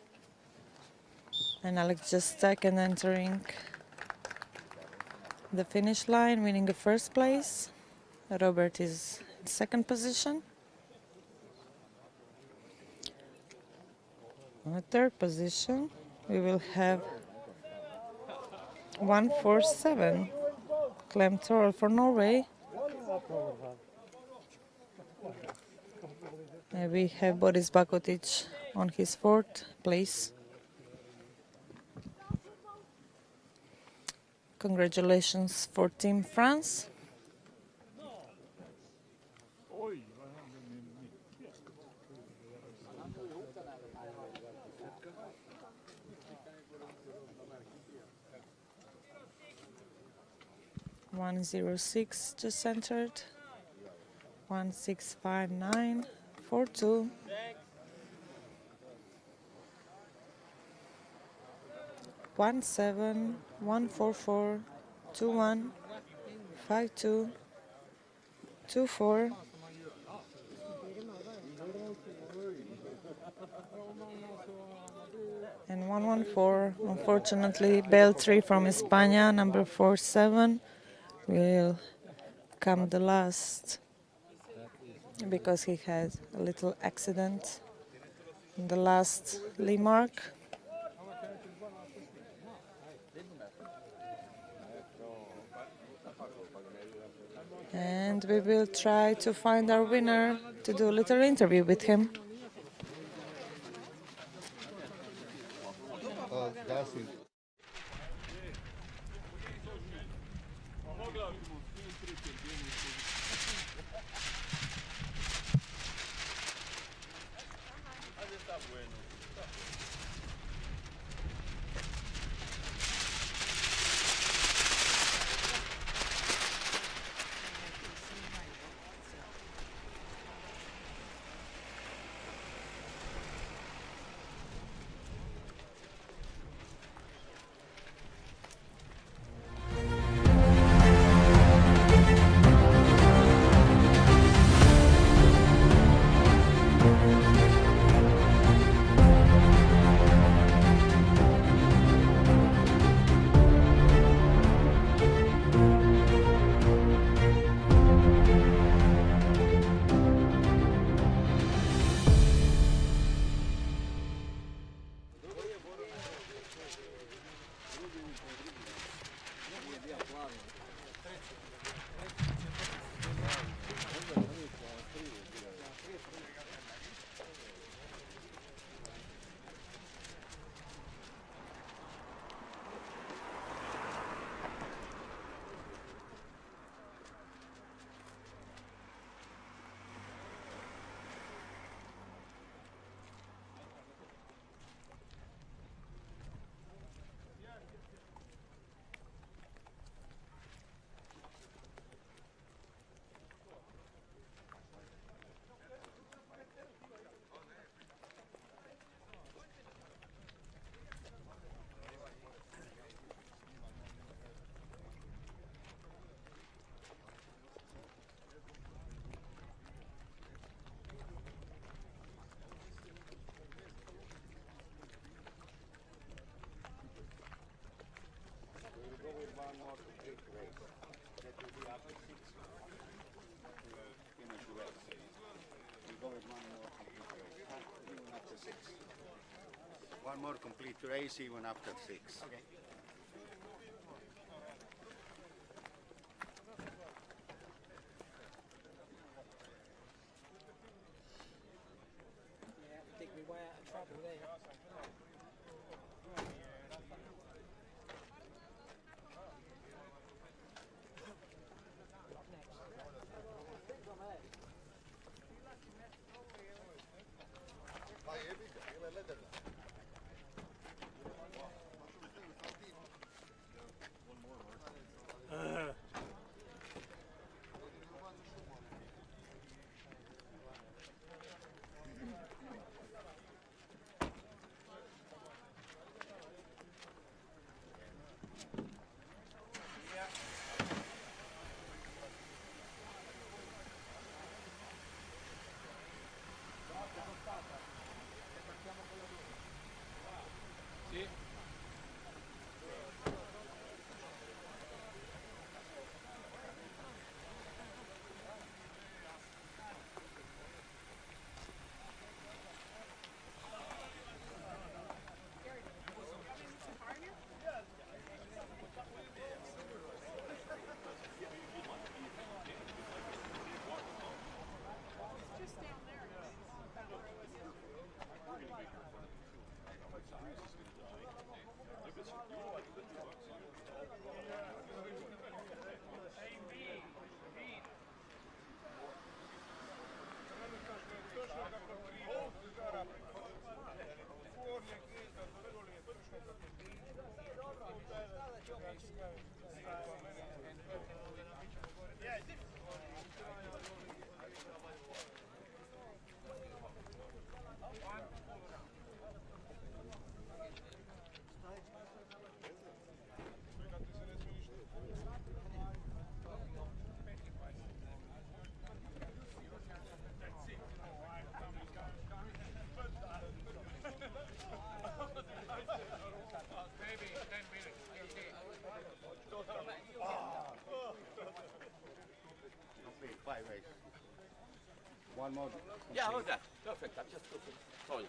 Speaker 5: And Alex just tack and entering the finish line, winning the first place. Robert is in second position. On the third position, we will have 147, Clem Torl for Norway. And we have Boris Bakotic on his fourth place. Congratulations for Team France. (106) just entered. 165942. One 7 144 21 52 24. And 114. Unfortunately, Beltri from España, number 47, will come the last because he had a little accident in the last lee mark. And we will try to find our winner to do a little interview with him.
Speaker 15: One more complete race, even after 6. Okay.
Speaker 8: I think we're way out of trouble there.
Speaker 2: Pa jebi ga, bila je ledena.
Speaker 11: Sì. Maybe 10 minutes.
Speaker 2: Complete, 5 races.
Speaker 16: One more.
Speaker 17: Yeah, how's that? Perfect. I'm just looking. Sorry.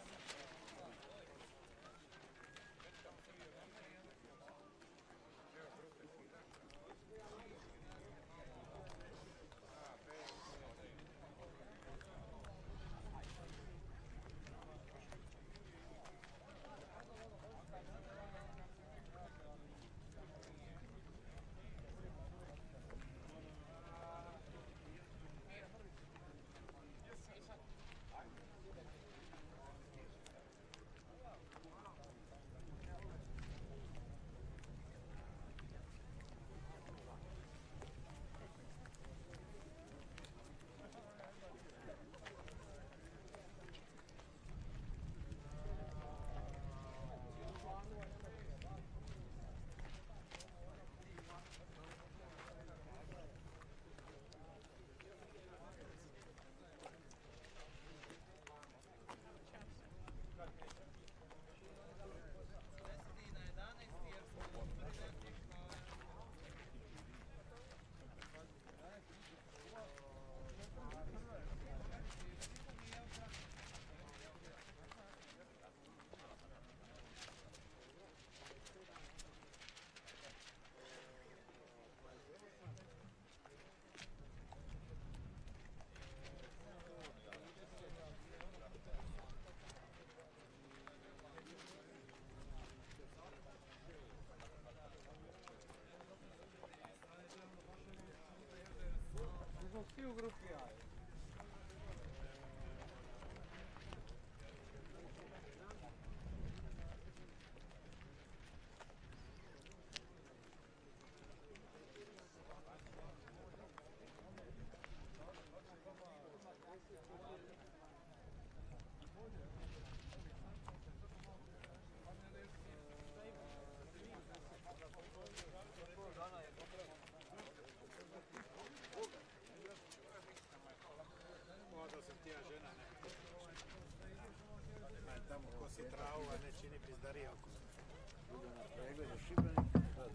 Speaker 11: Sono più gruppi A. Možda sam ti ja žena, ne. Tamo ko si travu, a ne čini pizdarije oko.
Speaker 16: Bude na pregledu Šibenik, sad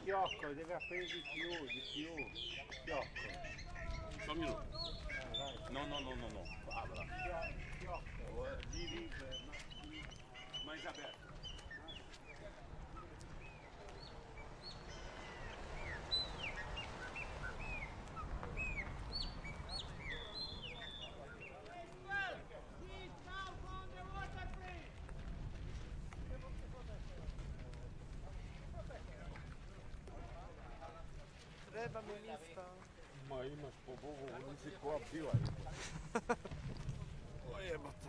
Speaker 15: Fiocco, deve aprire di più. Fiocco.
Speaker 17: Fammelo. No. Apra.
Speaker 15: Fiocco.
Speaker 17: Vivi mais aberto.
Speaker 10: Treba mi nisko.
Speaker 15: Ma imaš po Bogu, nisi koja bila. O jebate.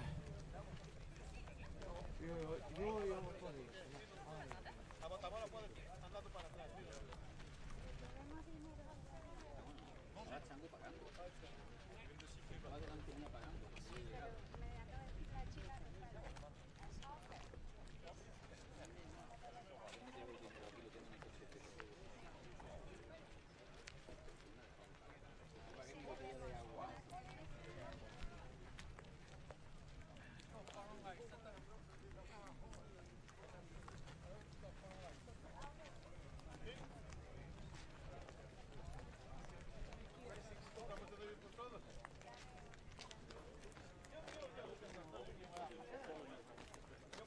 Speaker 15: Joj, ovo to riješeno.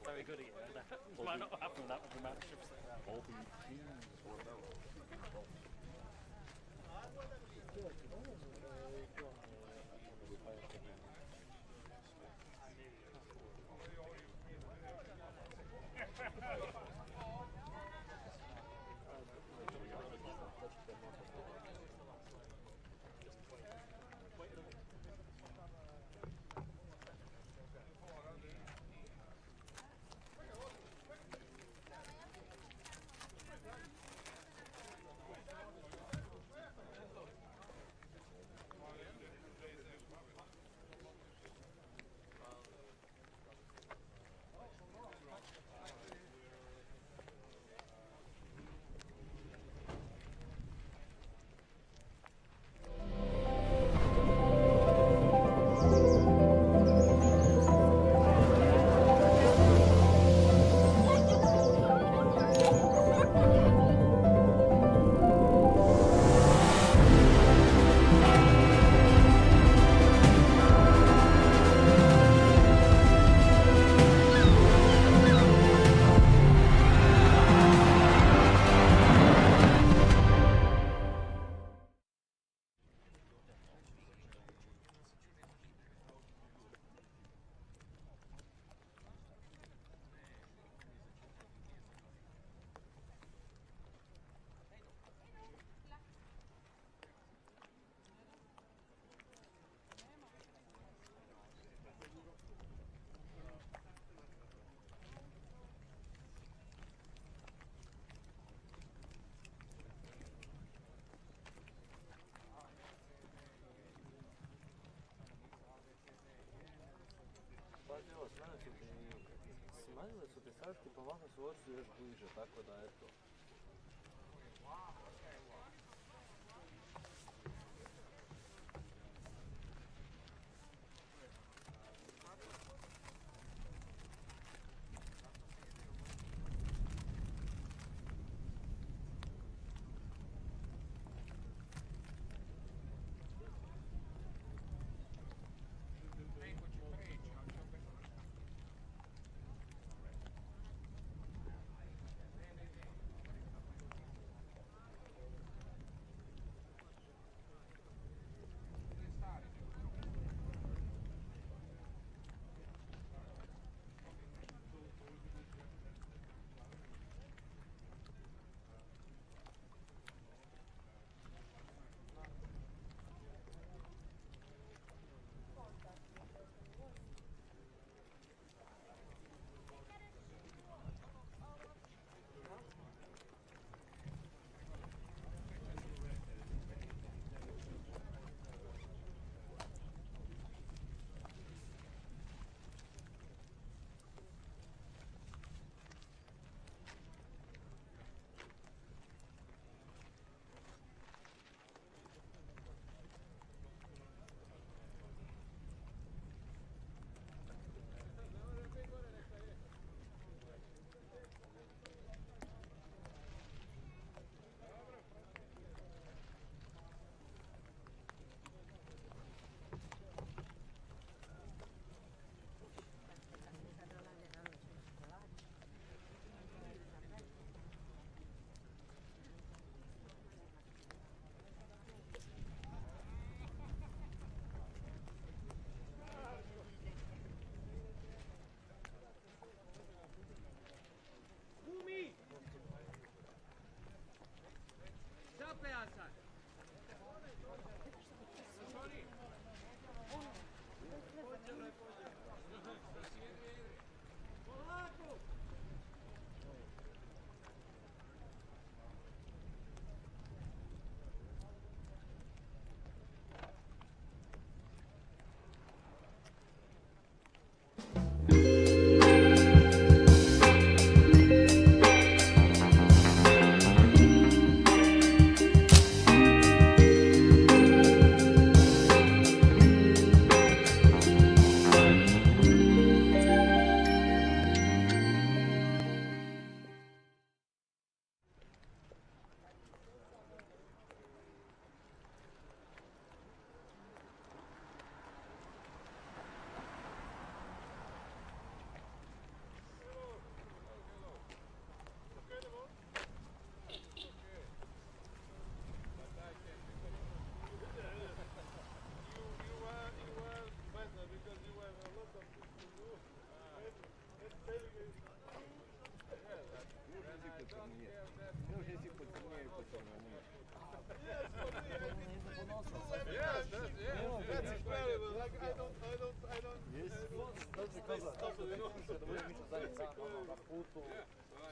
Speaker 18: Very good again. That might not happen that with the amount of ships that are out.
Speaker 19: Smanjile su te srasti, pa ovako su očili još bliže, tako da eto.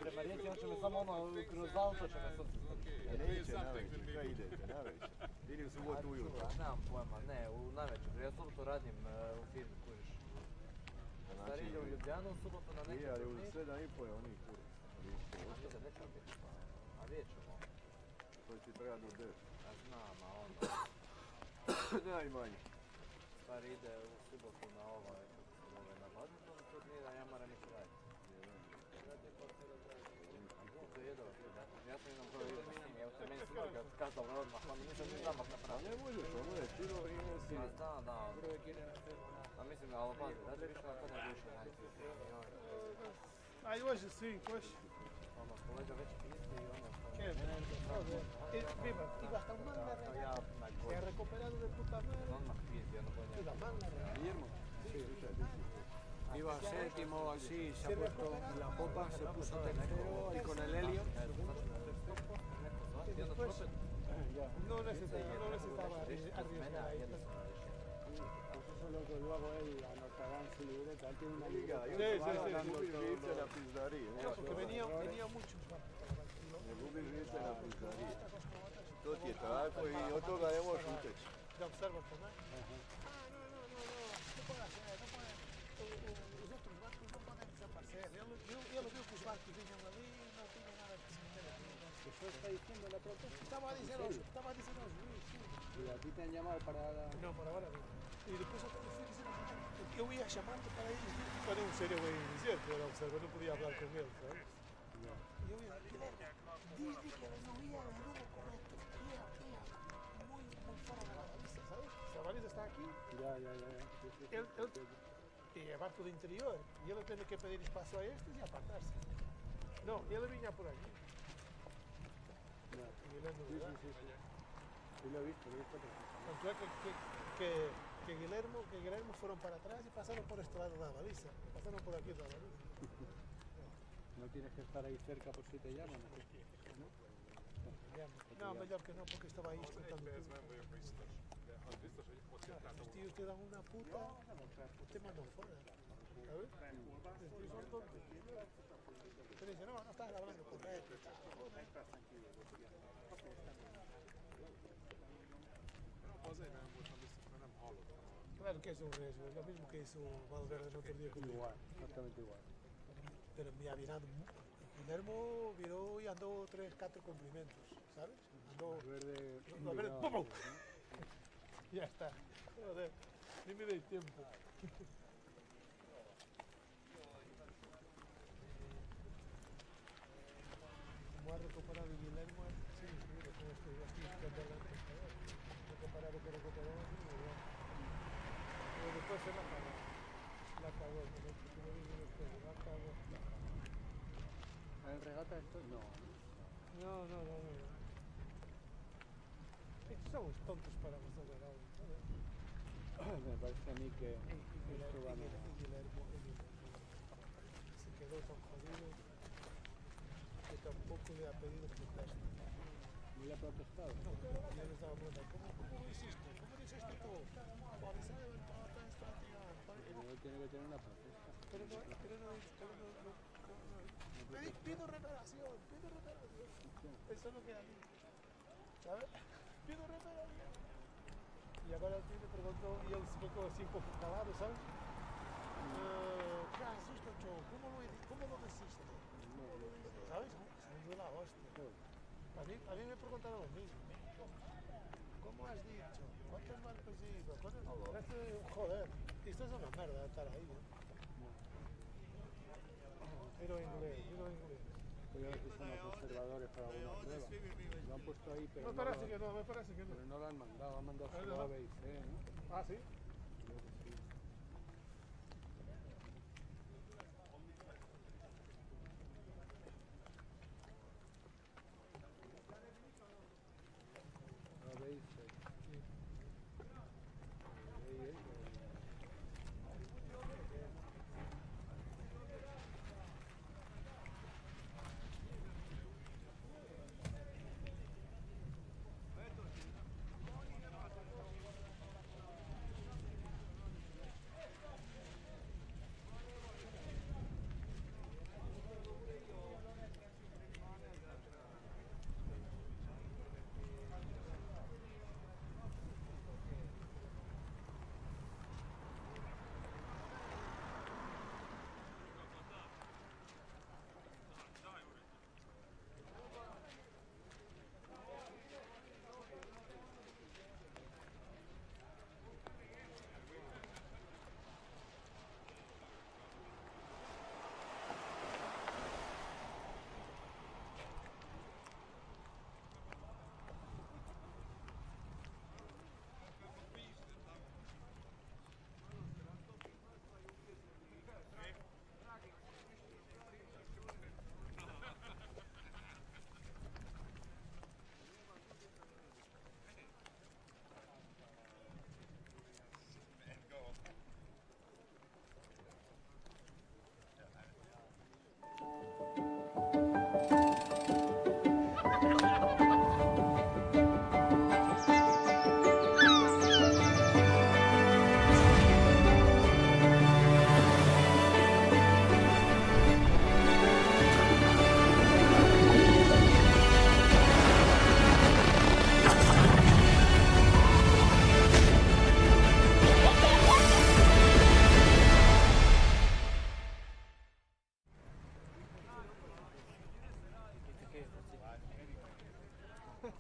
Speaker 19: Prema rijeci, on će me samo kroz auto će me sad...
Speaker 2: Neće navečer, kaj idete navečer? Ili u subotu ujutro?
Speaker 19: Nemam pojma, ne, u navečer, ja subotu radim u firmi, kužiš. Stari ide u Ljubljanu, u subotu na neki...
Speaker 2: Nije, ali u 7:30 je oni kure.
Speaker 19: Nećemo biti, a vidjet ćemo.
Speaker 2: To će treba do 10.
Speaker 19: A znam, a onda...
Speaker 2: Najmanje.
Speaker 19: Stari ide u subotu na na badminton turnir, a ja moram ići raditi. To je jedova tu, da. Ja sam jednom prvo vidio s njim, evo te meni su ga kazali odmah, pa nisam ni zamak napravio.
Speaker 2: Ne možeš, ono je čino i nosi.
Speaker 19: Ma da. A mislim, ali pazi, da ti više na to ne više raditi.
Speaker 4: Ajde, hoje sim, hoje.
Speaker 19: Ono, kolega već piste i ono...
Speaker 4: Viva, ti vas tan mal la
Speaker 19: Ja,
Speaker 4: se ha recuperado de puta madre.
Speaker 19: odmah piste, ono bolje.
Speaker 4: Ti da mal la
Speaker 19: Guillermo. Iba séptimo así, se ha puesto en la popa, se puso tercero y con el helio.
Speaker 4: No necesitaba arriesgar ahí.
Speaker 19: Eso es lo que luego él anotará en su libreta, él tiene una libreta.
Speaker 2: Irse la pizzeria.
Speaker 4: No, porque venía mucho.
Speaker 2: Ne gubiš irse na pizzeria. To ti je tako i od toga ne možeš uteći.
Speaker 4: Da observam po mene. Os outros barcos não podem desaparecer. Ele viu que os barcos vinham ali e não tinha nada que se meter aqui.
Speaker 19: Eso está diciendo la protesta.
Speaker 4: Estaba a dizer aos juízes.
Speaker 19: Y a ti te han llamado para...
Speaker 4: Não, para agora não. E depois eu fui dizer eu ia chamando para eles, para não ser eu a dizer, que eu era observador, não podia falar com eles, sabe? E eu ia dizer, diz-lhe que ele não ia no rumo correto, ia muito fora da baliza, sabes? Se a baliza está aqui, e é barco do interior, e ele tem que pedir espaço a estes e apartar-se. Não, ele vinha por aqui. E ele no lugar.
Speaker 19: Yo lo he visto.
Speaker 4: Tanto é que Guillermo fueron para atrás y pasaron por este lado de la baliza. Pasaron por aquí de la baliza.
Speaker 19: No tienes que estar ahí cerca por si te llaman.
Speaker 4: No, mejor que no, porque estaba ahí escuchando. Los tíos te dan una puta, te mandan fuera. ¿Sabes? Los tíos son tontos. Te dicen, no estás hablando correcto.
Speaker 11: Azért nem voltam biztos, mert nem hallottam.
Speaker 4: Claro que es un riesgo, es lo mismo que hizo Valverde el otro día conmigo.
Speaker 19: Igual, exactamente igual.
Speaker 4: Pero me ha virado. Guillermo viró y andó 3-4 cumplimientos, ¿sabes? Andó. Valverde, ¡pum! Ya está. Joder, ni me deis tiempo. Como ha recuperado Guillermo, sí, mira cómo estoy aquí delante. Recuperado que recuperó, pero después se la cagó. La cagó, como digo después, la cagó.
Speaker 19: ¿En regata esto? No.
Speaker 4: No. Estos somos tontos para nosotros, ¿sabes?
Speaker 19: Me parece a mí que esto va a
Speaker 4: Guillermo se quedó tan jodido que tampoco le ha pedido protesta.
Speaker 19: No le ha
Speaker 15: tu atestado.
Speaker 4: Yo le estaba preguntando, ¿cómo lo hiciste? ¿Cómo lo hiciste tú? Para saber toda esta estrategia.
Speaker 15: Primero tiene que tener una protesta.
Speaker 4: Pido reparación. Eso es lo que hay. ¿Sabes? Pido reparación. Y ahora el tío me preguntó, y él se quedó así un poco calado, ¿sabes? ¿Qué has hecho, Cho? ¿Cómo lo hiciste? ¿Sabes? Se me dio la hostia. A mí me preguntaron lo mismo. ¿Cómo has dicho? ¿Cuántos marcos ido? Joder, esto es una mierda estar ahí. Pero inglés.
Speaker 15: Creo que son los observadores para una prueba. Lo han puesto ahí, pero
Speaker 4: Me parece que no.
Speaker 15: Pero no lo han mandado, han mandado solo A, B y C, ¿no?
Speaker 4: Ah, ¿sí?
Speaker 15: Creo que sí. A, B y C.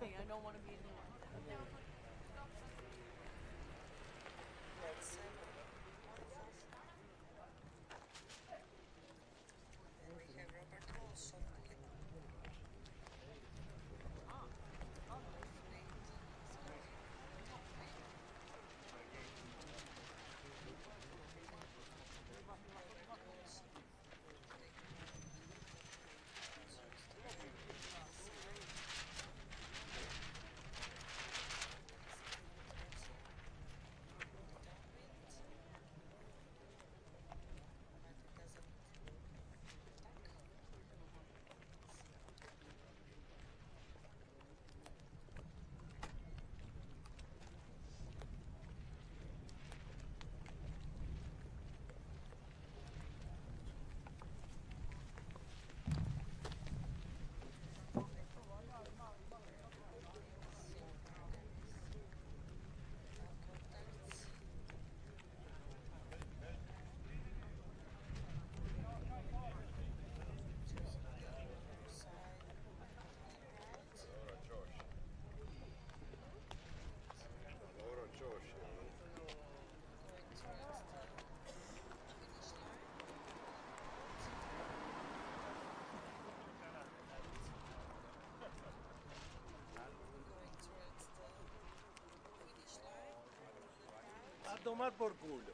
Speaker 5: I don't want to be in the one. That's and we have Robert also.
Speaker 17: A tomar por culo.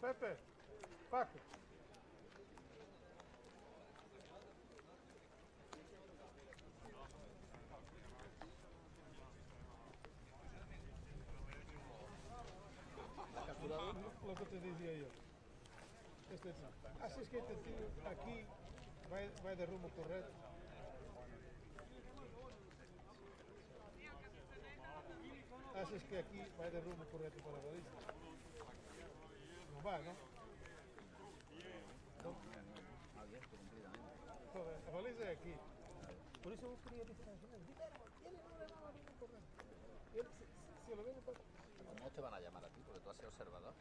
Speaker 4: Pepe, Paco. lo que te decía yo. Este tío. Así es que este tío aquí va de rumbo correcto. Así es que aquí va de rumbo correcto para la baliza. No va, ¿no? Joder, la baliza es aquí. Por eso vos querías distancia. Tiene rumbo correcto. Si lo ven para...
Speaker 19: ¿Cómo te van a llamar a ti? Porque tú has sido observador.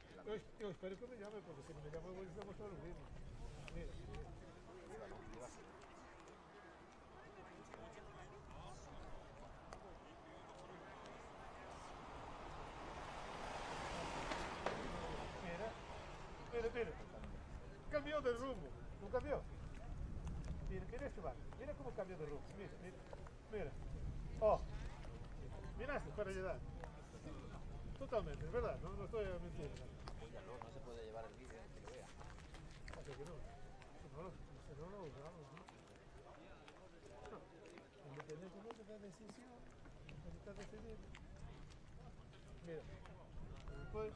Speaker 4: Yo espero que me llame, porque si no me llame voy a demostrar lo mismo. Mira. Mira. Cambió de rumbo. ¿No cambió? Mira este barco. Mira cómo cambió de rumbo. Mira. Oh. Miraste para ayudar. Totalmente, es verdad. No estoy mintiendo.
Speaker 19: No se puede llevar el vídeo, que lo vea.
Speaker 4: Así que no. Si no lo usamos, ¿no? Independientemente de la decisión, está decidido. Mira. Después...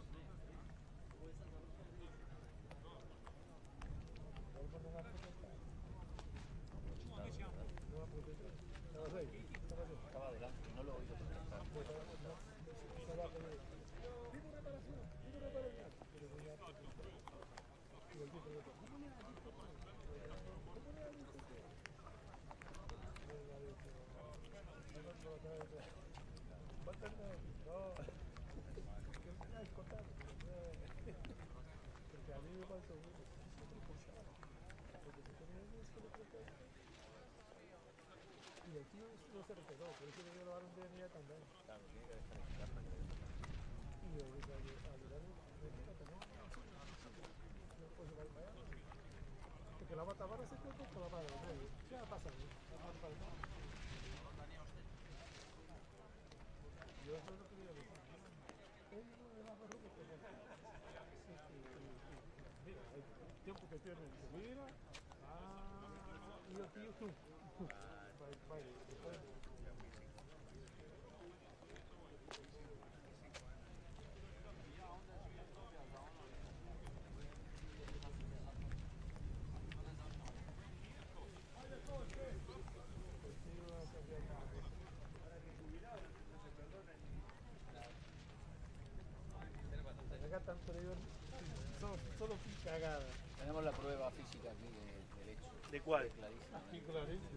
Speaker 19: Estaba adelante, no lo he oído protestar.
Speaker 4: Porque a mí me pasó y el tío no se retiró, por eso le llevaron de día también.
Speaker 19: Claro, tiene que desconectar para que le den.
Speaker 4: Y yo dije, a llegar de día también. No puedo ir para allá. Porque la bata ahora se quedó con la mano en medio. Ya pasa, ¿no? Yo eso es lo que quería decir. Él no le va a ver que mira, hay tiempo que tiene en su vida. Y el tío tú. Vale, después. Acá tanto de solo cagadas.
Speaker 19: Tenemos la prueba física aquí del hecho.
Speaker 18: ¿De cuál?
Speaker 19: Clarísima.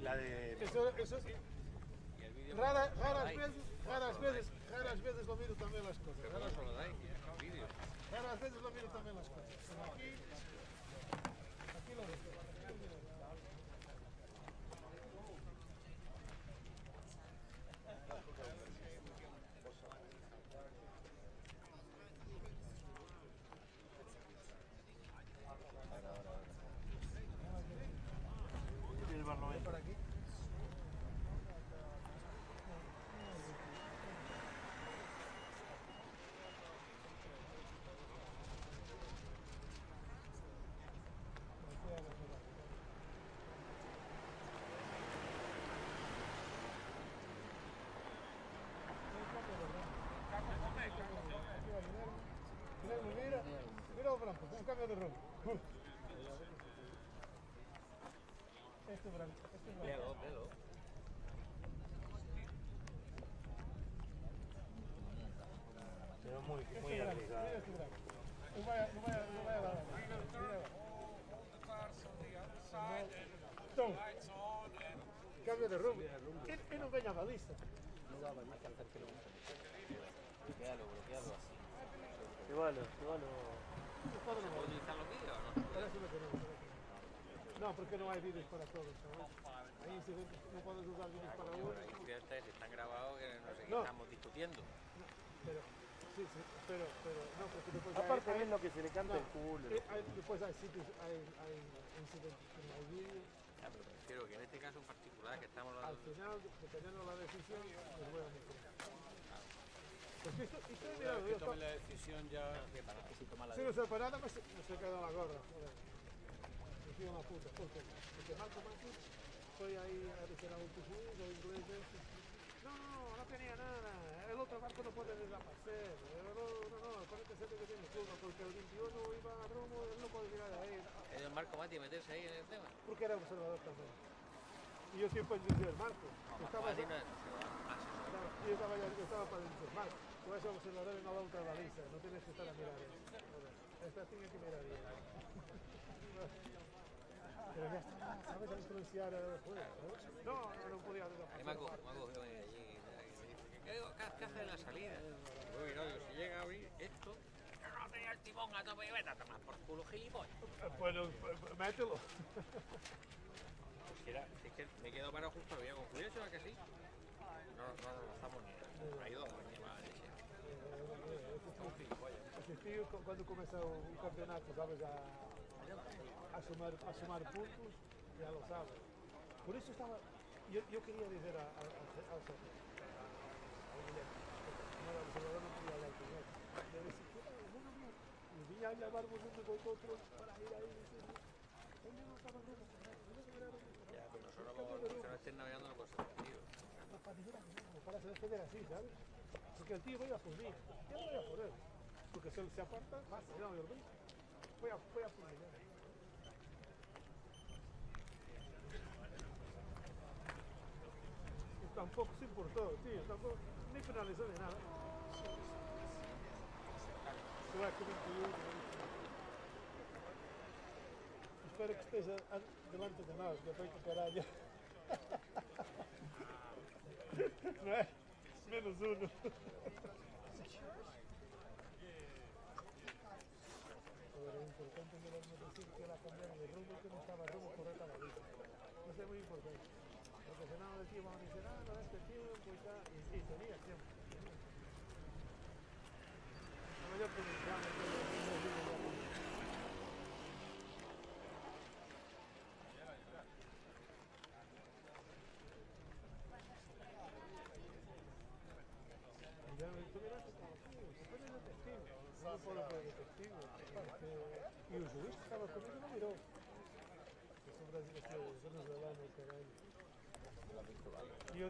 Speaker 18: La de...
Speaker 4: Eso sí. Raras veces lo miro también las cosas.
Speaker 19: Pero no solo dais, vídeo.
Speaker 4: Raras veces lo miro también las cosas. Pero aquí lo veo.
Speaker 18: El Barlovento.
Speaker 4: Por aquí. Mira, Franco, un cambio de rumbo. Este es blanco.
Speaker 19: Velo.
Speaker 18: Pero muy arriesgado.
Speaker 4: Mira este blanco. No vaya a dar. Cambio de rumbo. Y no venga baliza.
Speaker 19: Bloquealo así.
Speaker 18: Igual.
Speaker 19: ¿Se puede utilizar los vídeos o no?
Speaker 4: Ahora sí lo tenemos. No, porque no hay vídeos para todos, ¿sabes? Hay incidentes, no puedes usar vídeos para uno.
Speaker 19: Hay incidentes que están grabados que no sé qué
Speaker 4: No.
Speaker 19: estamos discutiendo.
Speaker 4: Pero, sí, pero, no, porque después
Speaker 18: Aparte es lo que se le canta el culo.
Speaker 4: Después hay sitios, hay incidentes que no hay vídeos.
Speaker 19: Ya, pero prefiero que en este caso en particular que estamos
Speaker 4: Al
Speaker 19: hablando...
Speaker 4: final, dependiendo de la decisión, pues voy a meter. Porque esto he mirado,
Speaker 18: que tome la decisión ya...
Speaker 4: Si no se parada, me se queda la gorra. Joder. Me fío una puta. Porque Marco, estoy ahí a decir a un tujú, los ingleses. No, no tenía nada. El otro barco no puede desaparecer. No, acuérdate que tiene curva, porque el 21 iba a rumbo, él no puede llegar ahí.
Speaker 19: ¿El Marco Mati meterse ahí en el tema?
Speaker 4: Porque era observador también. Y yo siempre decía el Marco.
Speaker 19: Mati no es.
Speaker 4: Yo estaba para el Marco. Tú eres observador y no da otra baliza. No tienes que estar a mirar eso. Esta tiene que mirar bien. Pero ya está, ¿sabes? A influenciar el juego. No podía desaparecer.
Speaker 19: Ahí me ha cogido allí. ¿Qué hace en la salida? Uy, no, si llega a abrir esto. No tenía el timón a tope y vete a tomar por culo, gilipollas.
Speaker 4: Bueno, mételo.
Speaker 19: Es que me he quedado parado justo, había concluido eso, ¿a que sí? No nos rozamos ni. Ha ido a venir más leche.
Speaker 4: Ese tío, cuando comienza un campeonato, ¿sabes? A sumar puntos, ya lo sabes. Por eso estaba. Yo quería decir al señor. No podía hablar con él. Le decía, no. Y vine a llamar uno con otro para ir ahí y decir, ¿dónde no estaba rumbo?
Speaker 19: Ya, pero nosotros como no estén navegando no cosas, tío.
Speaker 4: Para defender así, ¿sabes? Porque el tío vaya por mí. Yo no voy a por él. Porque si él se aparta, pasa, no, yo voy a por él. Y tampoco se importó, tío, tampoco, ni penalizó ni nada. Se va a comer espero que estés delante de nós, que feito caralho. Não é? Menos uno. Pero lo importante de los motocicletas que era cambiar de rumbo que no estaba rumbo correcto a la vida. Eso es muy importante. Porque si no, el tío va a decir, no, este tío, pues ya, y tenía siempre. La mayor potencial de todo el tú miraste como se pone de testigo, no puedo poner de testigo, y el juiz que estaba conmigo no miró. Que son brasileños, venezolanos, caralho. Yo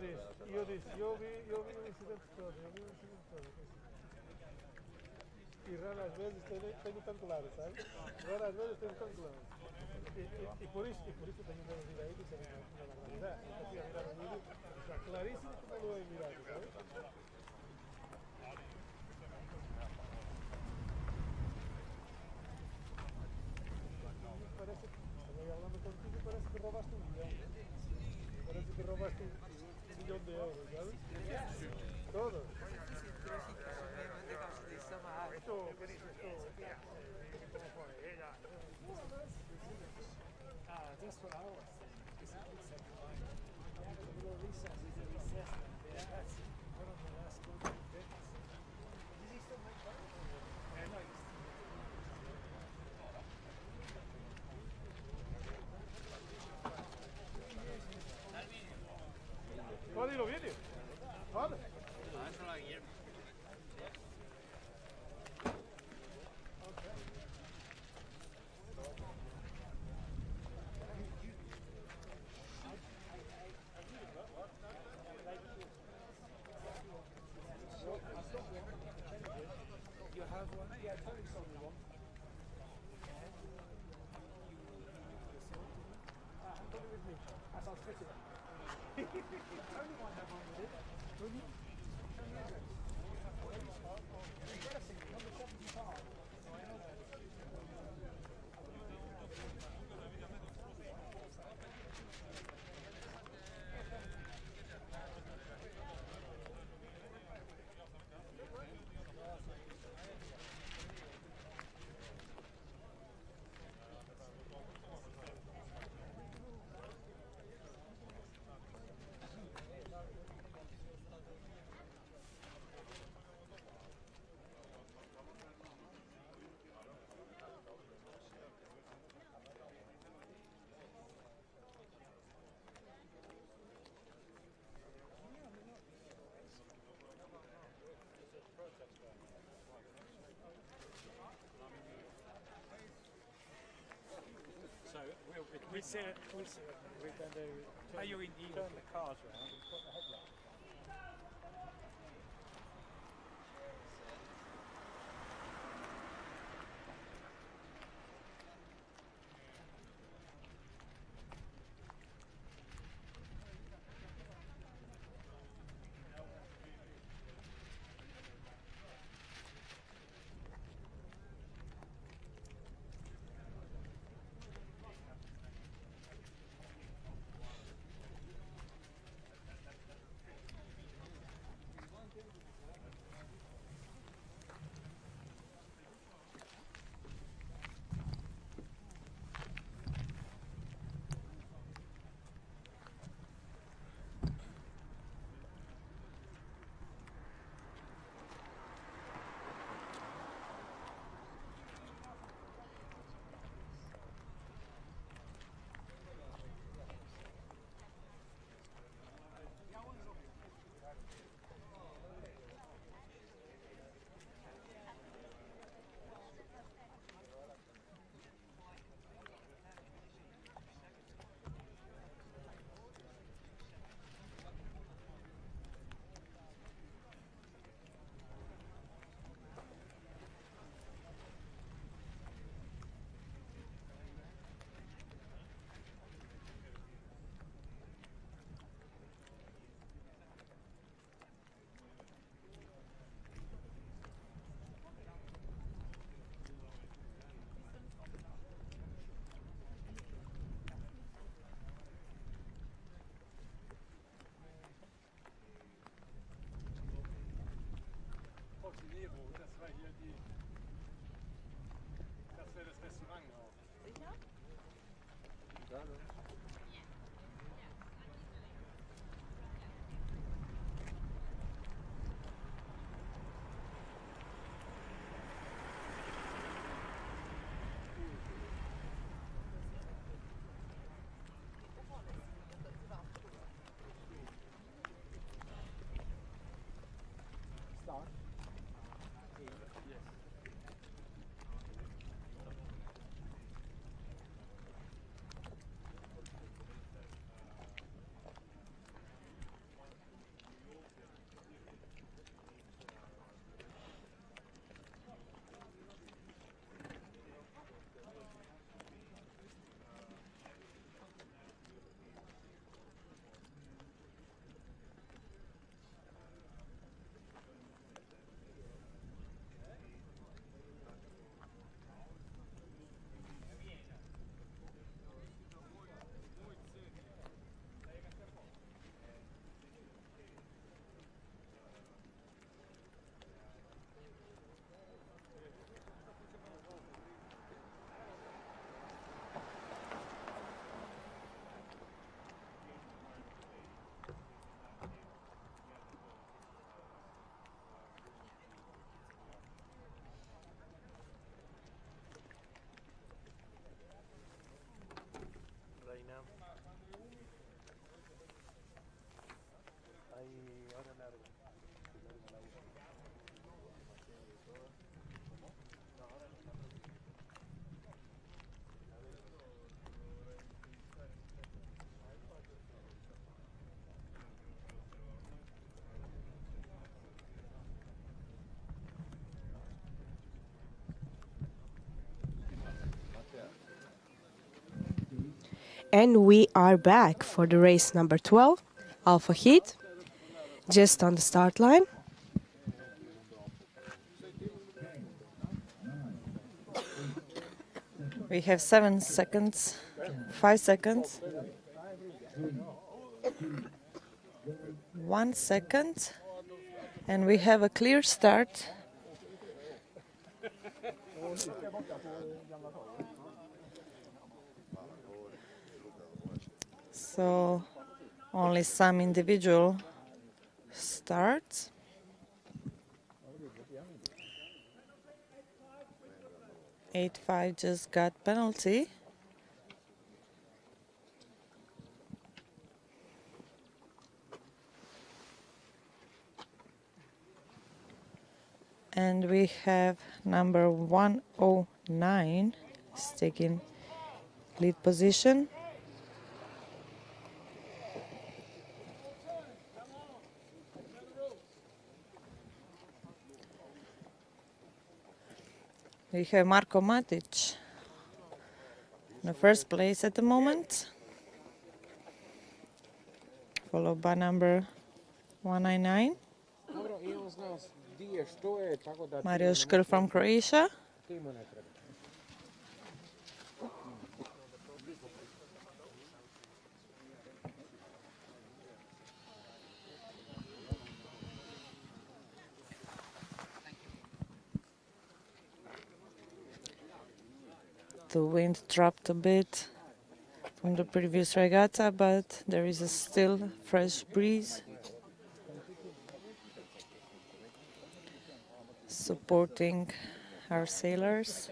Speaker 4: vi un incidente todo, Y raras veces tengo tan claro, ¿sabes? Raras veces tengo tan claro. Y por eso tengo que decir ahí que se ve una barbaridad. Yo fui a mirar el vídeo, está clarísimo que no lo he mirado, ¿sabes? Parece que, estoy hablando contigo, parece que robaste un millón. Parece que robaste un millón de euros, ¿sabes? Todo. Esto, ¿qué dices tú? ¿Cómo fue? Ella. Just for hours. It's a good sacrifice. Little risas y de risas, ragazzi, fueron las cosas benditas. ¿Esiste mai fare? No, ¿Cómo lo viene? ¿Dónde?
Speaker 19: Eso la Guillermo.
Speaker 4: You have one? Yeah, totally solid one. Come with me. That sounds pretty. Only one have one with it. Don't you? Show me the address. Embarrassing. Number 75. No, I know that.
Speaker 18: So we'll see. Are you in turn the cars round and put the headlight?
Speaker 7: And we are back for the race number 12, Alpha Heat, just on the start line.
Speaker 5: We have 7 seconds, 5 seconds, 1 second, and we have a clear start. So only some individual starts. (8-5) just got penalty. And we have number 109 is taking lead position. We have Marko Matic in the first place at the moment, followed by number 199, Mario Škrl from Croatia. The wind dropped a bit from the previous regatta, but there is a still fresh breeze supporting our sailors.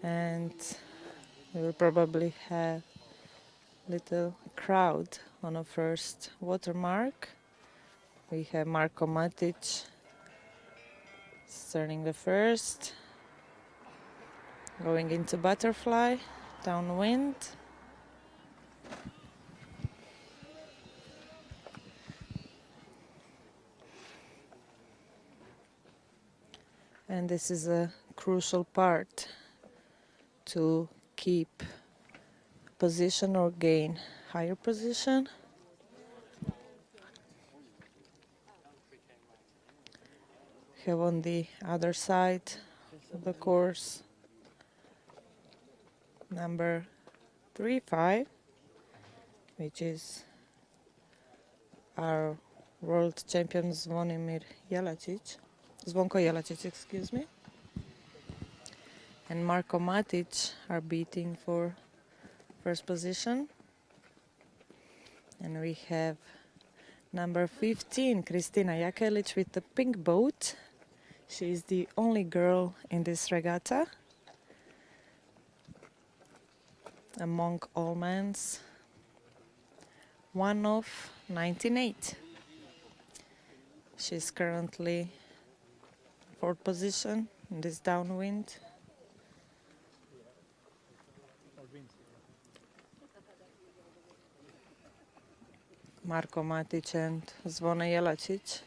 Speaker 5: And we will probably have little crowd on a first watermark. We have Marko Matic starting the first, going into butterfly, downwind. And this is a crucial part to keep position or gain higher position. Have on the other side of the course number 35, which is our world champion Zvonko Jelačić, excuse me, and Marko Matic are beating for first position. And we have number 15, Kristina Jakelić with the pink boat. She is the only girl in this regatta among all men's. One of 1908. She's currently fourth position in this downwind. Marko Matic and Zvona Jelačić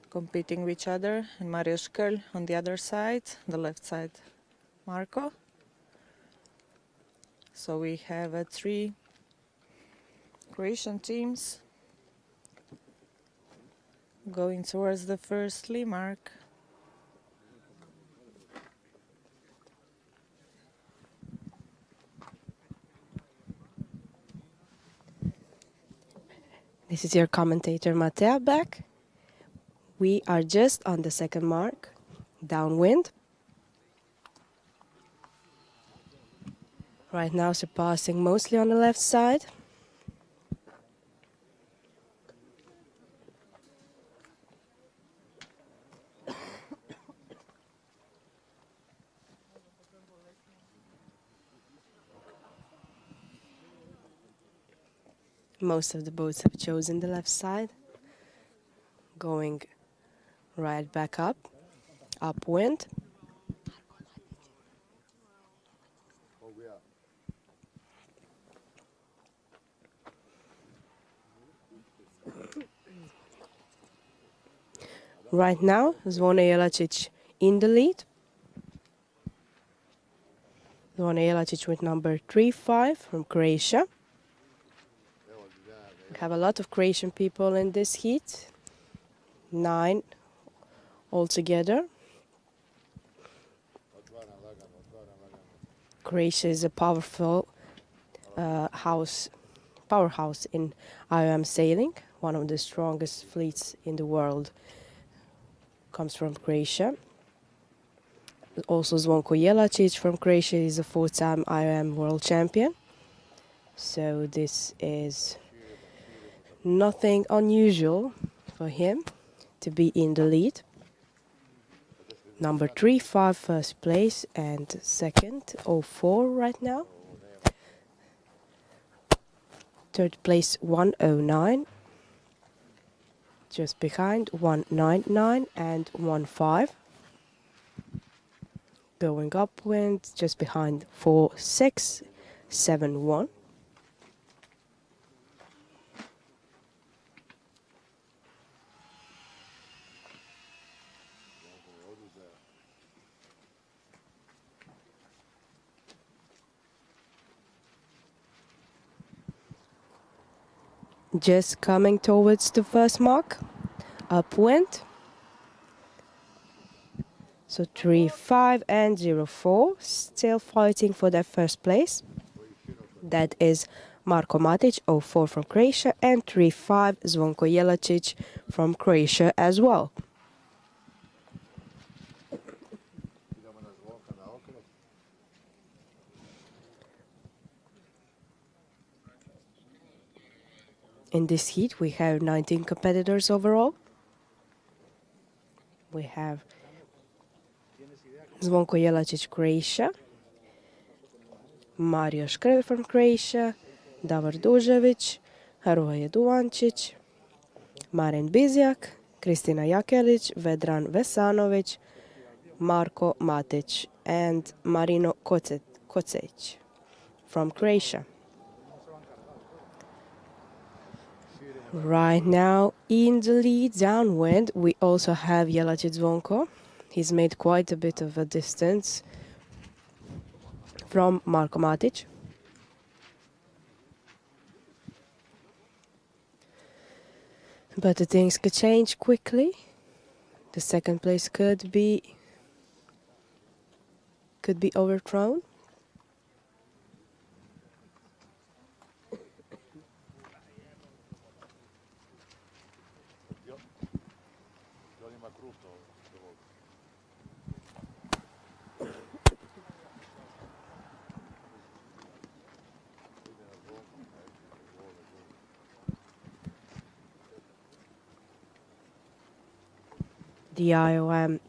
Speaker 5: competing with each other, and Mario Škrlj on the other side, the left side Marko. So we have 3 Croatian teams going towards the first lee mark.
Speaker 7: This is your commentator Matea back. We are just on the second mark, downwind. Right now surpassing mostly on the left side. Most of the boats have chosen the left side, going right back up, upwind. Right now, Zvona Jelačić in the lead. Zvona Jelačić with number 35 from Croatia. We have a lot of Croatian people in this heat, 9 altogether. Croatia is a powerful powerhouse in IOM sailing. One of the strongest fleets in the world comes from Croatia. Also Zvonko Jelačić from Croatia is a 4-time IOM world champion. So this is nothing unusual for him to be in the lead. Number 35 first place and second 04 right now. Third place 109. Just behind 199 and 15. Going upwind just behind 4671. Just coming towards the first mark, upwind. So 3-5 and 0-4, still fighting for their first place. That is Marko Matic, 04 from Croatia, and 3-5 Zvonko Jelačić from Croatia as well. In this heat, we have 19 competitors overall. We have Zvonko Jelačić, Croatia, Mario Škrlj from Croatia, Davor Dužević, Hrvoje Duvančić, Marin Bizjak, Kristina Jakelić, Vedran Vesanović, Marko Matic, and Marino Kocec from Croatia. Right now, in the lead downwind, we also have Jelačić Zvonko. He's made quite a bit of a distance from Marko Matic. But the things could change quickly. The second place could be overthrown.
Speaker 2: ima krupno ovog.
Speaker 7: The IOM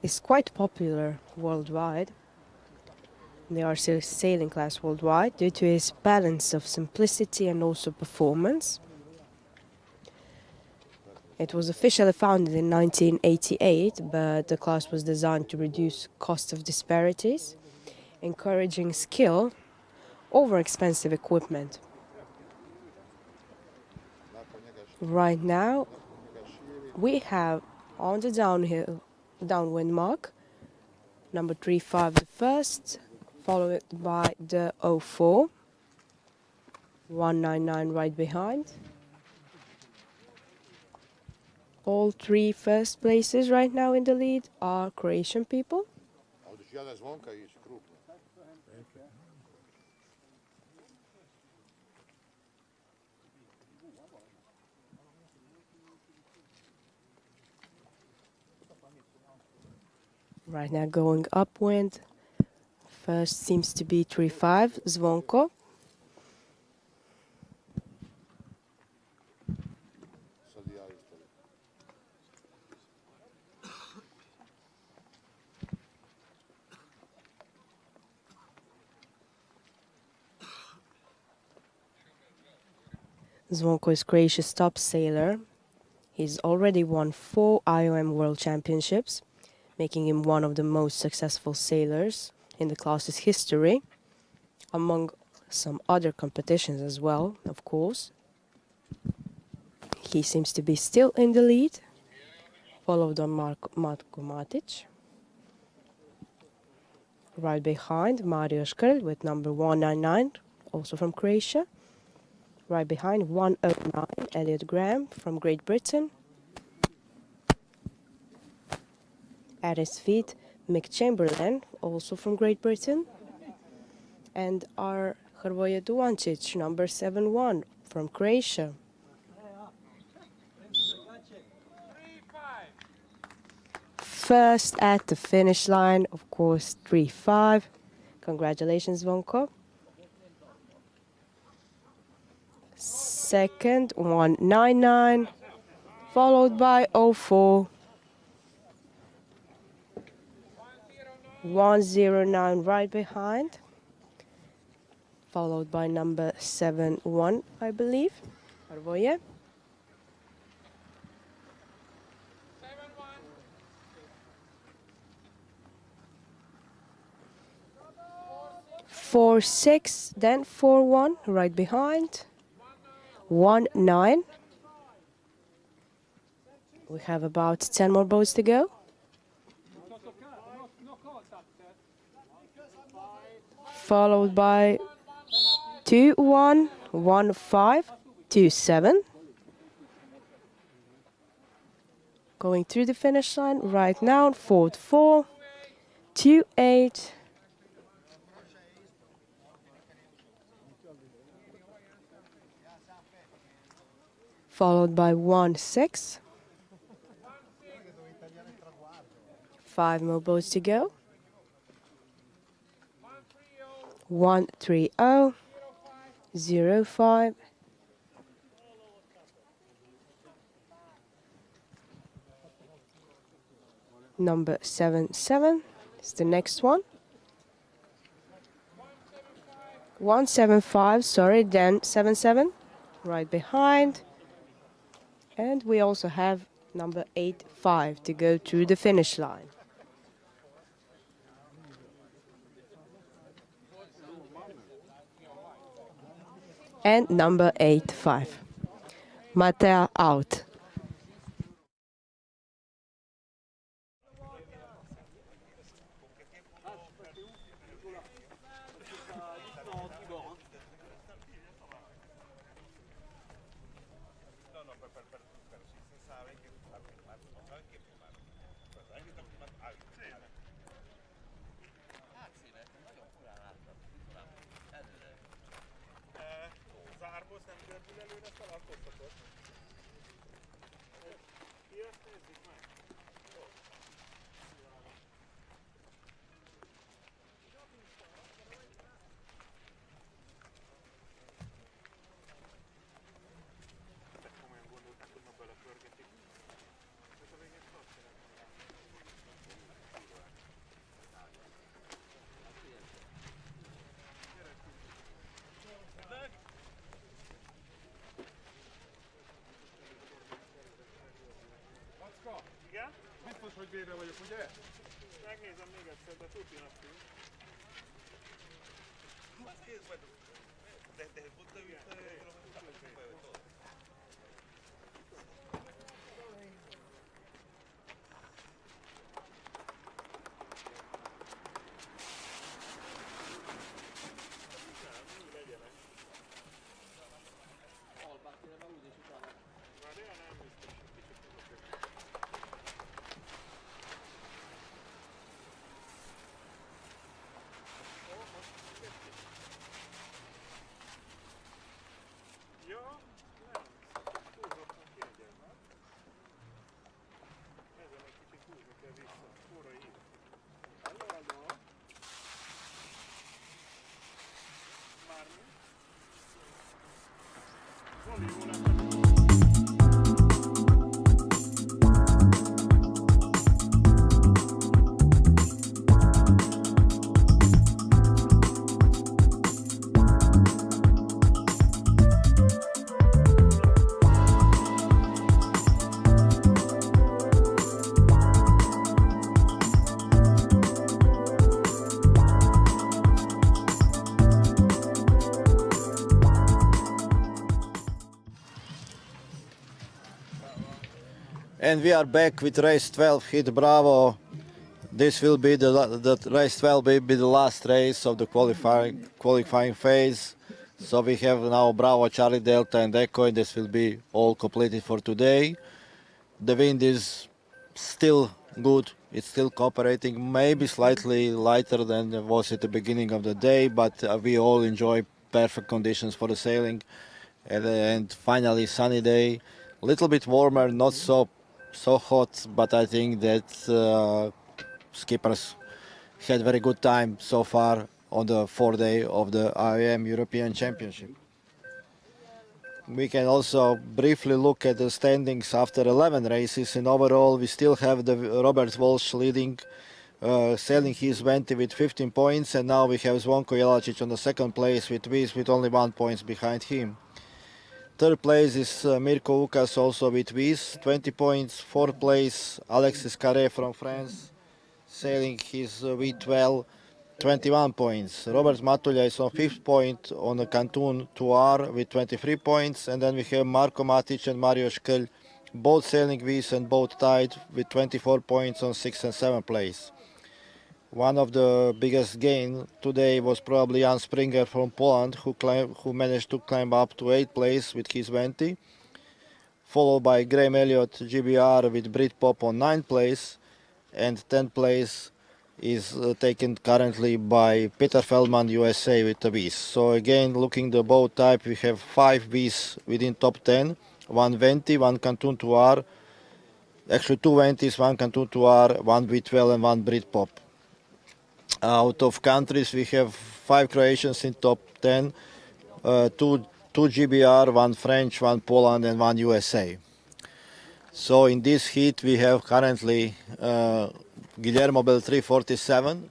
Speaker 7: is quite popular worldwide. They are still sailing class worldwide due to its balance of simplicity and also performance. It was officially founded in 1988, but the class was designed to reduce cost of disparities, encouraging skill over expensive equipment. Right now, we have on the downwind mark, number 35 the first, followed by the 04, 199 right behind. All three first places right now in the lead are Croatian people. Right now going upwind. First seems to be 3-5, Zvonko. Zvonko is Croatia's top sailor. He's already won 4 IOM World Championships, making him one of the most successful sailors in the class's history, among some other competitions as well, of course. He seems to be still in the lead, followed on Matko Matic. Right behind, Mario Škrlj with number 199, also from Croatia. Right behind, 109, Elliot Graham from Great Britain. At his feet, Mick Chamberlain, also from Great Britain. And our Hrvoje Duancic, number 71, from Croatia. First at the finish line, of course, 3-5. Congratulations, Zvonko. Second, 199, followed by 04. 109 right behind, followed by number 71, I believe, Hrvoje. 4-6, then 4-1 right behind. 1-9. We have about 10 more boats to go. Followed by 2-1, 1-5, 2-7. Going through the finish line right now, 4-4, 2-8. Followed by 1-6. 5 more boats to go. 1-3-0, 0-5. Number 7-7 is the next one. 1-7-5, sorry, then 7-7 right behind. And we also have number 8-5 to go through the finish line. And number 8-5. Matea out.
Speaker 11: Zárból nem gördül előre, találkoztatott. Ki azt nézzük meg? biztos, hogy bérre vagyok, ugye?
Speaker 3: Megnézem még egyszer, de tudni napja.
Speaker 11: Desde el punto de vista de los mensajes se puede todo.
Speaker 3: Ja, nem. Túlzottan kiegyezmet. Ezen egy kicsit húzni kell vissza. Óra ír. Hello. Mármi. Zoli, jó lenne.
Speaker 1: And we are back with race 12, Hit Bravo. This will be the race 12 will be the last race of the qualifying phase. So we have now Bravo, Charlie Delta and Echo, and this will be all completed for today. The wind is still good, it's still cooperating, maybe slightly lighter than it was at the beginning of the day, but we all enjoy perfect conditions for the sailing. And finally sunny day, a little bit warmer, not so hot, but I think that skippers had very good time so far on the 4th day of the IOM European Championship. We can also briefly look at the standings after 11 races, and overall we still have the Robert Walsh leading, sailing his 20 with 15 points, and now we have Zvonko Jelačić on the second place with only 1 point behind him. Third place is Mirko Ukas also with Viz, 20 points. Fourth place, Alexis Carré from France, sailing his V12, 21 points. Robert Matulja is on 5th point on the Canton 2R with 23 points. And then we have Marko Matic and Mario Škelj, both sailing Viz and both tied with 24 points on 6th and 7th place. One of the biggest gain today was probably Jan Springer from Poland, who managed to climb up to 8th place with his 20, followed by Graham Elliott GBR with Britpop on 9th place, and 10th place is taken currently by Peter Feldman USA with a Viz. So again, looking the boat type, we have 5 Viz within top 10, 1 Venti, 1 Canton 2R, actually 2 Ventis, 1 Canton 2R, 1 V12 and 1 Britpop. Out of countries, we have 5 Croatians in top 10, 2 GBR, 1 French, 1 Poland and 1 USA. So in this heat we have currently Guillermo Beltri 47.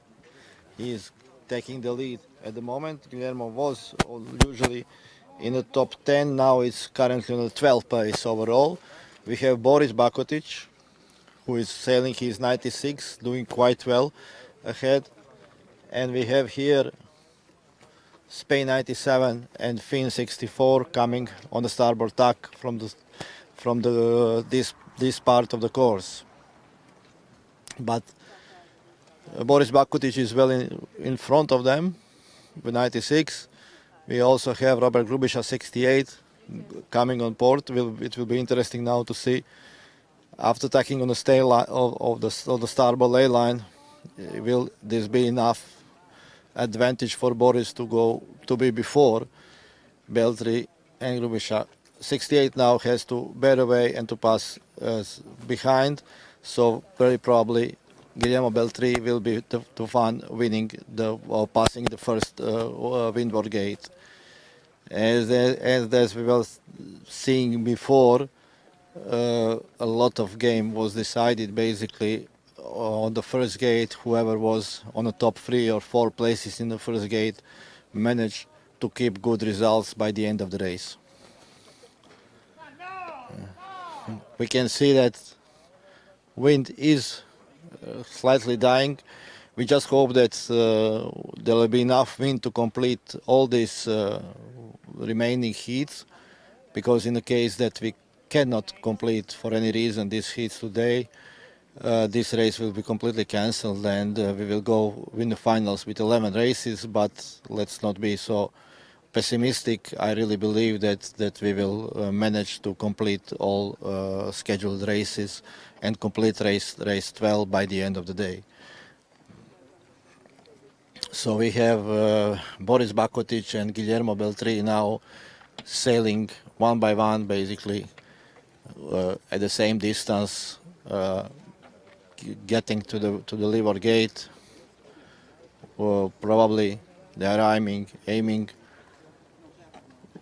Speaker 1: He is taking the lead at the moment. Guillermo was usually in the top 10, now it's currently on the 12th place overall. We have Boris Bakotic, who is sailing his 96, doing quite well ahead. And we have here Spain 97 and Finn 64 coming on the starboard tack from this part of the course. But Boris Bakutic is well in front of them with 96. We also have Robert Grubisha 68 coming on board. It will be interesting now to see, after tacking on the stay line of the starboard lay line, will this be enough advantage for Boris to be before Beltri and Grubisha. 68 now has to bear away and to pass behind, so very probably Guillermo Beltri will be the one winning or passing the first windward gate. As we were seeing before, a lot of game was decided basically on the first gate. Whoever was on the top 3 or 4 places in the first gate managed to keep good results by the end of the race. We can see that wind is slightly dying. We just hope that there will be enough wind to complete all these remaining heats, because in the case that we cannot complete for any reason these heats today, this race will be completely cancelled, and we will go win the finals with 11 races. But let's not be so pessimistic. I really believe that we will manage to complete all scheduled races and complete race 12 by the end of the day. So we have Boris Bakotic and Guillermo Beltri now sailing one by one, basically at the same distance, getting to the leeward gate. Probably they are aiming.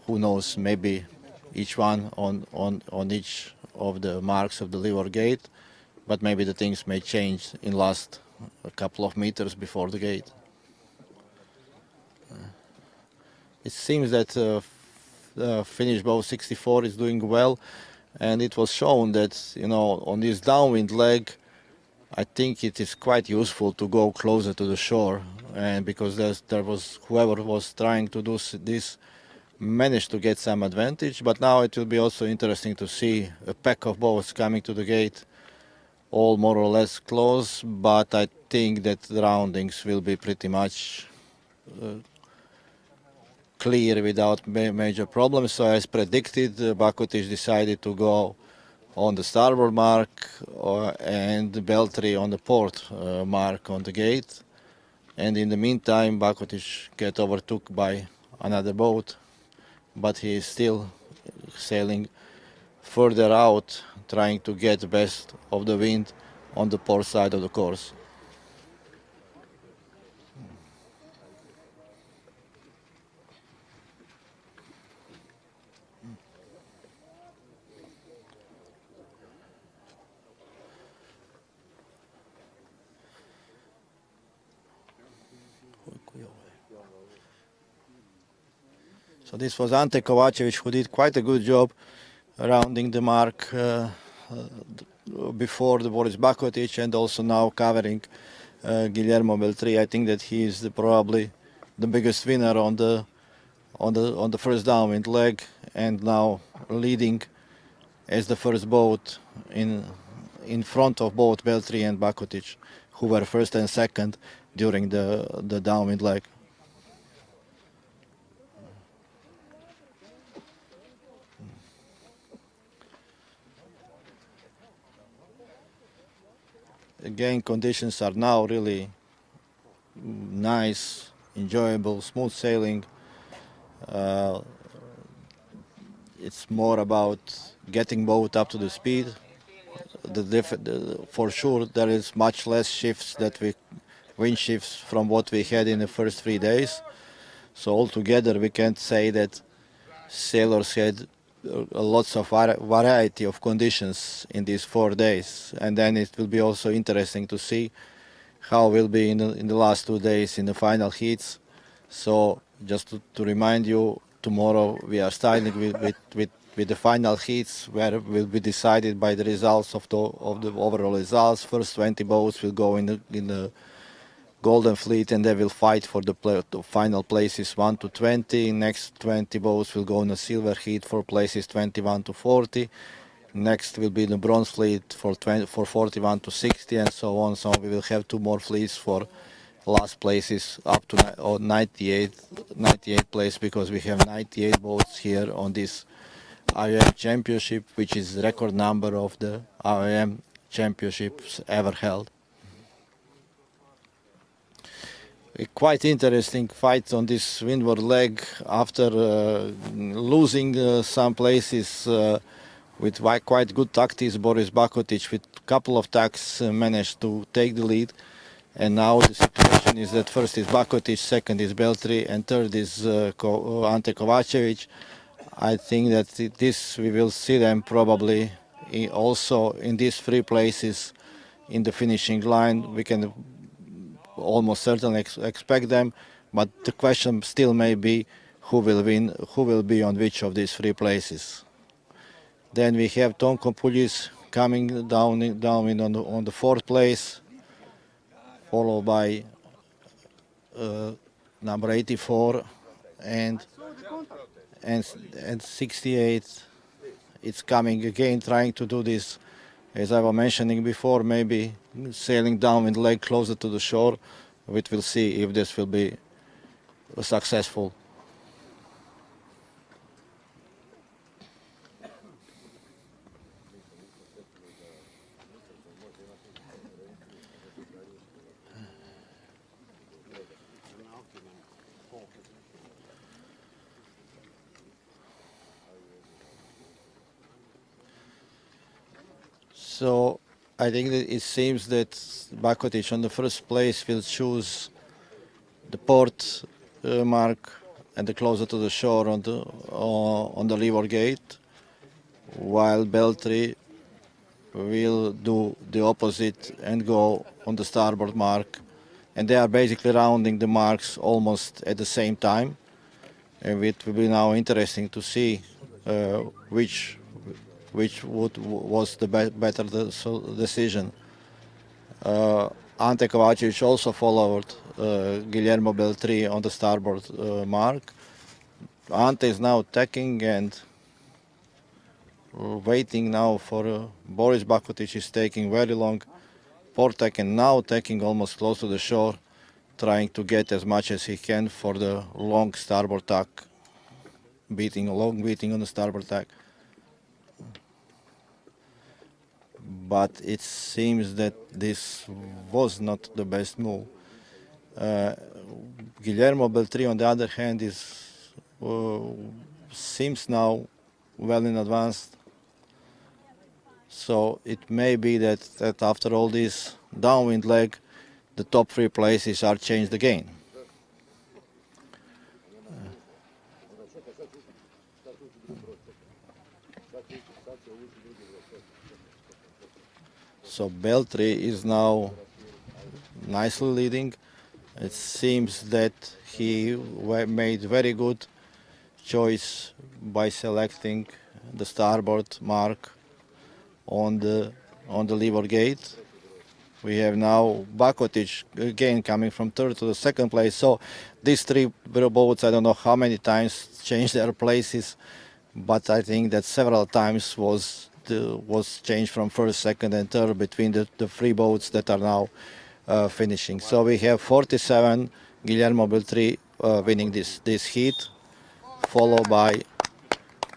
Speaker 1: Who knows? Maybe each one on each of the marks of the leeward gate, but maybe the things may change in last a couple of meters before the gate. It seems that Finnish boat 64 is doing well, and it was shown that, you know, on this downwind leg, I think it is quite useful to go closer to the shore, and because there was whoever was trying to do this managed to get some advantage. But now it will be also interesting to see a pack of boats coming to the gate, all more or less close, but I think that the roundings will be pretty much clear without major problems. So as predicted, Bakotic decided to go on the starboard mark and Beltri on the port mark on the gate. And in the meantime, Bakotic get overtook by another boat, but he is still sailing further out, trying to get the best of the wind on the port side of the course. So this was Ante Kovacevic, who did quite a good job rounding the mark before the Boris Bakotic, and also now covering Guillermo Beltri. I think that he is probably the biggest winner on the first downwind leg, and now leading as the first boat in front of both Beltri and Bakotic, who were first and second during the downwind leg. Again, conditions are now really nice, enjoyable, smooth sailing. It's more about getting boat up to the speed. For sure, there is much less shifts wind shifts from what we had in the first 3 days. So altogether, we can say that sailors had lots of variety of conditions in these 4 days, and then it will be also interesting to see how will be in the last 2 days in the final heats. So just to remind you, tomorrow we are starting with the final heats, where will be decided by the results of the overall results. First 20 boats will go in the Golden Fleet, and they will fight for the final places 1 to 20. Next 20 boats will go in the Silver Heat for places 21 to 40. Next will be the Bronze Fleet for 41 to 60, and so on. So we will have 2 more fleets for last places up to 98 place, because we have 98 boats here on this IOM Championship, which is the record number of the IOM Championships ever held. A quite interesting fight on this windward leg after losing some places with quite good tactics. Boris Bakotic with a couple of tacks managed to take the lead, and now the situation is that first is Bakotic, second is Beltri, and third is Ante Kovacevic. I think that this we will see them probably also in these 3 places in the finishing line. We can almost certainly expect them, but the question still may be who will win, who will be on which of these 3 places. Then we have Tom Kompulis coming down in on the fourth place, followed by number 84 and 68. It's coming again, trying to do this, as I was mentioning before, maybe sailing down with leg closer to the shore. We will see if this will be successful. So I think that it seems that Bakotic on the first place will choose the port mark and the closer to the shore on the leeward gate, while Beltry will do the opposite and go on the starboard mark. And they are basically rounding the marks almost at the same time. And it will be now interesting to see which was the better decision. Ante Kovacevic also followed Guillermo Beltry on the starboard mark. Ante is now tacking and waiting now for Boris Bakotic is taking very long port tack and now tacking almost close to the shore, trying to get as much as he can for the long starboard tack, beating on the starboard tack. But it seems that this was not the best move. Guillermo Beltry, on the other hand, seems now well in advance. So it may be that after all this downwind leg, the top three places are changed again. So Beltry is now nicely leading. It seems that he made very good choice by selecting the starboard mark on the leeward gate. We have now Bakotic again coming from third to the second place. So these three boats, I don't know how many times changed their places, but I think that several times was changed from first, second, and third between the three boats that are now finishing. So we have 47 Guillermo Beltry winning this heat, followed by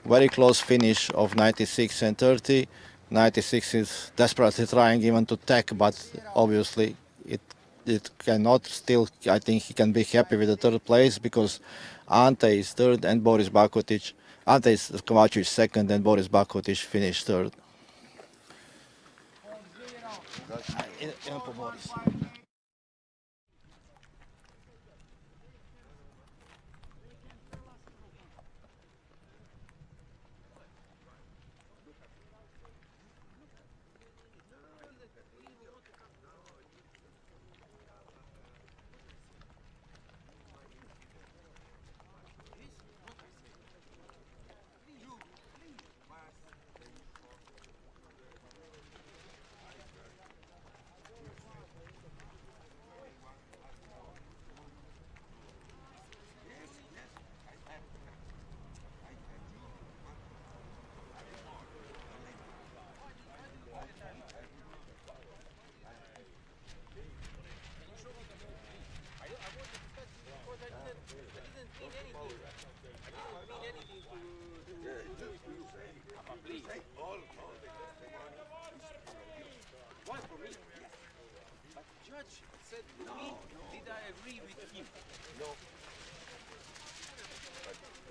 Speaker 1: very close finish of 96 and 30. 96 is desperately trying even to tack, but obviously it cannot. Still, I think he can be happy with the third place because Ante is third and Boris Bakotic. Ante is Kovacevic second and Boris Bakotic finished third.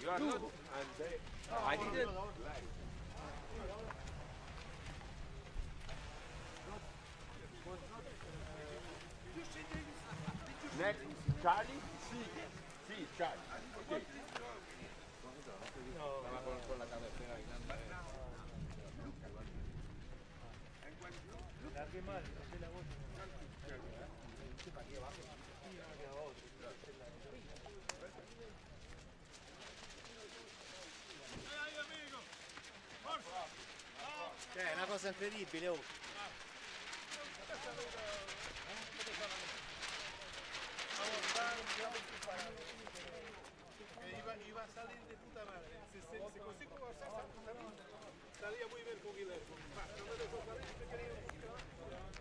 Speaker 19: You are not. I didn't. Next, Charlie? Sí, Charlie. Okay.
Speaker 18: Cioè, è una cosa incredibile, oh.
Speaker 11: Iba a salir de puta madre. Se consigo gozar esta puta vida, salía muy bien con Guilherme. No me dejó salir, me quería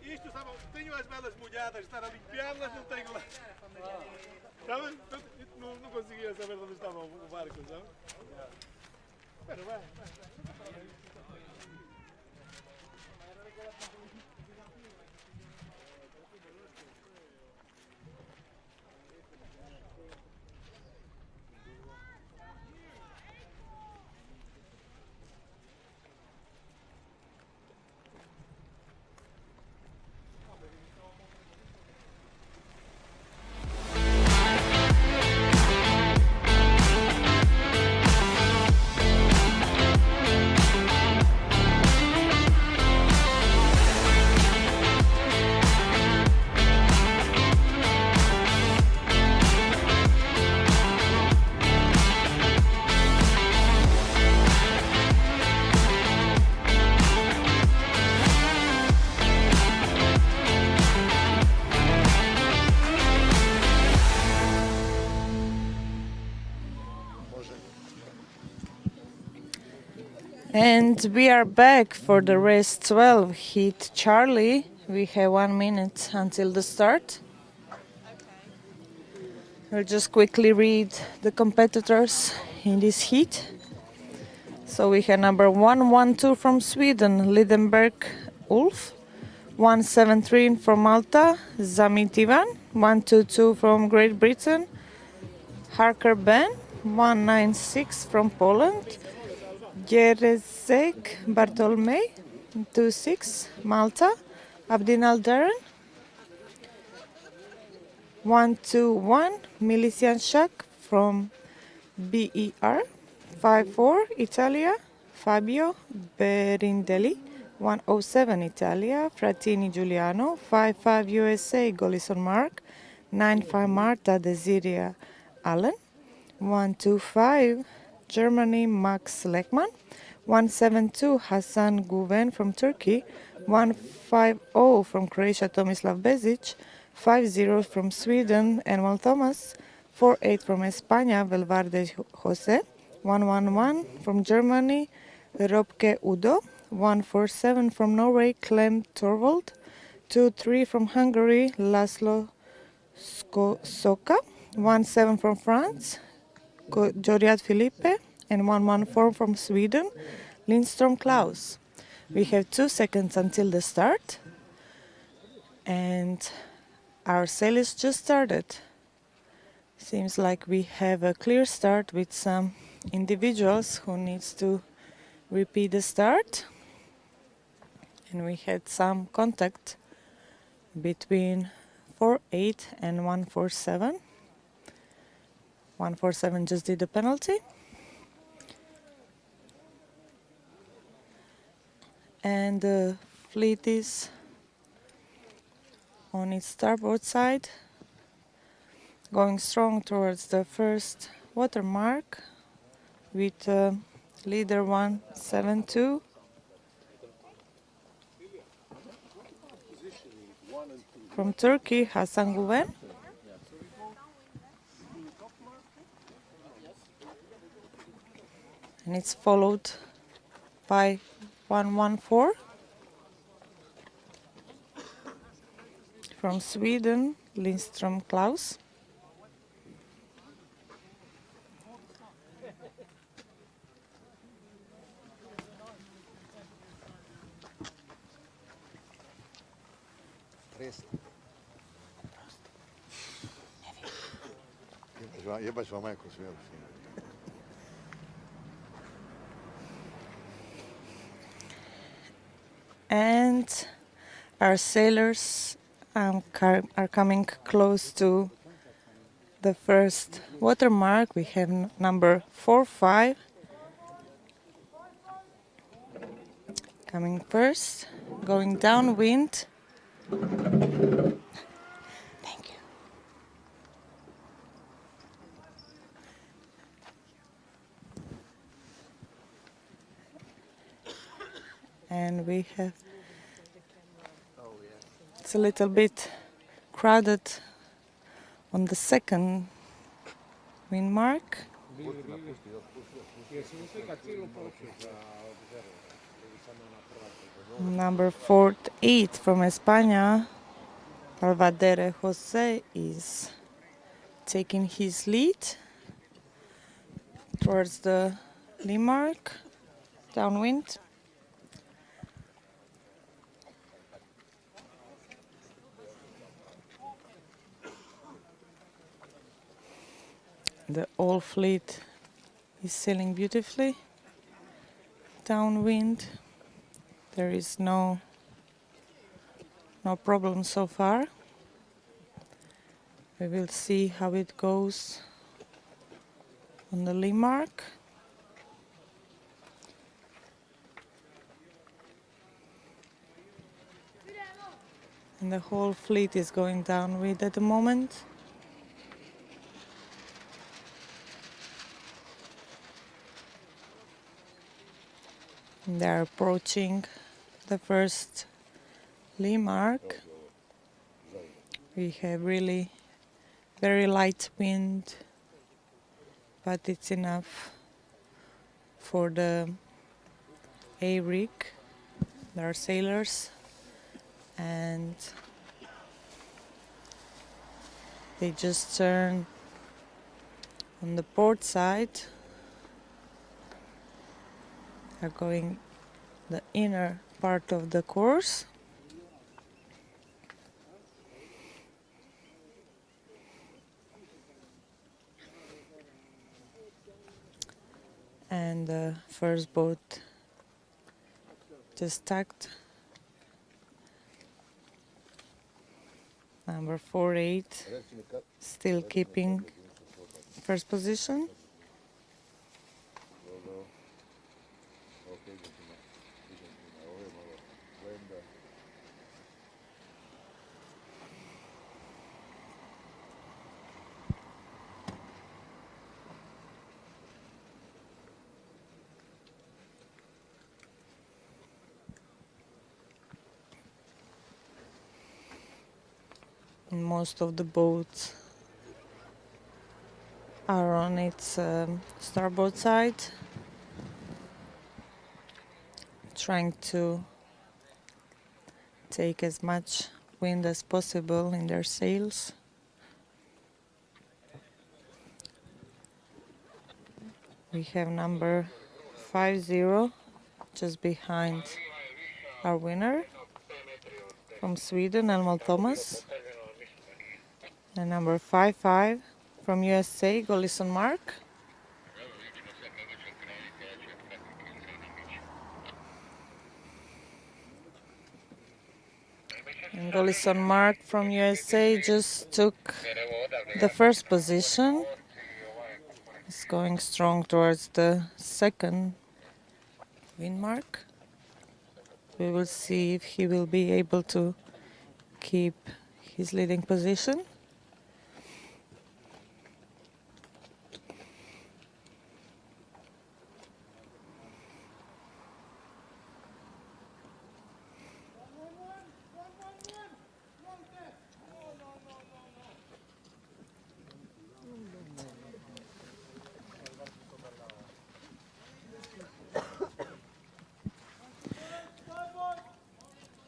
Speaker 11: ir. Isto estava, tenho as velas molhadas, estar a limpiá-las, não tenho lá. Sabes? Não conseguia saber onde estava o barco, sabes? Pero vai.
Speaker 5: And we are back for the race 12 heat Charlie. We have 1 minute until the start. We'll just quickly read the competitors in this heat. So we have number 112 from Sweden, Lidenberg Ulf. 173 from Malta, Zamit Ivan. 122 from Great Britain, Harker Ben. 196 from Poland, Jerezek Bartolomei. 26 Malta, Abdinal Darren. 121 Milician Shak from BER. 54 Italia, Fabio Berindelli. 107 Italia, Fratini Giuliano. 55 USA, Golison Mark. 95 Marta Desiria Allen. 125 Germany, Max Lekman. 172 Hassan Guven from Turkey. 150 from Croatia, Tomislav Bezic. 50 from Sweden, Emil Thomas. 48 from España, Valverde Jose. 111 from Germany, Robke Udo. 147 from Norway, Clem Torvald. 23 from Hungary, Laszlo Soka. 17 from France, Joriat Filipe. And 114 from Sweden, Lindström Klaus. We have 2 seconds until the start. And our sail is just started. Seems like we have a clear start with some individuals who needs to repeat the start. And we had some contact between 48 and 147. 147 just did the penalty. And the fleet is on its starboard side, going strong towards the first watermark with leader 172 from Turkey, Hasan Guven. And it's followed by 114 from Sweden, Lindström Klaus.
Speaker 2: Jebać wam majku sve.
Speaker 5: And our sailors are coming close to the first watermark. We have number 45 coming first, going downwind. Thank you. and we have, it's a little bit crowded on the second wind mark. Number 48 from España, Alvadere Jose, is taking his lead towards the lee mark, downwind. The whole fleet is sailing beautifully downwind. There is no problem so far. We will see how it goes on the lee mark. And the whole fleet is going downwind at the moment. And they are approaching the first lee mark. We have really very light wind, but it's enough for the A rig. There are sailors and they just turn on the port side. Are going the inner part of the course. And the first boat just tacked. Number 48 still keeping first position. Most of the boats are on its starboard side, trying to take as much wind as possible in their sails. We have number 50 just behind our winner from Sweden, Elmo Thomas. And number 55 from USA, Golison Mark. And Golison Mark from USA just took the first position. He's going strong towards the second wind mark. We will see if he will be able to keep his leading position.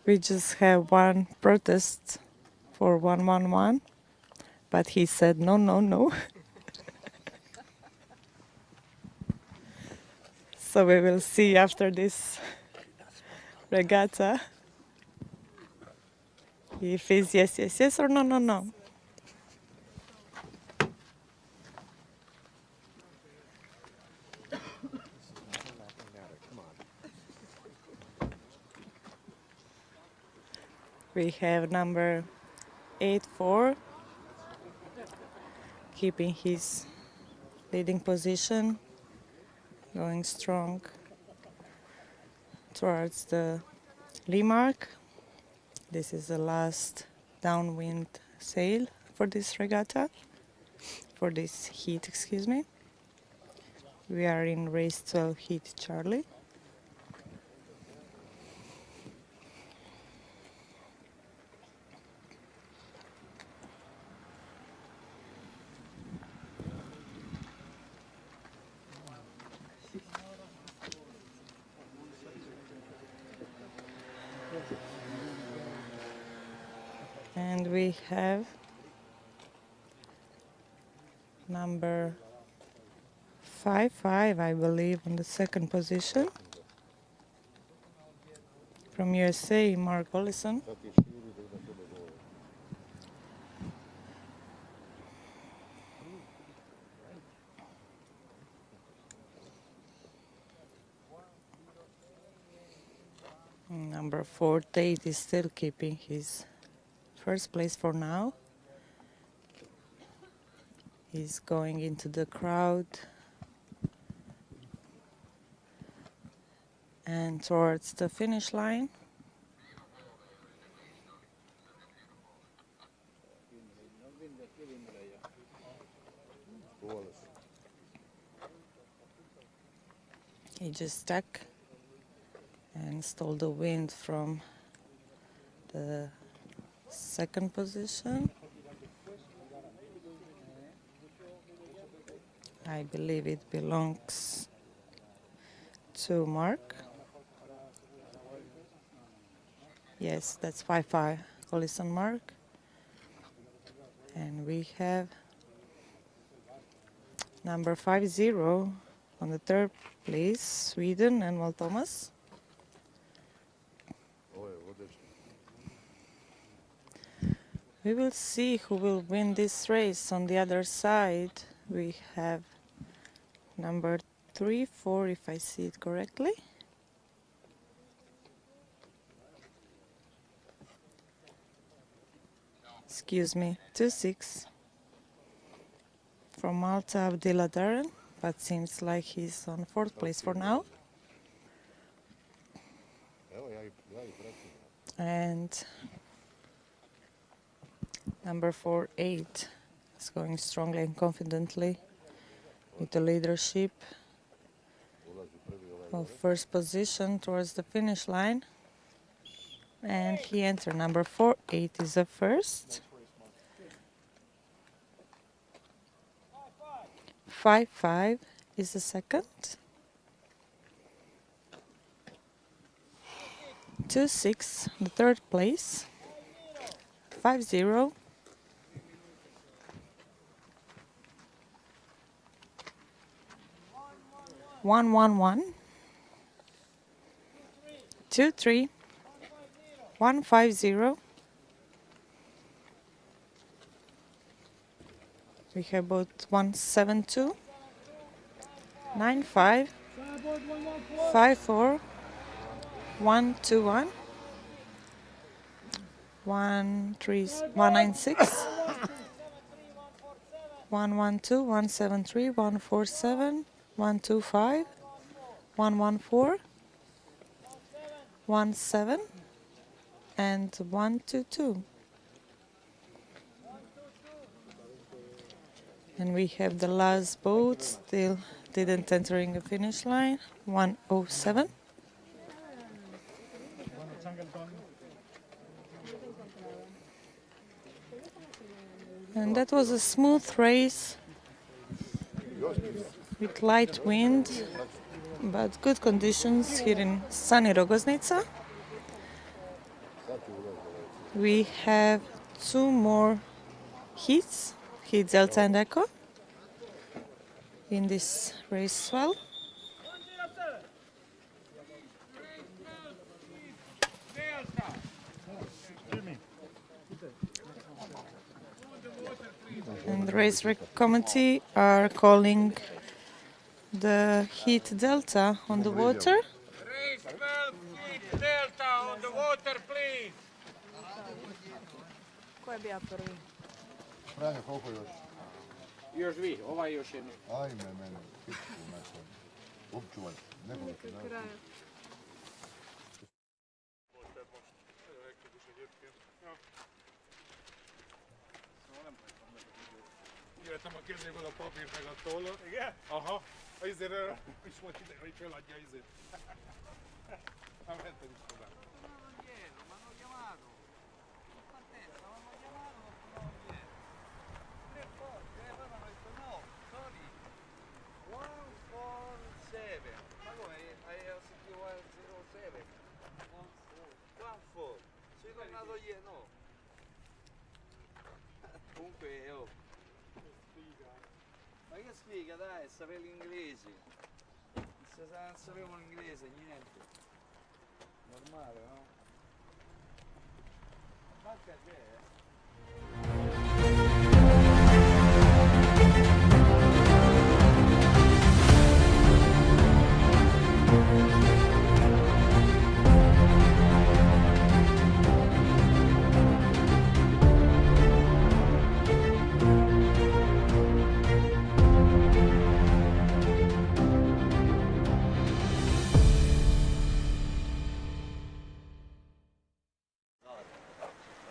Speaker 5: We just have one protest for 111, but he said no, no, no. So we will see after this regatta if it's yes, yes, yes, or no, no, no. We have number 84 keeping his leading position, going strong towards the lee mark. This is the last downwind sail for this regatta, for this heat, excuse me. We are in race 12 heat Charlie. And we have number 5-5, I believe, on the second position. From USA, Mark Ollison. Number 4, Tate, is still keeping his first place for now. He's going into the crowd and towards the finish line. He just stuck and stole the wind from the second position. I believe it belongs to Mark. Yes, that's 5-5, Ollison Mark. And we have number 50 on the third place, Sweden, and Thomas. We will see who will win this race. On the other side, we have number 3-4, if I see it correctly. Excuse me, 2-6 from Malta, Abdillah Darren, but seems like he's on fourth place for now. And number 4-8 is going strongly and confidently with the leadership of first position towards the finish line. And he entered number 4-8 is the first. 5-5 is the second. 2-6, the third place. 5-0. 1-1-1. 2-3. 1-5-0. We have both 1-7-2, 9-5, 5-4, 1-2-1, 1-9-6, 1-1-2, 1-7-3, 1-4-7, 1-2-5, 1-1-4, 1-7, and 1-2-2. And we have the last boat still didn't entering the finish line, 107. And that was a smooth race with light wind, but good conditions here in sunny Rogoznica. We have two more heats. Heat Delta and Echo in this race as well. And the race committee are calling the Heat Delta on the water.
Speaker 17: Race 12, Heat Delta on the water, please.
Speaker 7: Ko je bio prvi?
Speaker 2: Franja, koliko još?
Speaker 13: Još vi, ovaj još jedno.
Speaker 2: Ajme mene, pičku našem. Upčuvaj, nekoga ću dati.
Speaker 11: Jöttem a kezéből a papírt meg a tollat. Igen? Aha. Ezért is volt ide, hogy feladja ezért. Nem mentem is tovább.
Speaker 20: Comunque, oh. Ma che sfiga, dai, sapere l'inglese. Non sapevo l'inglese, niente. Normale, no? Manca a te,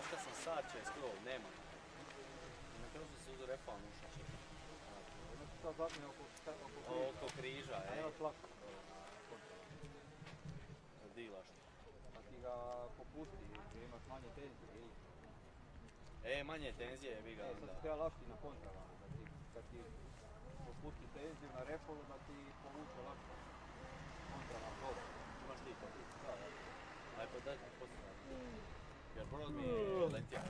Speaker 18: Šta sam sačeo skoro, nema. Na kraju sam se uzeo refal mušači. Oko križa, Dilaš.
Speaker 20: Pa ti ga popusti, jer imaš manje tenzije, ili?
Speaker 18: Manje tenzije je vi ga onda.
Speaker 20: Sad ti treba lakši na kontrama, kad ti popusti tenziju na refolu, da ti povuče lakše. Kontrama, pola.
Speaker 18: Imaš ti to? Da. Aj pa daj mi postavljam. Jer brod mi je letio.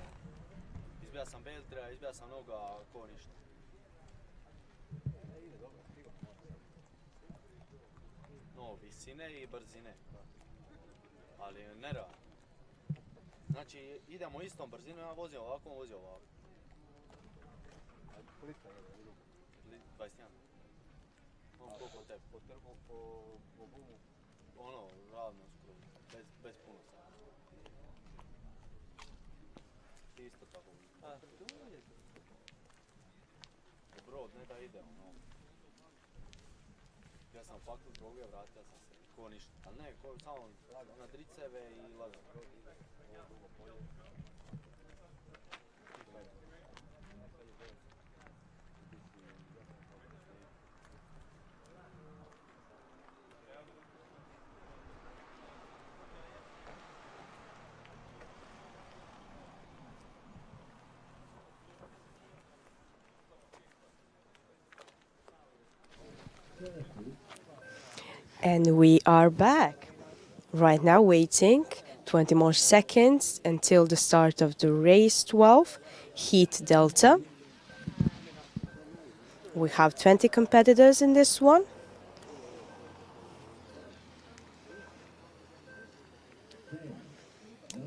Speaker 18: Izbija sam beltra, izbija sam noga, ko ništa.
Speaker 20: Ide dobro, stigo.
Speaker 18: No, visine i brzine. Ali nerealno. Znači, idemo istom brzinom, ja vozim ovako, on vozi ovako.
Speaker 20: Plitka je, vidim.
Speaker 18: 21. On koliko tebi?
Speaker 20: Po trgu, po bumu.
Speaker 18: Ono, ravno skroz, bez puno sada. Ti isto tako.
Speaker 20: A, tu je.
Speaker 18: Brod, ne da ide, ono. Ja sam faktu droge, vratio sam se, ko ništa. Ali ne, samo na driceve i lagano.
Speaker 7: And we are back. Right now waiting 20 more seconds until the start of the race 12, Heat Delta. We have 20 competitors in this one.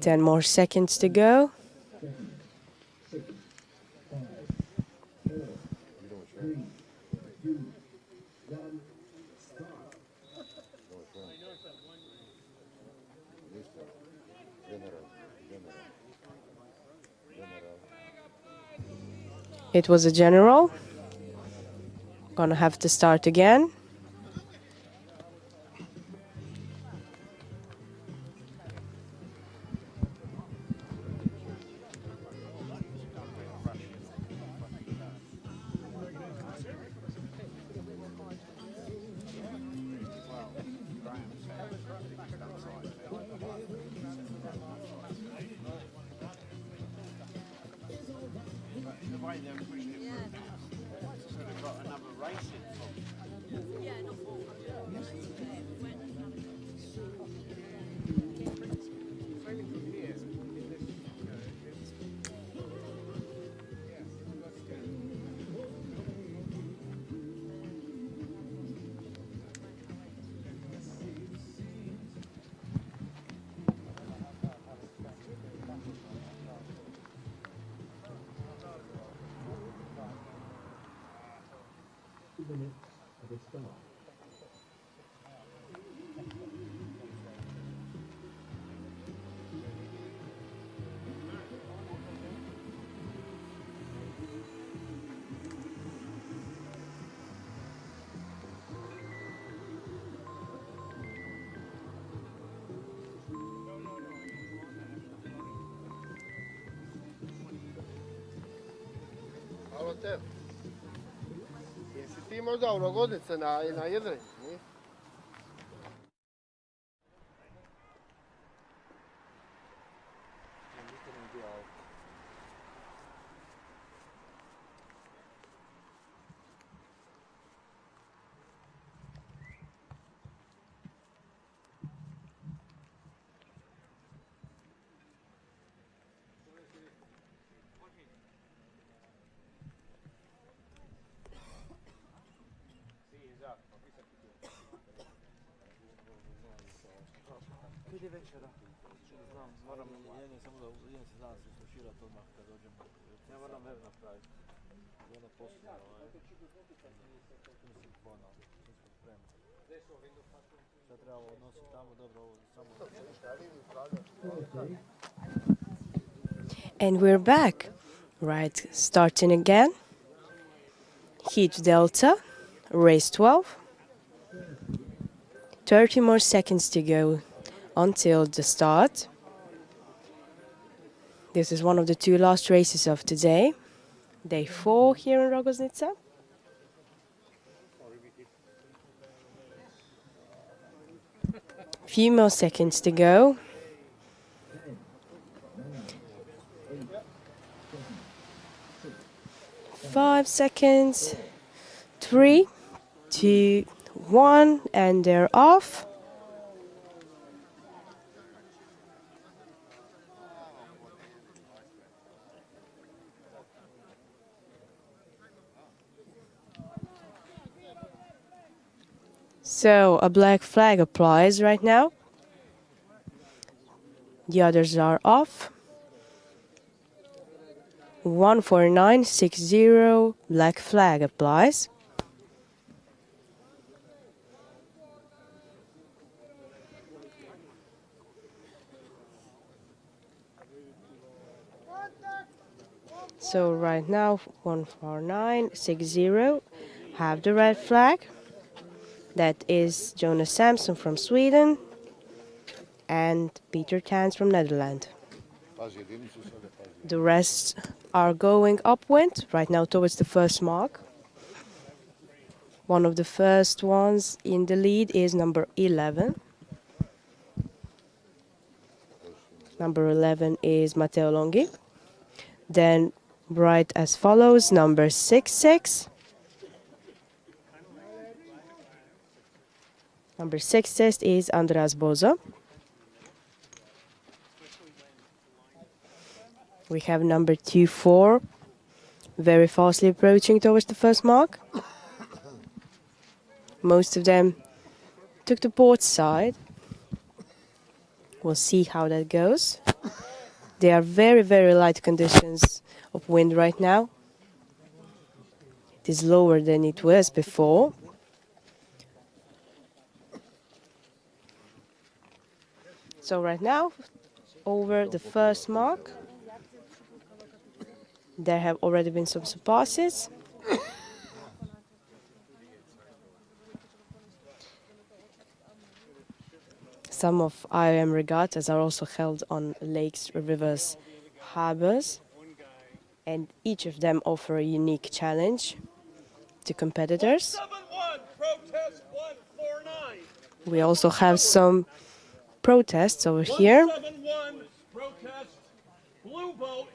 Speaker 7: Ten more seconds to go. It was a general. Gonna have to start again.
Speaker 6: Halo te. Jesi ti možda u Rogoznici na jedrenju?
Speaker 18: Kad je večera? Znam, moram samo da idem se danas isluširati odmah kad dođem. Ja moram web napraviti. Ja ne poslije mislim ponao, mi smo spremni. Sad trebamo odnositi tamo, dobro, ovo samo...
Speaker 7: And we're back. Right, starting again. Heat Delta, race 12. 30 more seconds to go until the start. This is one of the two last races of today. Day 4 here in Rogoznica. Few more seconds to go. Five seconds. 3, 2, 1, and they're off. So a black flag applies right now. The others are off. 149.60, black flag applies. So right now 149.60 have the red flag. That is Jonas Samson from Sweden and Peter Tans from Netherlands. The rest are going upwind right now towards the first mark. One of the first ones in the lead is number 11. Number 11 is Matteo Longhi. Then right as follows, number 66. Number 6 is Andreas Bozo. We have number 24 very fastly approaching towards the first mark. Most of them took the port side. We'll see how that goes. They are very, very light conditions of wind right now. It is lower than it was before. So right now, over the first mark, there have already been some surpasses. Some of IOM regattas are also held on lakes, rivers, harbors, and each of them offer a unique challenge to competitors. We also have some protests over here.
Speaker 11: 171 protest blue boat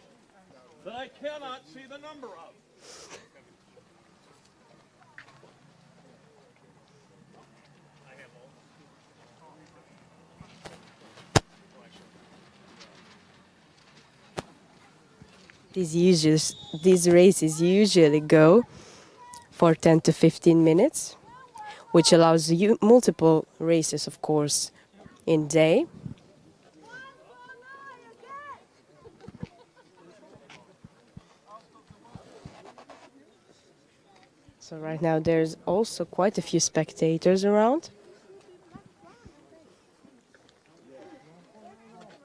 Speaker 11: that I cannot see the number of.
Speaker 7: These races usually go for 10 to 15 minutes, which allows you multiple races, of course, in day. So right now there's also quite a few spectators around.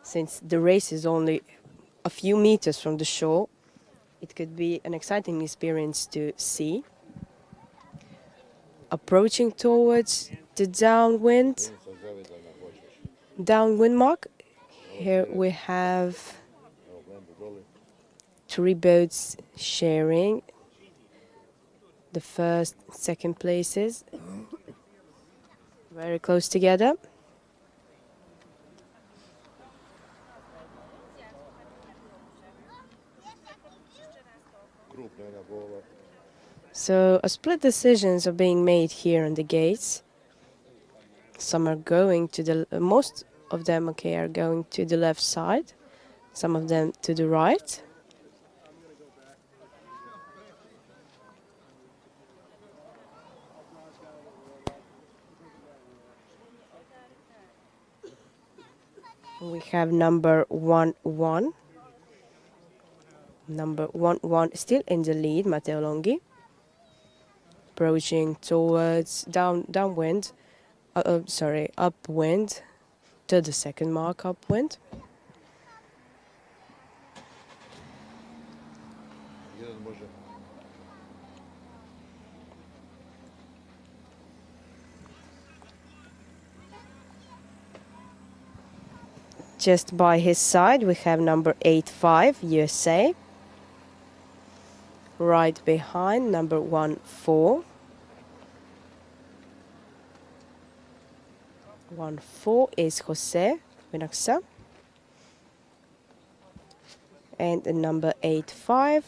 Speaker 7: Since the race is only a few meters from the shore, it could be an exciting experience to see. Approaching towards the downwind mark, here we have 3 boats sharing the first, second places, very close together. So split decisions are being made here on the gates. Some are going to the, most of them, okay, are going to the left side, some of them to the right. We have number 1-1. Number 1-1 still in the lead, Matteo Longhi. Approaching towards upwind to the second mark upwind. Just by his side we have number 8-5 USA. Right behind number 1-4. 1-4 is Jose Vinaxa. And the number 8-5.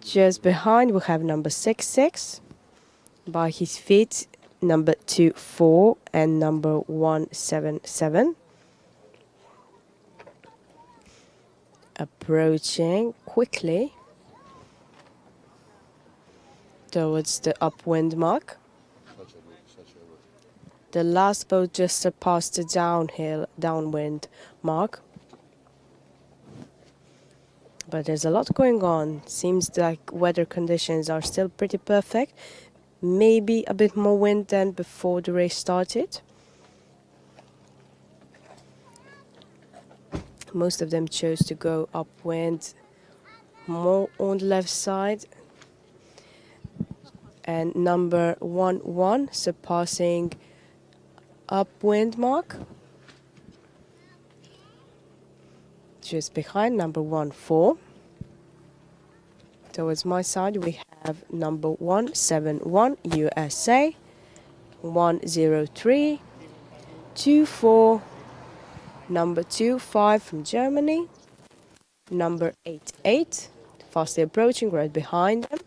Speaker 7: Just behind we have number 6-6. By his feet number 2-4 and number 1-7-7. Approaching quickly towards the upwind mark. The last boat just surpassed the downwind mark. But there's a lot going on. Seems like weather conditions are still pretty perfect. Maybe a bit more wind than before the race started. Most of them chose to go upwind, more on the left side. And number 1-1 surpassing upwind mark. Just behind number 1-4. Towards my side we have number 1-7-1 USA, 1-0-3, 2-4, number 2-5 from Germany, number 8-8, fastly approaching right behind them.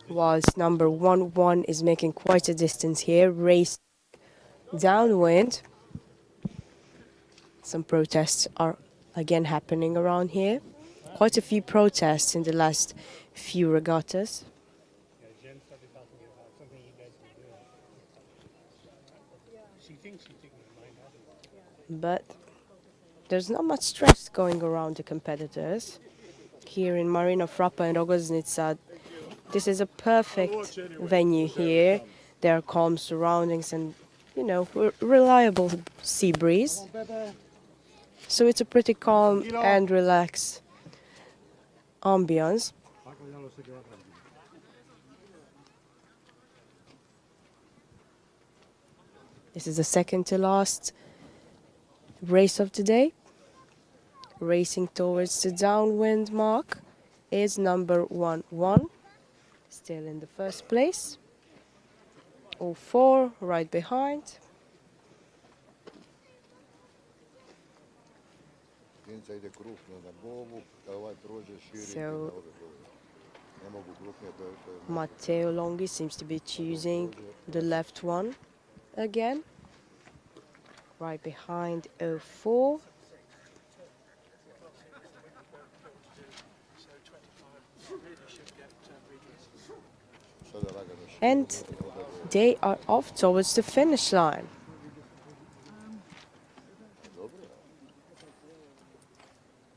Speaker 7: Whilst number 1-1 is making quite a distance here, racing downwind. Some protests are again happening around here. Quite a few protests in the last few regattas. But there's not much stress going around the competitors. Here in Marina Frappa and Rogoznica, this is a perfect venue here. There are calm surroundings and, you know, reliable sea breeze. So it's a pretty calm and relaxed ambience. This is the second to last race of the day. Racing towards the downwind mark is number 1-1, still in the first place. 0-4 right behind. So Matteo Longhi seems to be choosing the left one again. Right behind 0-4. And they are off towards the finish line.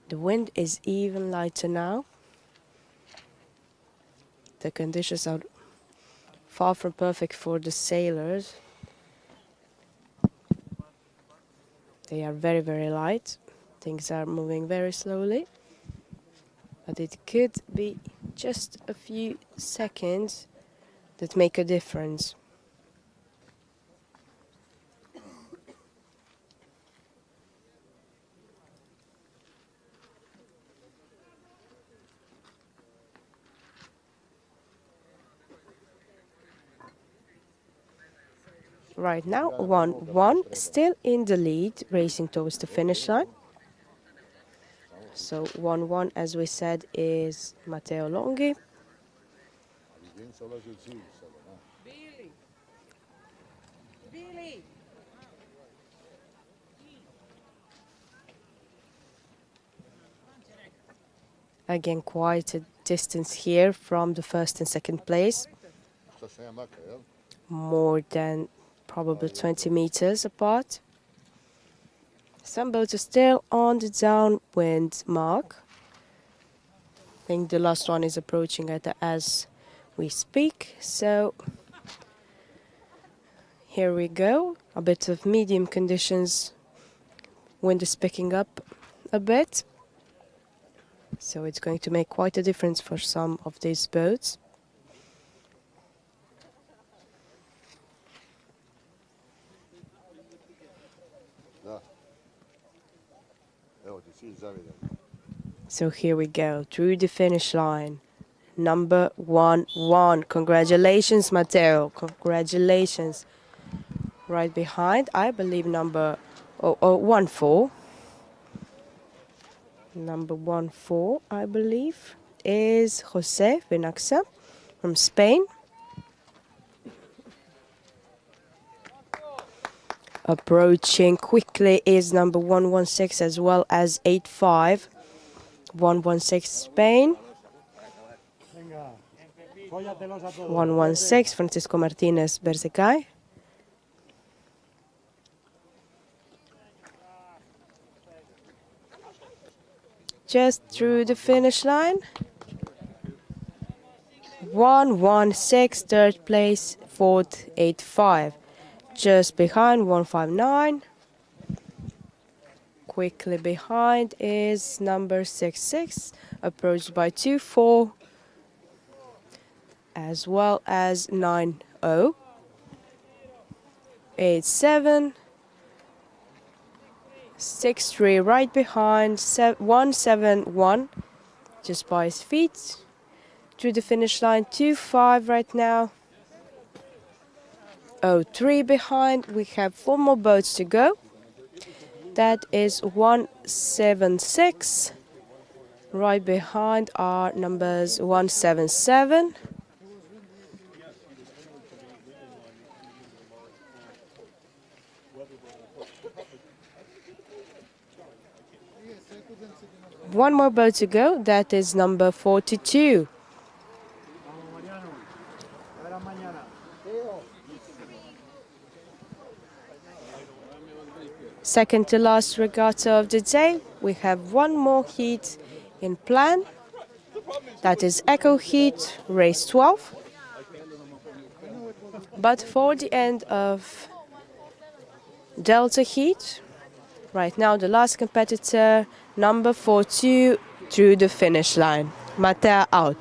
Speaker 7: The wind is even lighter now. The conditions are far from perfect for the sailors. They are very, very light. Things are moving very slowly. But it could be just a few seconds that make a difference. Right now, 1-1, still in the lead, racing towards the finish line. So 1-1, as we said, is Matteo Longhi. Again, quite a distance here from the first and second place. More than probably 20 meters apart. Some boats are still on the downwind mark. I think the last one is approaching as we speak. So here we go. A bit of medium conditions. Wind is picking up a bit. So it's going to make quite a difference for some of these boats. So here we go, through the finish line. Number 1-1. Congratulations, Matteo. Congratulations. Right behind, I believe number 1-4. Number 1-4, I believe, is Jose Benaxa from Spain. Approaching quickly is number 116 as well as 8-5. 116 Spain. 116 Francisco Martinez Berzecay. Just through the finish line. 116 third place, fourth 8-5. Just behind 159. Quickly behind is number 66, approached by 2-4, as well as 9-0. 8-7. 6-3 right behind, 1-7-1, just by his feet. Through the finish line, 2-5 right now. 0-3 behind. We have 4 more boats to go. That is 1-7-6. Right behind are numbers 1-7-7. One more boat to go. That is number 42. Second to last regatta of the day. We have one more heat in plan. That is Echo Heat, race 12. But for the end of Delta Heat, right now the last competitor, number 42, through the finish line. Matea out.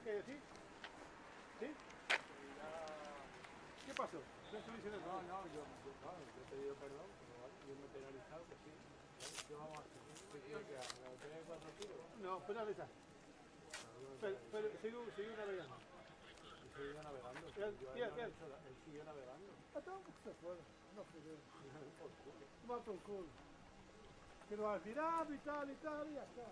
Speaker 11: ¿Sí? ¿Sí? ¿Qué pasó? No, yo he pedido perdón, yo me he penalizado, que sí. ¿Qué vamos a hacer? ¿Qué quiero que haga? ¿La botella de 4 kilos? No, penalizar. Pero sigo navegando. ¿Sigo navegando? Él siguió navegando. Entonces se fue. No fue yo. Va por culo. Que lo va a tirar y tal y ya está.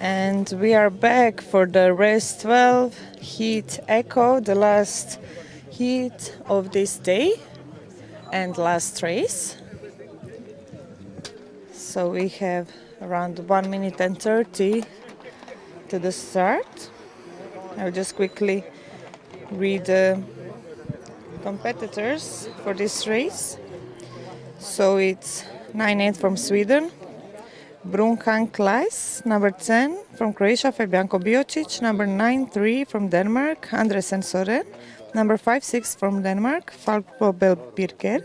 Speaker 5: And we are back for the race 12 heat echo, the last heat of this day and last race. So we have around 1 minute and 30 to the start. I'll just quickly read the competitors for this race. So it's 9-8 from Sweden, Brunkan Klais, number 10 from Croatia, Fabianko Biocic, number 9-3 from Denmark, Andresen Soren, number 5-6 from Denmark, Falko Belbirger,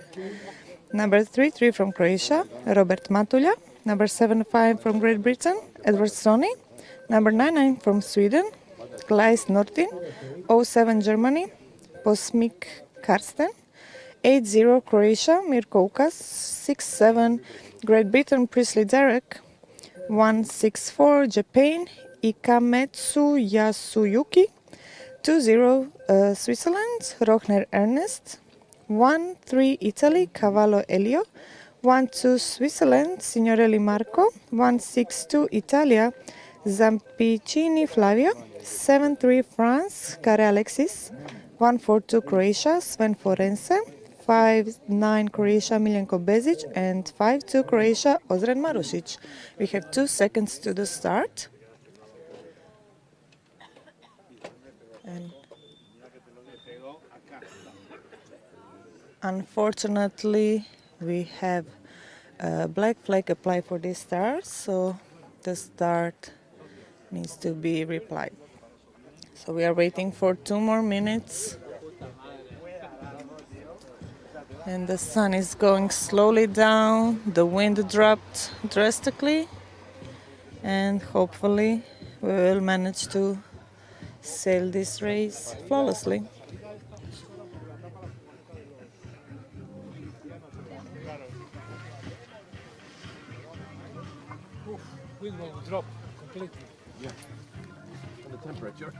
Speaker 5: number 3-3 from Croatia, Robert Matulja, number 7-5 from Great Britain, Edward Stoney, number 9-9 from Sweden, Klais Nordin, 0-7 Germany, Posmik Karsten, 8-0 Croatia, Mirko Ukas, 6-7 Great Britain, Priestley Derek, 1-6-4 Japan, Ikametsu Yasuyuki, 2-0 Switzerland, Rochner Ernest, 1-3 Italy, Cavallo Elio, 1-2 Switzerland, Signorelli Marco, 1-6-2 Italia, Zampicini Flavio, 7-3 France, Care Alexis, 1-4-2 Croatia, Sven Forense, 5-9 Croatia, Miljenko Bezic, and 5-2 Croatia, Ozren Marušić. We have 2 seconds to the start. And unfortunately, we have a black flag applied for this start, so the start needs to be replied. So we are waiting for 2 more minutes. And the sun is going slowly down, the wind dropped drastically, and hopefully we will manage to sail this race flawlessly.
Speaker 14: Wind will drop completely.
Speaker 20: Yeah, and the temperature.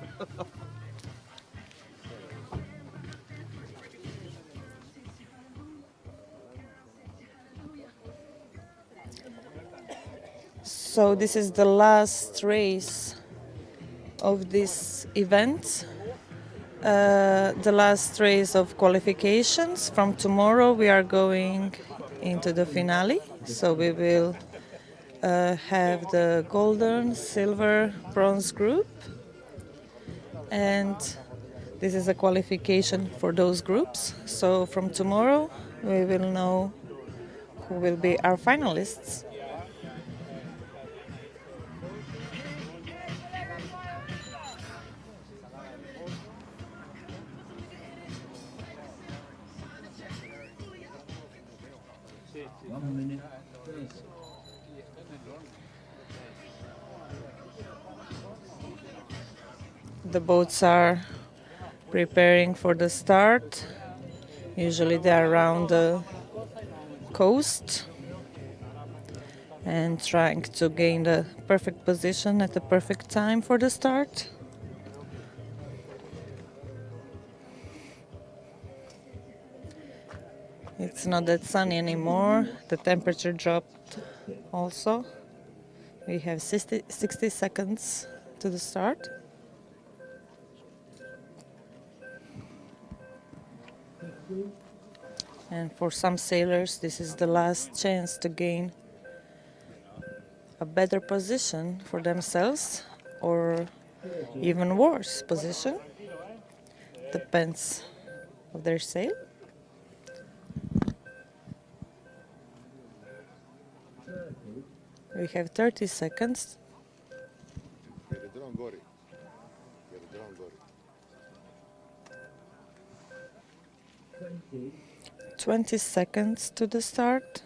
Speaker 5: So this is the last race of this event, the last race of qualifications. From tomorrow we are going into the finale, so we will have the golden, silver, bronze group, and this is a qualification for those groups. So from tomorrow we will know who will be our finalists. The boats are preparing for the start. Usually they are around the coast and trying to gain the perfect position at the perfect time for the start. It's not that sunny anymore. The temperature dropped also. We have 60 seconds to the start. And for some sailors, this is the last chance to gain a better position for themselves, or even worse position. Depends on their sail. We have 30 seconds. 20 seconds to the start.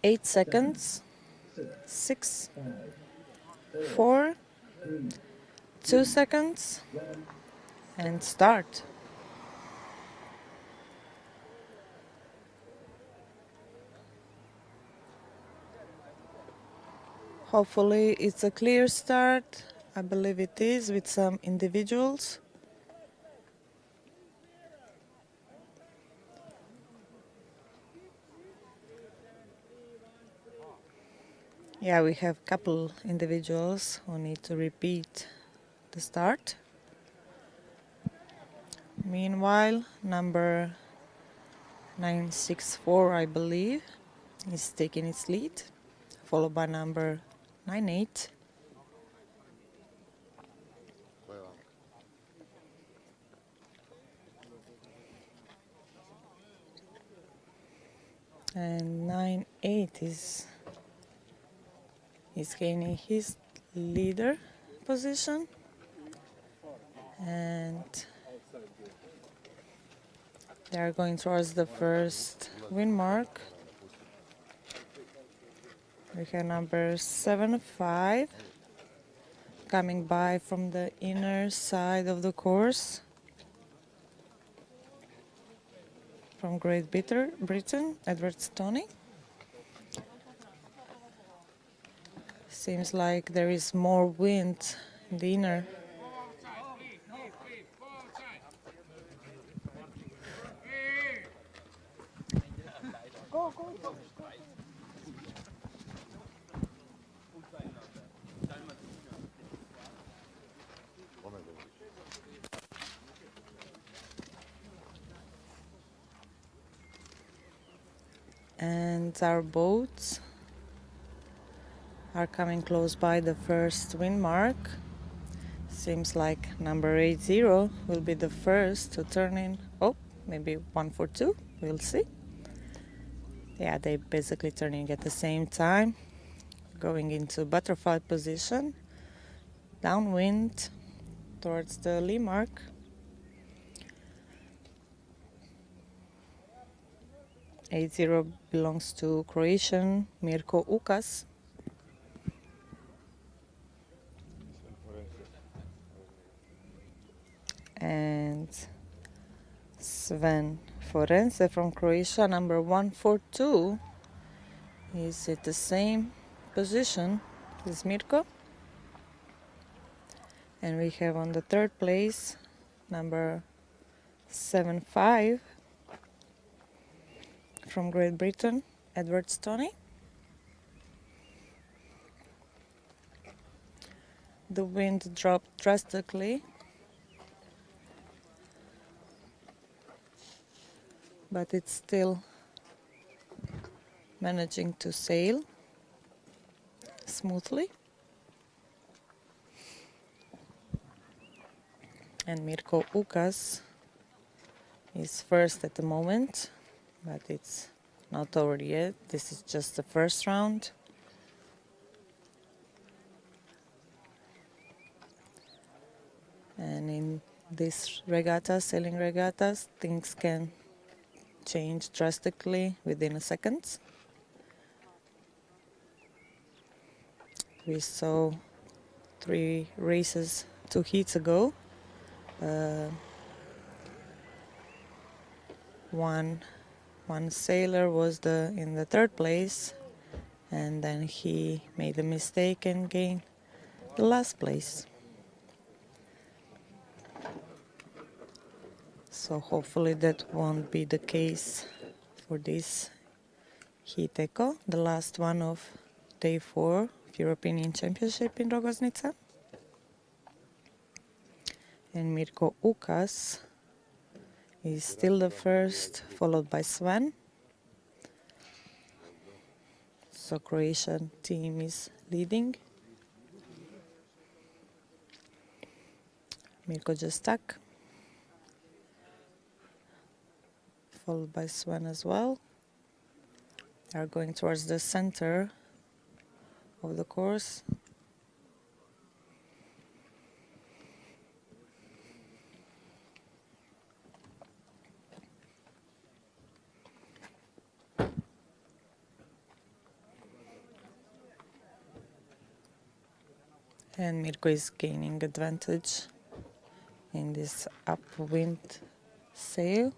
Speaker 5: 8 seconds. 6, 4, 2 seconds, and start. Hopefully it's a clear start. I believe it is, with some individuals. Yeah, we have couple individuals who need to repeat the start. Meanwhile, number 964, I believe, is taking its lead, followed by number 98. And 98 is gaining his leader position, and they are going towards the first wind mark. We have number 75 coming by from the inner side of the course from Great Britain, Edward Stoney. Seems like there is more wind in the inner. And our boats are coming close by the first wind mark. Seems like number 80 will be the first to turn in. Oh, maybe 142. We'll see. Yeah, they basically turning at the same time, going into butterfly position, downwind towards the lee mark. .80 belongs to Croatian Mirko Ukas. And Sven Forense from Croatia, number 142, is at the same position as Mirko. And we have on the third place number 75 from Great Britain, Edward Stoney. The wind dropped drastically, but it's still managing to sail smoothly. And Mirko Ukas is first at the moment, but it's not over yet. This is just the first round. And in this regatta, sailing regattas, things can change drastically within a second. We saw 3 races 2 heats ago. One sailor was in the third place, and then he made a mistake and gained the last place. So hopefully that won't be the case for this heat echo, the last one of day 4 of European Championship in Rogoznica. And Mirko Ukas is still the first, followed by Sven. So Croatian team is leading. Mirko just stuck, followed by Sven as well. They are going towards the center of the course. And Mirko is gaining advantage in this upwind sail.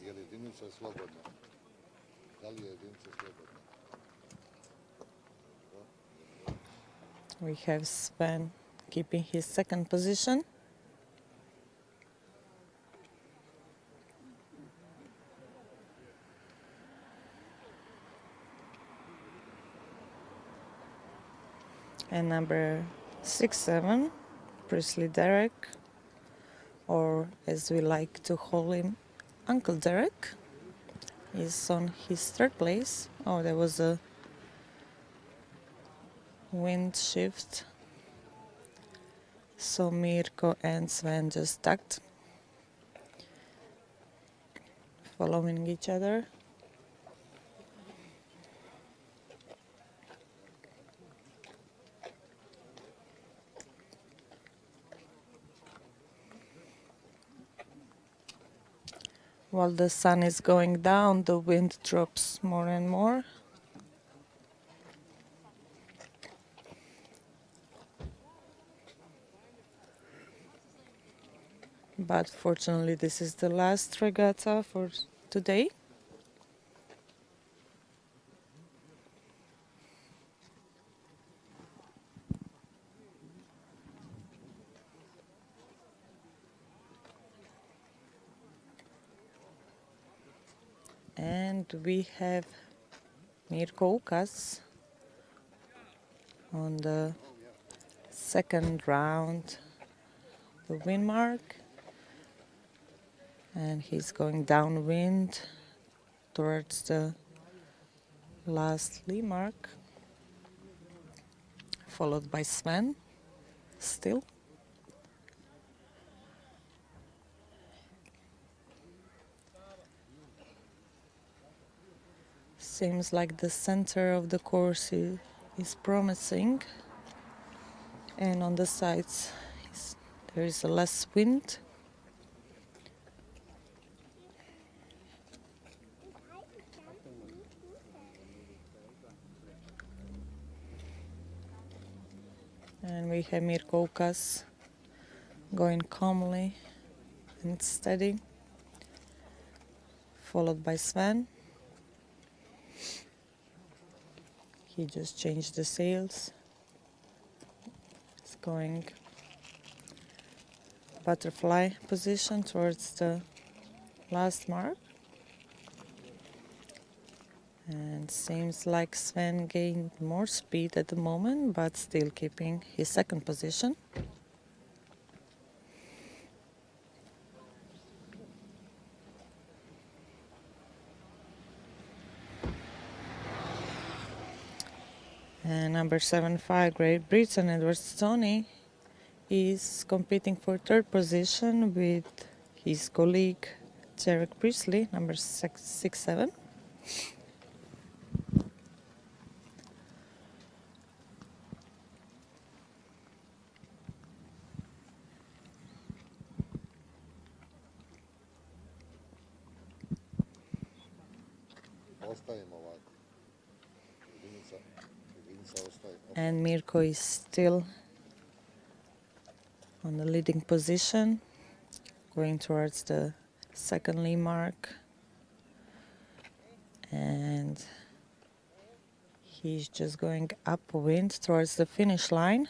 Speaker 2: Je li jedinica slobodna? Da li je jedinica slobodna?
Speaker 5: We have Sven keeping his second position. And number 6-7, Priestley Derek, or as we like to call him, Uncle Derek, is on his third place. Oh, there was a wind shift. So Mirko and Sven just tucked, following each other. While the sun is going down, the wind drops more and more. But fortunately, this is the last regatta for today. And we have Mirko Ukas on the second round, the wind mark. And he's going downwind towards the last lee mark, followed by Sven, still. Seems like the center of the course is promising, and on the sides there is less wind. And we have Mirko Ukas going calmly and steady, followed by Sven. He just changed the sails. It's going butterfly position towards the last mark. And seems like Sven gained more speed at the moment, but still keeping his second position. And number 7-5, Great Britain, Edward Stoney, is competing for third position with his colleague Derek Priestley, number 6-7. And Mirko is still on the leading position, going towards the second lee mark. And he's just going upwind towards the finish line,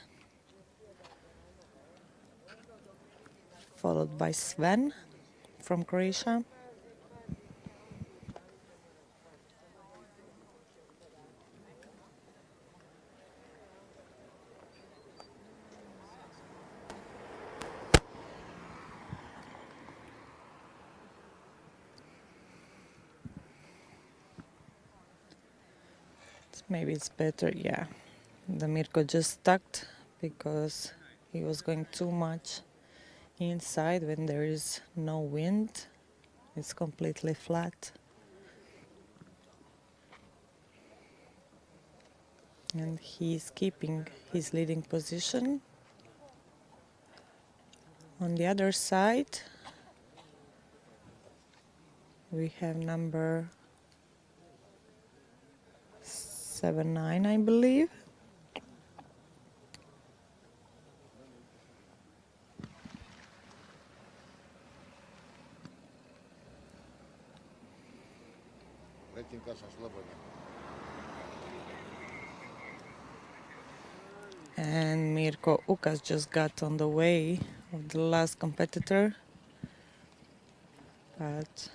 Speaker 5: followed by Sven from Croatia. Maybe it's better, yeah. The Mirko just tucked because he was going too much inside when there is no wind. It's completely flat. And he's keeping his leading position. On the other side, we have number 7-9, I believe. And Mirko Ukas just got on the way of the last competitor, but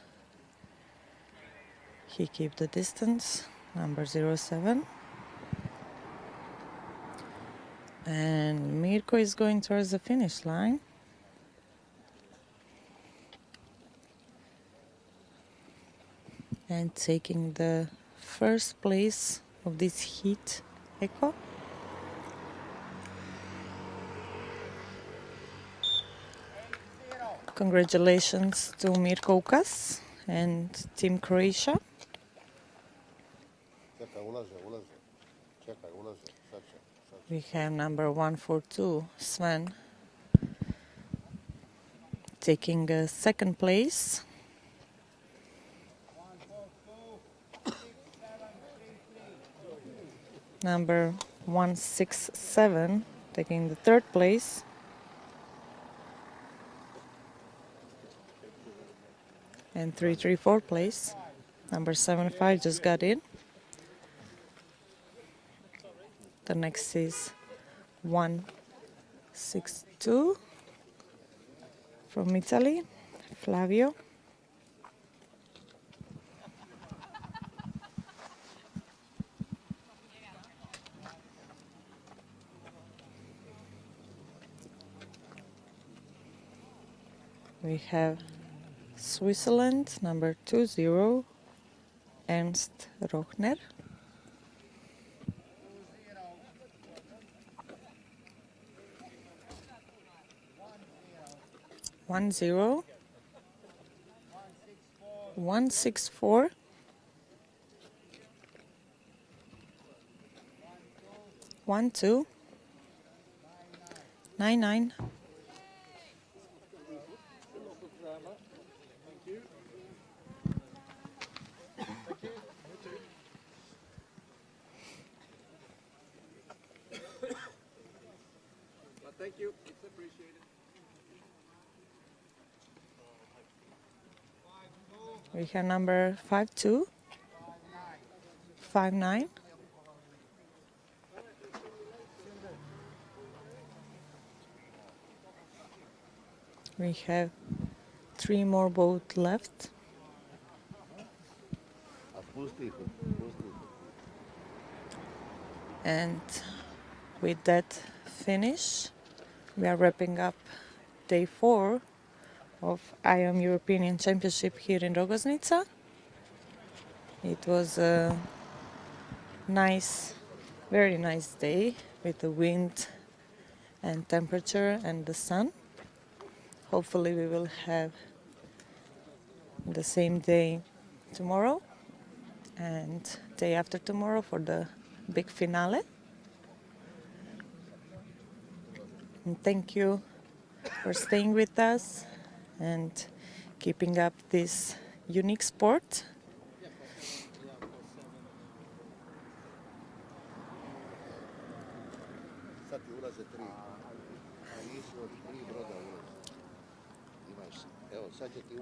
Speaker 5: he kept the distance, number 07. And Mirko is going towards the finish line. And taking the first place of this heat echo. Congratulations to Mirko Ukas and Team Croatia. We have number 142, Sven, taking second place. Number 167, taking the third place. And 334 place. Number 75 just got in. The next is 162 from Italy, Flavio. We have Switzerland, number 20, Ernst Rochner. One zero 164 12 99.
Speaker 13: Thank you. It's appreciated.
Speaker 5: We have number 52 59. We have 3 more boats left. And with that finish, we are wrapping up day 4 of IOM European Championship here in Rogoznica. It was a nice, very nice day with the wind and temperature and the sun. Hopefully we will have the same day tomorrow and day after tomorrow for the big finale. And thank you for staying with us and keeping up this unique sport.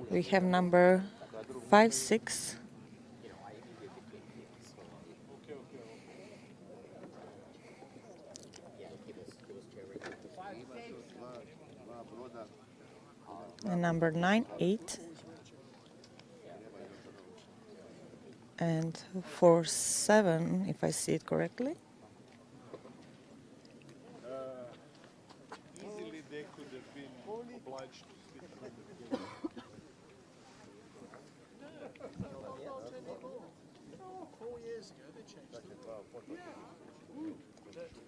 Speaker 5: We have number 56. And number 98. And 47, if I see it correctly.
Speaker 11: Easily they could have been obliged to speak. No, 4 years ago they changed it.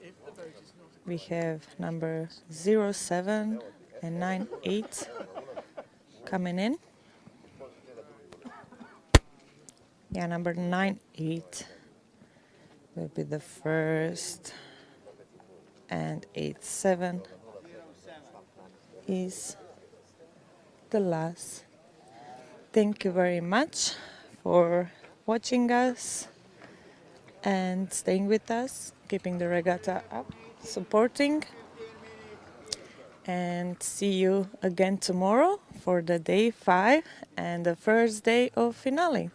Speaker 11: If the boat is not
Speaker 5: We have number 07 and 98 coming in. Yeah, number 98 will be the first, and 87 is the last. Thank you very much for watching us and staying with us, keeping the regatta up, supporting. And see you again tomorrow for the day 5 and the first day of finale.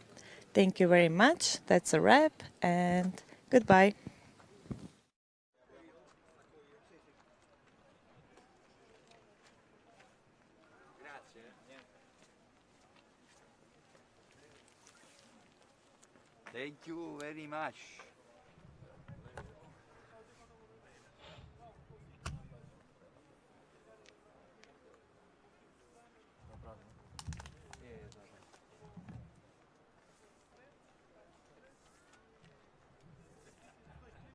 Speaker 5: Thank you very much. That's a wrap and goodbye.
Speaker 20: Thank you very much.